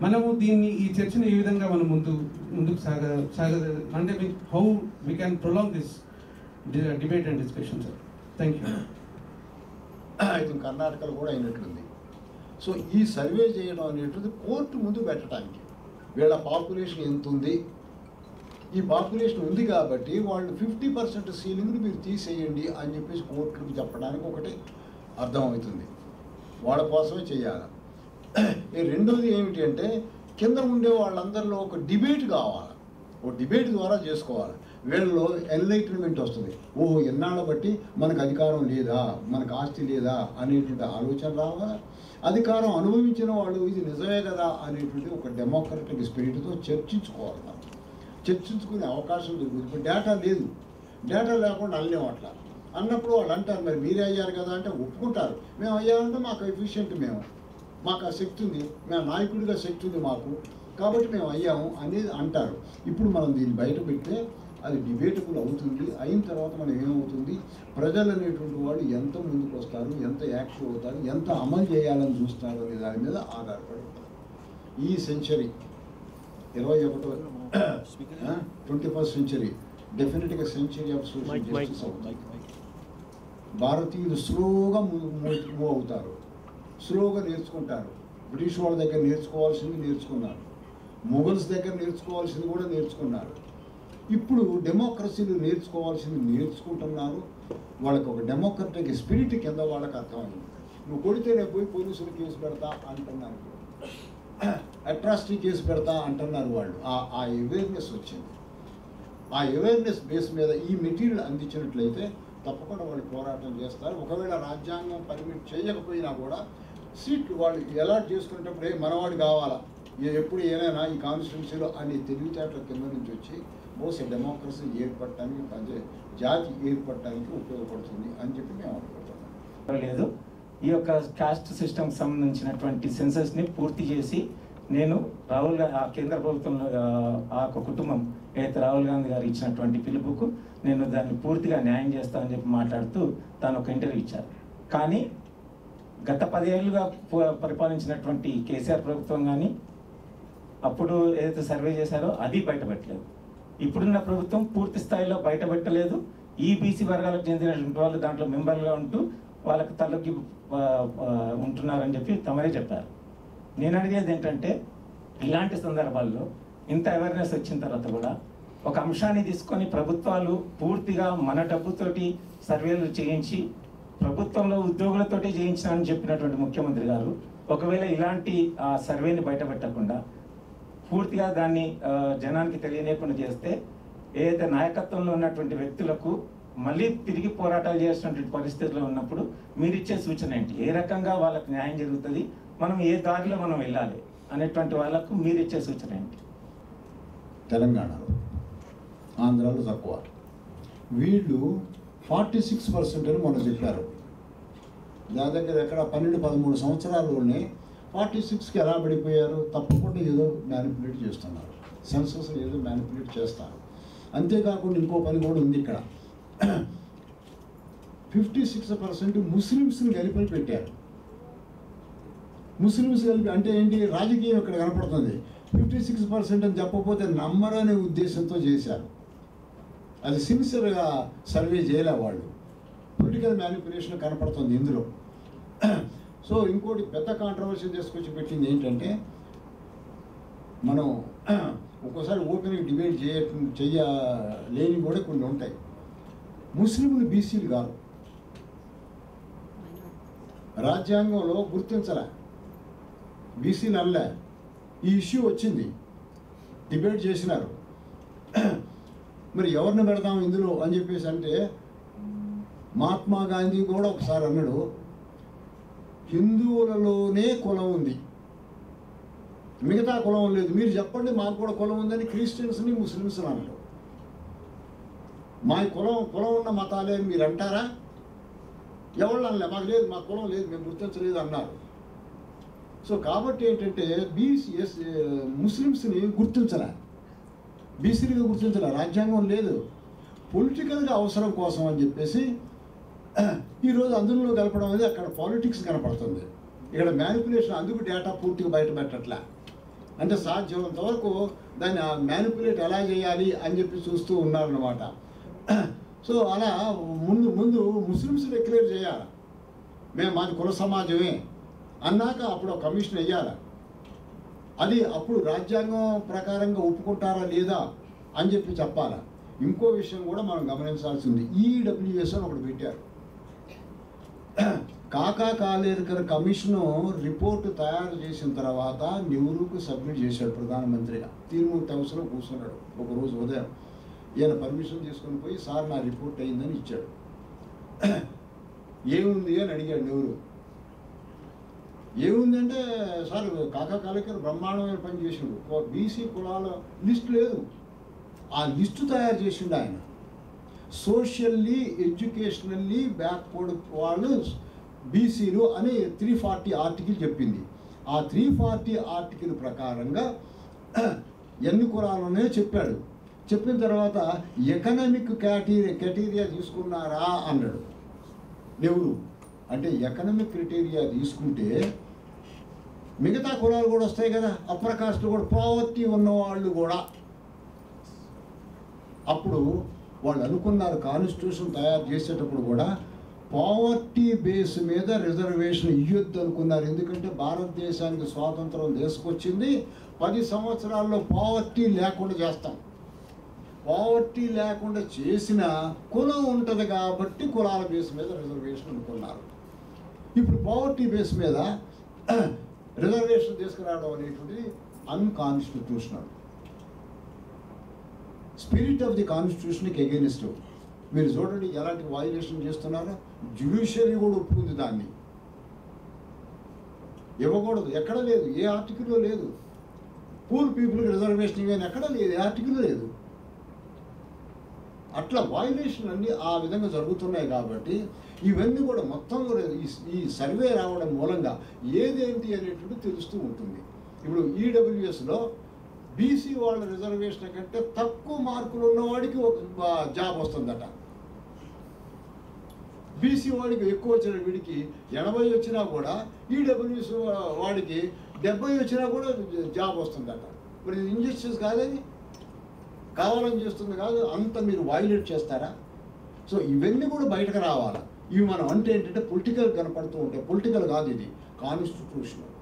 మనము దీన్ని ఈ చర్చను ఏ విధంగా మనం ముందుకు అంటే how we can prolong this debate and discussion, sir. Thank you. I think కర్ణాటకలో కూడా అయినట్లుంది. సో ఈ సర్వే చేయడం అనేటువంటిది కోర్టు ముందు పెట్టడానికి, వీళ్ళ పాపులేషన్ ఎంత ఉంది, ఈ పాపులేషన్ ఉంది కాబట్టి వాళ్ళు 50% సీలింగ్ని మీరు తీసేయండి అని చెప్పేసి కోర్టులకు చెప్పడానికి ఒకటి అర్థమవుతుంది. వాళ్ళ కోసమే చేయాలి. రెండవది ఏమిటి అంటే కింద ఉండే వాళ్ళందరిలో ఒక డిబేట్ కావాలి, ఒక డిబేట్ ద్వారా చేసుకోవాలి. వీళ్ళలో ఎన్లైటన్మెంట్ వస్తుంది. ఓహో, ఎన్నాళ్ళ బట్టి మనకు అధికారం లేదా, మనకు ఆస్తి లేదా అనేటువంటి ఆలోచన రావాలి. అధికారం అనుభవించిన వాళ్ళు ఇది నిజమే కదా అనేటువంటి ఒక డెమోక్రటిక్ స్పిరిట్తో చర్చించుకోవాలి. మనం చర్చించుకునే అవకాశం దొరుకుతుంది. ఇప్పుడు డేటా లేదు, డేటా లేకుండా అల్లేం అట్లా అన్నప్పుడు వాళ్ళు అంటారు, మరి మీరే అయ్యారు కదా అంటే ఒప్పుకుంటారు. మేము అయ్యామంటే మాకు ఎఫిషియెంట్, మాకు ఆ శక్తి ఉంది, మేము నాయకుడిగా శక్తి ఉంది మాకు, కాబట్టి మేము అయ్యాము అనేది అంటారు. ఇప్పుడు మనం దీన్ని బయట పెడితే అది డిబేటబుల్ అవుతుంది. అయిన తర్వాత మనం ఏమవుతుంది, ప్రజలు అనేటువంటి వాళ్ళు ఎంత ముందుకు వస్తారు, ఎంత యాక్టివ్ అవుతారు, ఎంత అమలు చేయాలని చూస్తారు అనే దాని మీద ఆధారపడి ఉంటుంది. ఈ సెంచరీ 21st సెంచరీ డెఫినెట్గా సెంచరీ ఆఫ్ సోషల్ జస్టిస్ అవుతుంది. భారతీయులు స్లోగా మూవ్ అవుతారు, స్లోగా నేర్చుకుంటారు. బ్రిటిష్ వాళ్ళ దగ్గర నేర్చుకోవాల్సింది నేర్చుకున్నారు, మొఘల్స్ దగ్గర నేర్చుకోవాల్సింది కూడా నేర్చుకున్నారు. ఇప్పుడు డెమోక్రసీలు నేర్చుకోవాల్సింది నేర్చుకుంటున్నారు. వాళ్ళకి ఒక డెమోక్రటిక్ స్పిరిట్ కింద వాళ్ళకి అర్థమైంది. నువ్వు కొడితేనే పోయి పోలీసులు కేసు పెడతా అంటున్నారు, అట్రాసిటీ కేసు పెడతా అంటున్నారు వాళ్ళు. ఆ అవేర్నెస్ వచ్చింది. ఆ అవేర్నెస్ బేస్ మీద ఈ మెటీరియల్ అందించినట్లయితే తప్పకుండా వాళ్ళు పోరాటం చేస్తారు. ఒకవేళ రాజ్యాంగం పర్మిట్ చేయకపోయినా కూడా సీట్లు వాళ్ళు అలాట్ చేసుకునేటప్పుడు మనవాడు కావాలా, ఎప్పుడు ఏదైనా ఈ కాన్స్టిట్యున్సీలో అనే తెలివితేటల కింద నుంచి వచ్చి బహుశా డెమోక్రసీ ఏర్పడటానికి జాతి ఏర్పడటానికి ఉపయోగపడుతుంది అని చెప్పి మేము అనుకుంటున్నాం. లేదు, ఈ యొక్క కాస్ట్ సిస్టమ్కి సంబంధించినటువంటి సెన్సస్ని పూర్తి చేసి నేను రాహుల్ గాంధీ, ఆ కేంద్ర ప్రభుత్వంలో ఆ యొక్క కుటుంబం ఏదైతే రాహుల్ గాంధీ గారు ఇచ్చినటువంటి పిలుపుకు నేను దాన్ని పూర్తిగా న్యాయం చేస్తానని చెప్పి మాట్లాడుతూ తాను ఒక ఇంటర్వ్యూ ఇచ్చారు. కానీ గత 10 ఏళ్ళుగా పరిపాలించినటువంటి కేసీఆర్ ప్రభుత్వం కానీ అప్పుడు ఏదైతే సర్వే చేశారో అది బయటపెట్టలేదు. ఇప్పుడున్న ప్రభుత్వం పూర్తి స్థాయిలో బయటపెట్టలేదు. ఈ బీసీ వర్గాలకు చెందినటువంటి వాళ్ళు దాంట్లో మెంబర్గా ఉంటూ వాళ్ళకి తలకి ఉంటున్నారని చెప్పి తమరే చెప్పారు. నేను అడిగేది ఏంటంటే, ఇలాంటి సందర్భాల్లో ఇంత అవేర్నెస్ వచ్చిన తర్వాత కూడా ఒక అంశాన్ని తీసుకొని ప్రభుత్వాలు పూర్తిగా మన డబ్బుతోటి సర్వేలు చేయించి ప్రభుత్వంలో ఉద్యోగులతోటి చేయించాలని చెప్పినటువంటి ముఖ్యమంత్రి గారు ఒకవేళ ఇలాంటి సర్వేని బయటపెట్టకుండా పూర్తిగా దాన్ని జనానికి తెలియలేకుండా చేస్తే ఏదైతే నాయకత్వంలో ఉన్నటువంటి వ్యక్తులకు మళ్ళీ తిరిగి పోరాటాలు చేసినటువంటి పరిస్థితుల్లో ఉన్నప్పుడు మీరు ఇచ్చే సూచన ఏంటి? ఏ రకంగా వాళ్ళకి న్యాయం జరుగుతుంది, మనం ఏ దారిలో మనం వెళ్ళాలి అనేటువంటి వాళ్ళకు మీరు ఇచ్చే సూచన ఏంటి? తెలంగాణలో, ఆంధ్రాలో తక్కువ. వీళ్ళు 46% అని మొన్న చెప్పారు. దాని దగ్గర ఎక్కడ 12-13 సంవత్సరాల్లోనే 46కి ఎలా పడిపోయారు? తప్పకుండా ఏదో మ్యానిపులేట్ చేస్తున్నారు, సెన్సస్ ఏదో మ్యానిపులేట్ చేస్తారు. అంతేకాకుండా ఇంకో పని కూడా ఉంది ఇక్కడ. 56% ముస్లిమ్స్ని కలిపి పెట్టారు. ముస్లిమ్స్ కలిపి అంటే ఏంటి? రాజకీయం ఇక్కడ కనపడుతుంది. 56% అని చెప్పకపోతే నమ్మరనే ఉద్దేశంతో చేశారు. అది సిన్సియర్గా సర్వే చేయలే వాళ్ళు. పొలిటికల్ మ్యానిపులేషన్ కనపడుతుంది ఇందులో. సో ఇంకోటి పెద్ద కాంట్రవర్సీ తీసుకొచ్చి పెట్టింది ఏంటంటే, మనం ఒక్కోసారి ఓపెన్గా డిబేట్ చేయలేని కూడా కొన్ని ఉంటాయి. ముస్లింలు బీసీలు కాదు, రాజ్యాంగంలో గుర్తించలే, బీసీలు అనలే. ఈ ఇష్యూ వచ్చింది, డిబేట్ చేసినారు. మరి ఎవరిని పెడతాం ఇందులో అని చెప్పేసి అంటే, మహాత్మా గాంధీ కూడా ఒకసారి అన్నాడు, హిందువులలోనే కులం ఉంది, మిగతా కులం లేదు, మీరు చెప్పండి మాకు కూడా కులం ఉందని క్రిస్టియన్స్ని ముస్లిమ్స్ని అన్నాడు. మా కులం ఉన్న మతాలే అని మీరు అంటారా? ఎవరు అనలే, మాకు లేదు, మా కులం లేదు, మేము గుర్తించలేదు అన్నారు. సో కాబట్టి ఏంటంటే ముస్లిమ్స్ని గుర్తించలే, బీసీలుగా గుర్తించలే, రాజ్యాంగం లేదు. పొలిటికల్గా అవసరం కోసం అని చెప్పేసి ఈరోజు అందులో కలపడం అనేది అక్కడ పాలిటిక్స్ కనపడుతుంది. ఇక్కడ మ్యానిపులేషన్, అందుకు డేటా పూర్తిగా బయట పెట్టట్లే. అంటే సాధ్యమైనంత వరకు దాన్ని మ్యానిపులేట్ ఎలా చేయాలి అని చెప్పి చూస్తూ ఉన్నారన్నమాట. సో అలా ముందు ముస్లిమ్స్ డిక్లేర్ చేయాలి, మేము మాది కుల సమాజమే అన్నాక అప్పుడు ఒక కమిషన్ వేయాలి. అది అప్పుడు రాజ్యాంగం ప్రకారంగా ఒప్పుకుంటారా లేదా అని చెప్పి చెప్పాలి. ఇంకో విషయం కూడా మనం గమనించాల్సింది, ఈడబ్ల్యూఎస్ అని ఒకటి పెట్టారు. కాకా కాలేకర్ కమిషను రిపోర్టు తయారు చేసిన తర్వాత నెహ్రూకు సబ్మిట్ చేశాడు ప్రధానమంత్రిగా. తిరుమూర్తి హౌస్లో కూర్చున్నాడు ఒకరోజు ఉదయం. ఈయన పర్మిషన్ తీసుకొని పోయి, సార్ నా రిపోర్ట్ అయిందని ఇచ్చాడు. ఏముంది అని అడిగాడు నెహ్రూ. ఏముందంటే, సార్ కాకా కాలేకర్ బ్రహ్మాండమైన పని చేసిండు, బీసీ కులాల లిస్ట్ లేదు, ఆ లిస్టు తయారు చేసిండు ఆయన. సోషల్లీ ఎడ్యుకేషనల్లీ బ్యాక్వర్డ్ వాళ్ళు బీసీలు అని 340 ఆర్టికల్ చెప్పింది. ఆ 340 ఆర్టికల్ ప్రకారంగా ఎన్ని కులాలనే చెప్పాడు. చెప్పిన తర్వాత ఎకనామిక్ క్రైటీరియా తీసుకున్నారా అన్నాడు నెహ్రూ. అంటే ఎకనామిక్ క్రైటీరియా తీసుకుంటే మిగతా కులాలు కూడా వస్తాయి కదా, అప్పర్ కాస్ట్ కూడా, పావర్టీ ఉన్నవాళ్ళు కూడా. అప్పుడు వాళ్ళు అనుకున్నారు కాన్స్టిట్యూషన్ తయారు చేసేటప్పుడు కూడా పావర్టీ బేస్ మీద రిజర్వేషన్ ఇవ్వద్దు అనుకున్నారు. ఎందుకంటే భారతదేశానికి స్వాతంత్రం తీసుకొచ్చింది 10 సంవత్సరాల్లో పావర్టీ లేకుండా చేస్తాం. పావర్టీ లేకుండా చేసిన కులం ఉంటుంది కాబట్టి కులాల బేస్ మీద రిజర్వేషన్ అనుకున్నారు. ఇప్పుడు పావర్టీ బేస్ మీద రిజర్వేషన్ తీసుకురావడం అనేటువంటిది అన్కాన్స్టిట్యూషనల్. స్పిరిట్ ఆఫ్ ది కాన్స్టిట్యూషన్కి ఎగెనిస్ట్. మీరు చూడండి ఎలాంటి వైలేషన్ చేస్తున్నారో. జ్యుడిషియరీ కూడా ఒప్పుకుంది దాన్ని. ఇవ్వకూడదు, ఎక్కడ లేదు, ఏ ఆర్టికల్లో లేదు. పూర్ పీపుల్కి రిజర్వేషన్ ఇవ్వని ఎక్కడ లేదు, ఏ ఆర్టికల్ లేదు. అట్లా వైలేషన్ అన్నీ ఆ విధంగా జరుగుతున్నాయి. కాబట్టి ఇవన్నీ కూడా మొత్తం కూడా ఈ సర్వే రావడం మూలంగా ఏదేంటి అనేటువంటి తెలుస్తూ ఉంటుంది. ఇప్పుడు ఈడబ్ల్యూఎస్లో బీసీ వాళ్ళ రిజర్వేషన్ కంటే తక్కువ మార్కులు ఉన్నవాడికి ఒక జాబ్ వస్తుందట. బీసీ వాడికి ఎక్కువ వచ్చిన వీడికి 80 వచ్చినా కూడా ఈడబ్ల్యూఎస్ వాడికి 70 వచ్చినా కూడా జాబ్ వస్తుందట. మరి ఇంజస్టిస్ కాదని, కావాలని చేస్తుంది కాదు. అంత మీరు వైలేట్ చేస్తారా? సో ఇవన్నీ కూడా బయటకు రావాలి. ఇవి మనం అంటే ఏంటంటే పొలిటికల్ కనపడుతూ ఉంటాయి. పొలిటికల్ కాదు, ఇది కాన్స్టిట్యూషనల్,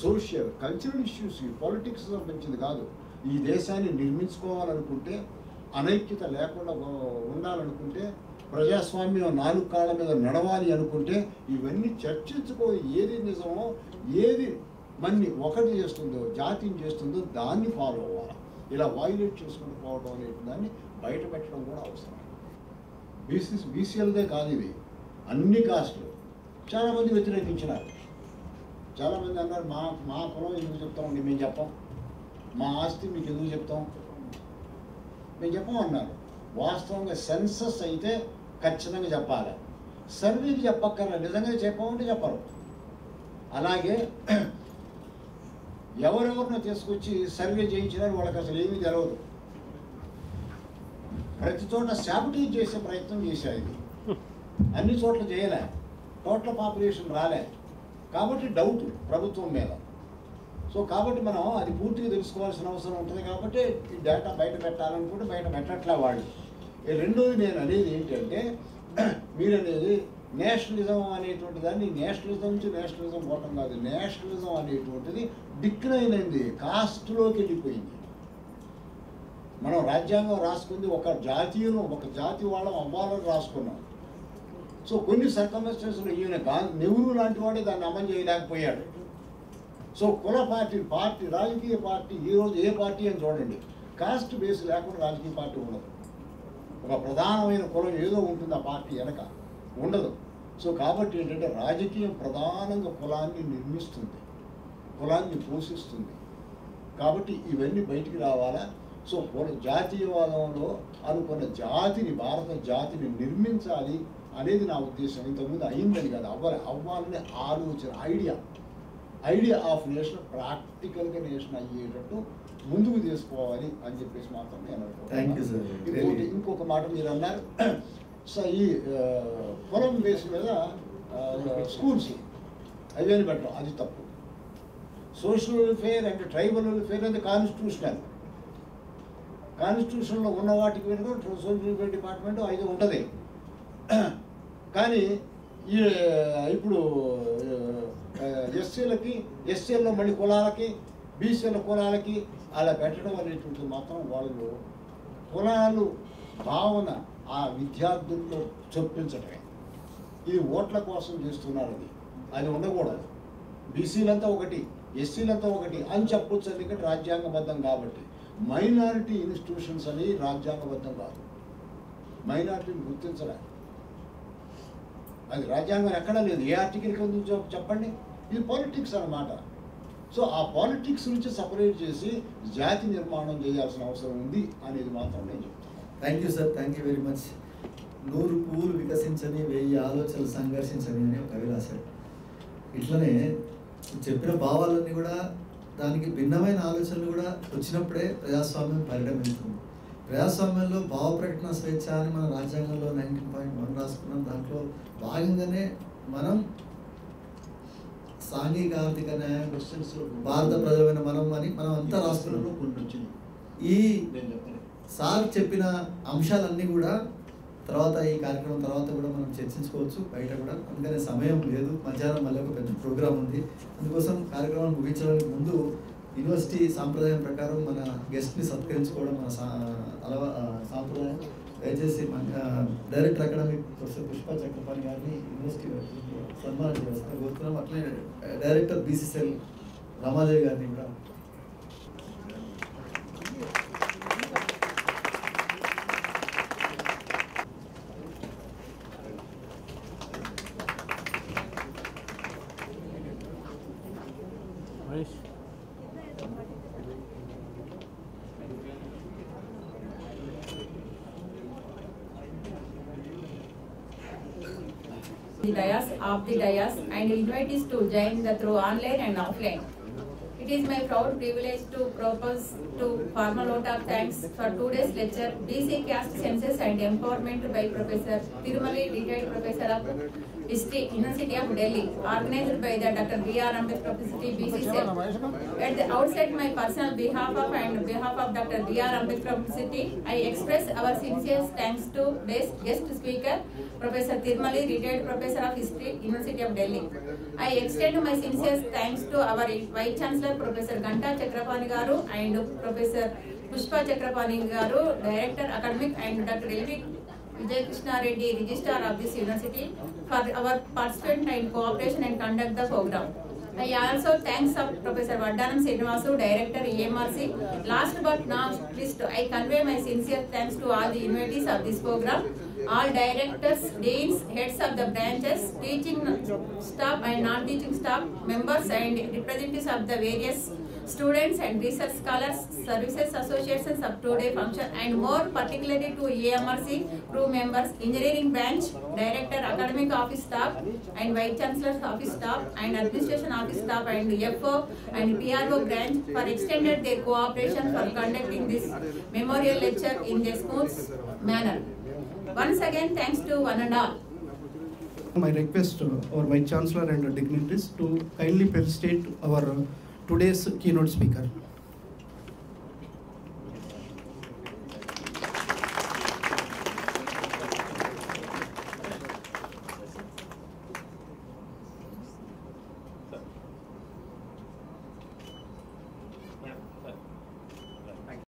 సోషల్, కల్చరల్ ఇష్యూస్. ఈ పాలిటిక్స్ సంబంధించింది కాదు. ఈ దేశాన్ని నిర్మించుకోవాలనుకుంటే, అనైక్యత లేకుండా ఉండాలనుకుంటే, ప్రజాస్వామ్యం 4 కాళ్ళ మీద నడవాలి అనుకుంటే ఇవన్నీ చర్చించుకొని ఏది నిజమో, ఏది మన్ని ఒకటి చేస్తుందో, జాతిని చేస్తుందో దాన్ని ఫాలో అవ్వాలి. ఇలా వైలేట్ చేసుకుంటూ పోవడం అనే దాన్ని బయట పెట్టడం కూడా అవసరం. బీసీఎల్దే కాదు, ఇవి అన్ని కాస్టులు. చాలామంది వ్యతిరేకించినారు. చాలామంది అన్నారు మా పొలం ఎందుకు చెప్తామండి, మేము చెప్పాం. మా ఆస్తి మీకు ఎందుకు చెప్తాం, మేము చెప్పాం అన్నారు. వాస్తవంగా సెన్సస్ అయితే ఖచ్చితంగా చెప్పాలి. సర్వేకి చెప్పక్కర్లేదు, నిజంగా చెప్పామంటే చెప్పరు. అలాగే ఎవరెవరినో తీసుకొచ్చి సర్వే చేయించినారు, వాళ్ళకి అసలు ఏమీ తెలియదు. ప్రతి చోట శాబిటేజ్ చేసే ప్రయత్నం చేశారు. ఇది అన్ని చోట్ల చేయలే, టోటల్ పాపులేషన్ రాలే. కాబట్టి డౌట్ ప్రభుత్వం మీద. సో కాబట్టి మనం అది పూర్తిగా తెలుసుకోవాల్సిన అవసరం ఉంటుంది. కాబట్టి ఈ డేటా బయట పెట్టాలనుకుంటే బయట పెట్టట్లే వాళ్ళు. రెండోది నేను అనేది ఏంటంటే, మీరు అనేది నేషనలిజం అనేటువంటి దాన్ని నేషనలిజం నుంచి నేషనలిజం పోవటం కాదు. నేషనలిజం అనేటువంటిది డిక్లైన్ అయింది, కాస్ట్లోకి వెళ్ళిపోయింది. మనం రాజ్యాంగం రాసుకుంది ఒక జాతీయులు, ఒక జాతి వాళ్ళం అవ్వాలని రాసుకున్నాం. సో కొన్ని సర్కమ్స్టెన్స్లో ఈయన నెహ్రూ లాంటి వాడే దాన్ని అమలు చేయలేకపోయాడు. సో కుల పార్టీ రాజకీయ పార్టీ ఈరోజు ఏ పార్టీ అని చూడండి, కాస్ట్ బేస్ లేకుండా రాజకీయ పార్టీ ఉండదు. ఒక ప్రధానమైన కులం ఏదో ఉంటుంది ఆ పార్టీ వెనక, ఉండదు. సో కాబట్టి ఏంటంటే రాజకీయం ప్రధానంగా కులాన్ని నిర్మిస్తుంది, కులాన్ని పోషిస్తుంది. కాబట్టి ఇవన్నీ బయటికి రావాలా. సో జాతీయవాదంలో అనుకున్న జాతిని, భారత జాతిని నిర్మించాలి అనేది నా ఉద్దేశం. ఇంతకుముందు అయిందని కదా, అవ్వాలనే ఆలోచన, ఐడియా ఆఫ్ నేషన్ ప్రాక్టికల్గా నేషన్ అయ్యేటట్టు ముందుకు తీసుకోవాలి అని చెప్పేసి మాత్రం నేను అనుకుంటున్నాను. ఇంకొక మాట మీరు అన్నారు, సో ఈ పొలం బేస్ మీద స్కూల్స్ అవన్నీ పెట్టడం అది తప్పు. Social welfare and tribal welfare అంటే కాన్స్టిట్యూషన్లో ఉన్న వాటికి వెనుక సోషల్ వెల్ఫేర్ డిపార్ట్మెంట్ అది ఉంటుంది. కానీ ఇప్పుడు ఎస్సీల్లో మళ్ళీ కులాలకి, బీసీల కులాలకి అలా పెట్టడం అనేటువంటిది మాత్రం వాళ్ళు కులాలు భావన ఆ విద్యార్థుల్లో చొప్పించటమే. ఇది ఓట్ల కోసం చేస్తున్నారు. అది ఉండకూడదు. బీసీలంతా ఒకటి, ఎస్సీలంతా ఒకటి అని చెప్పొచ్చు, ఎందుకంటే రాజ్యాంగబద్ధం కాబట్టి. మైనారిటీ ఇన్స్టిట్యూషన్స్ అని రాజ్యాంగబద్ధం కాదు, మైనారిటీని గుర్తించలే. అది రాజ్యాంగం ఎక్కడా లేదు. ఏ ఆర్టికల్ కింద చెప్పండి. ఇది పాలిటిక్స్ అన్నమాట. సో ఆ పాలిటిక్స్ నుంచి సపరేట్ చేసి జాతి నిర్మాణం చేయాల్సిన అవసరం ఉంది అనేది మాత్రం నేను చెప్తాను. Thank you sir, thank you very much. 100 పూలు వికసించని 1000 ఆలోచనలు సంఘర్షించని అని ఒక కవి రాశాడు. ఇట్లనే చెప్పిన భావాలన్నీ కూడా, దానికి భిన్నమైన ఆలోచనలు కూడా వచ్చినప్పుడే ప్రజాస్వామ్యం పరిణమిస్తుంది. ప్రజాస్వామ్యంలో భావ ప్రకటన స్వేచ్ఛ అని మన రాజ్యాంగంలో 19.1 రాసుకున్నాం. దాంట్లో భాగంగానే మనం సాంఘిక ఆర్థిక న్యాయం, భారత ప్రజలమైన మనం అని మనం అంతా రాసుకున్నాం. ఈ సార్ చెప్పిన అంశాలన్నీ కూడా తర్వాత ఈ కార్యక్రమం తర్వాత కూడా మనం చర్చించుకోవచ్చు బయట కూడా. అందుకనే సమయం లేదు, మధ్యాహ్నం మళ్ళీ ఒక పెద్ద ప్రోగ్రామ్ ఉంది. అందుకోసం కార్యక్రమాన్ని ముగించడానికి ముందు యూనివర్సిటీ సాంప్రదాయం ప్రకారం మన గెస్ట్ని సత్కరించుకోవడం మన సాంప్రదాయం. దయచేసి మన director academic professor Pushpa Chakrapani గారిని యూనివర్సిటీ సన్మానం చేస్తాను కోరుతున్నాం. అట్లనే డైరెక్టర్ బీసీసీఎల్ రామాదేవి గారిని కూడా. The dais of the dais and invitees to join the through online and offline. It is my proud privilege to propose to formal vote of thanks for today's lecture, BC Caste Census and Empowerment by Professor Tirumali, retired Professor of History, University of Delhi, organized by the Dr. B.R. Ambedkar University, BCCL. At the outset, my personal behalf of and behalf of Dr. B.R. Ambedkar University, I express our sincere thanks to this guest speaker, Professor Tirumali, retired Professor of History, University of Delhi. I extend my sincere thanks to our Vice Chancellor, Professor Ganta Chakrapani Garu and Professor Pushpa Chakrapani Garu, Director Academic, and Dr. L.V. Vijay Krishna Reddy, Registrar of this University, for our participation and cooperation and conduct the program. I also thanks of Professor Vaddanam Srinivasu, Director EMRC. Last but not least, I convey my sincere thanks to all the invitees of this program, all directors, deans, heads of the branches, teaching staff and non-teaching staff, members and representatives of the various students and research scholars, services associations of today function, and more particularly to EMRC crew members, engineering branch, director, academic office staff, and vice chancellor's office staff, and administration office staff, and FO and PRO branch for extended their cooperation for conducting this memorial lecture in a smooth manner. Once again, thanks to one and all. My request our Vice Chancellor and dignitaries to kindly felicitate our today's keynote speaker.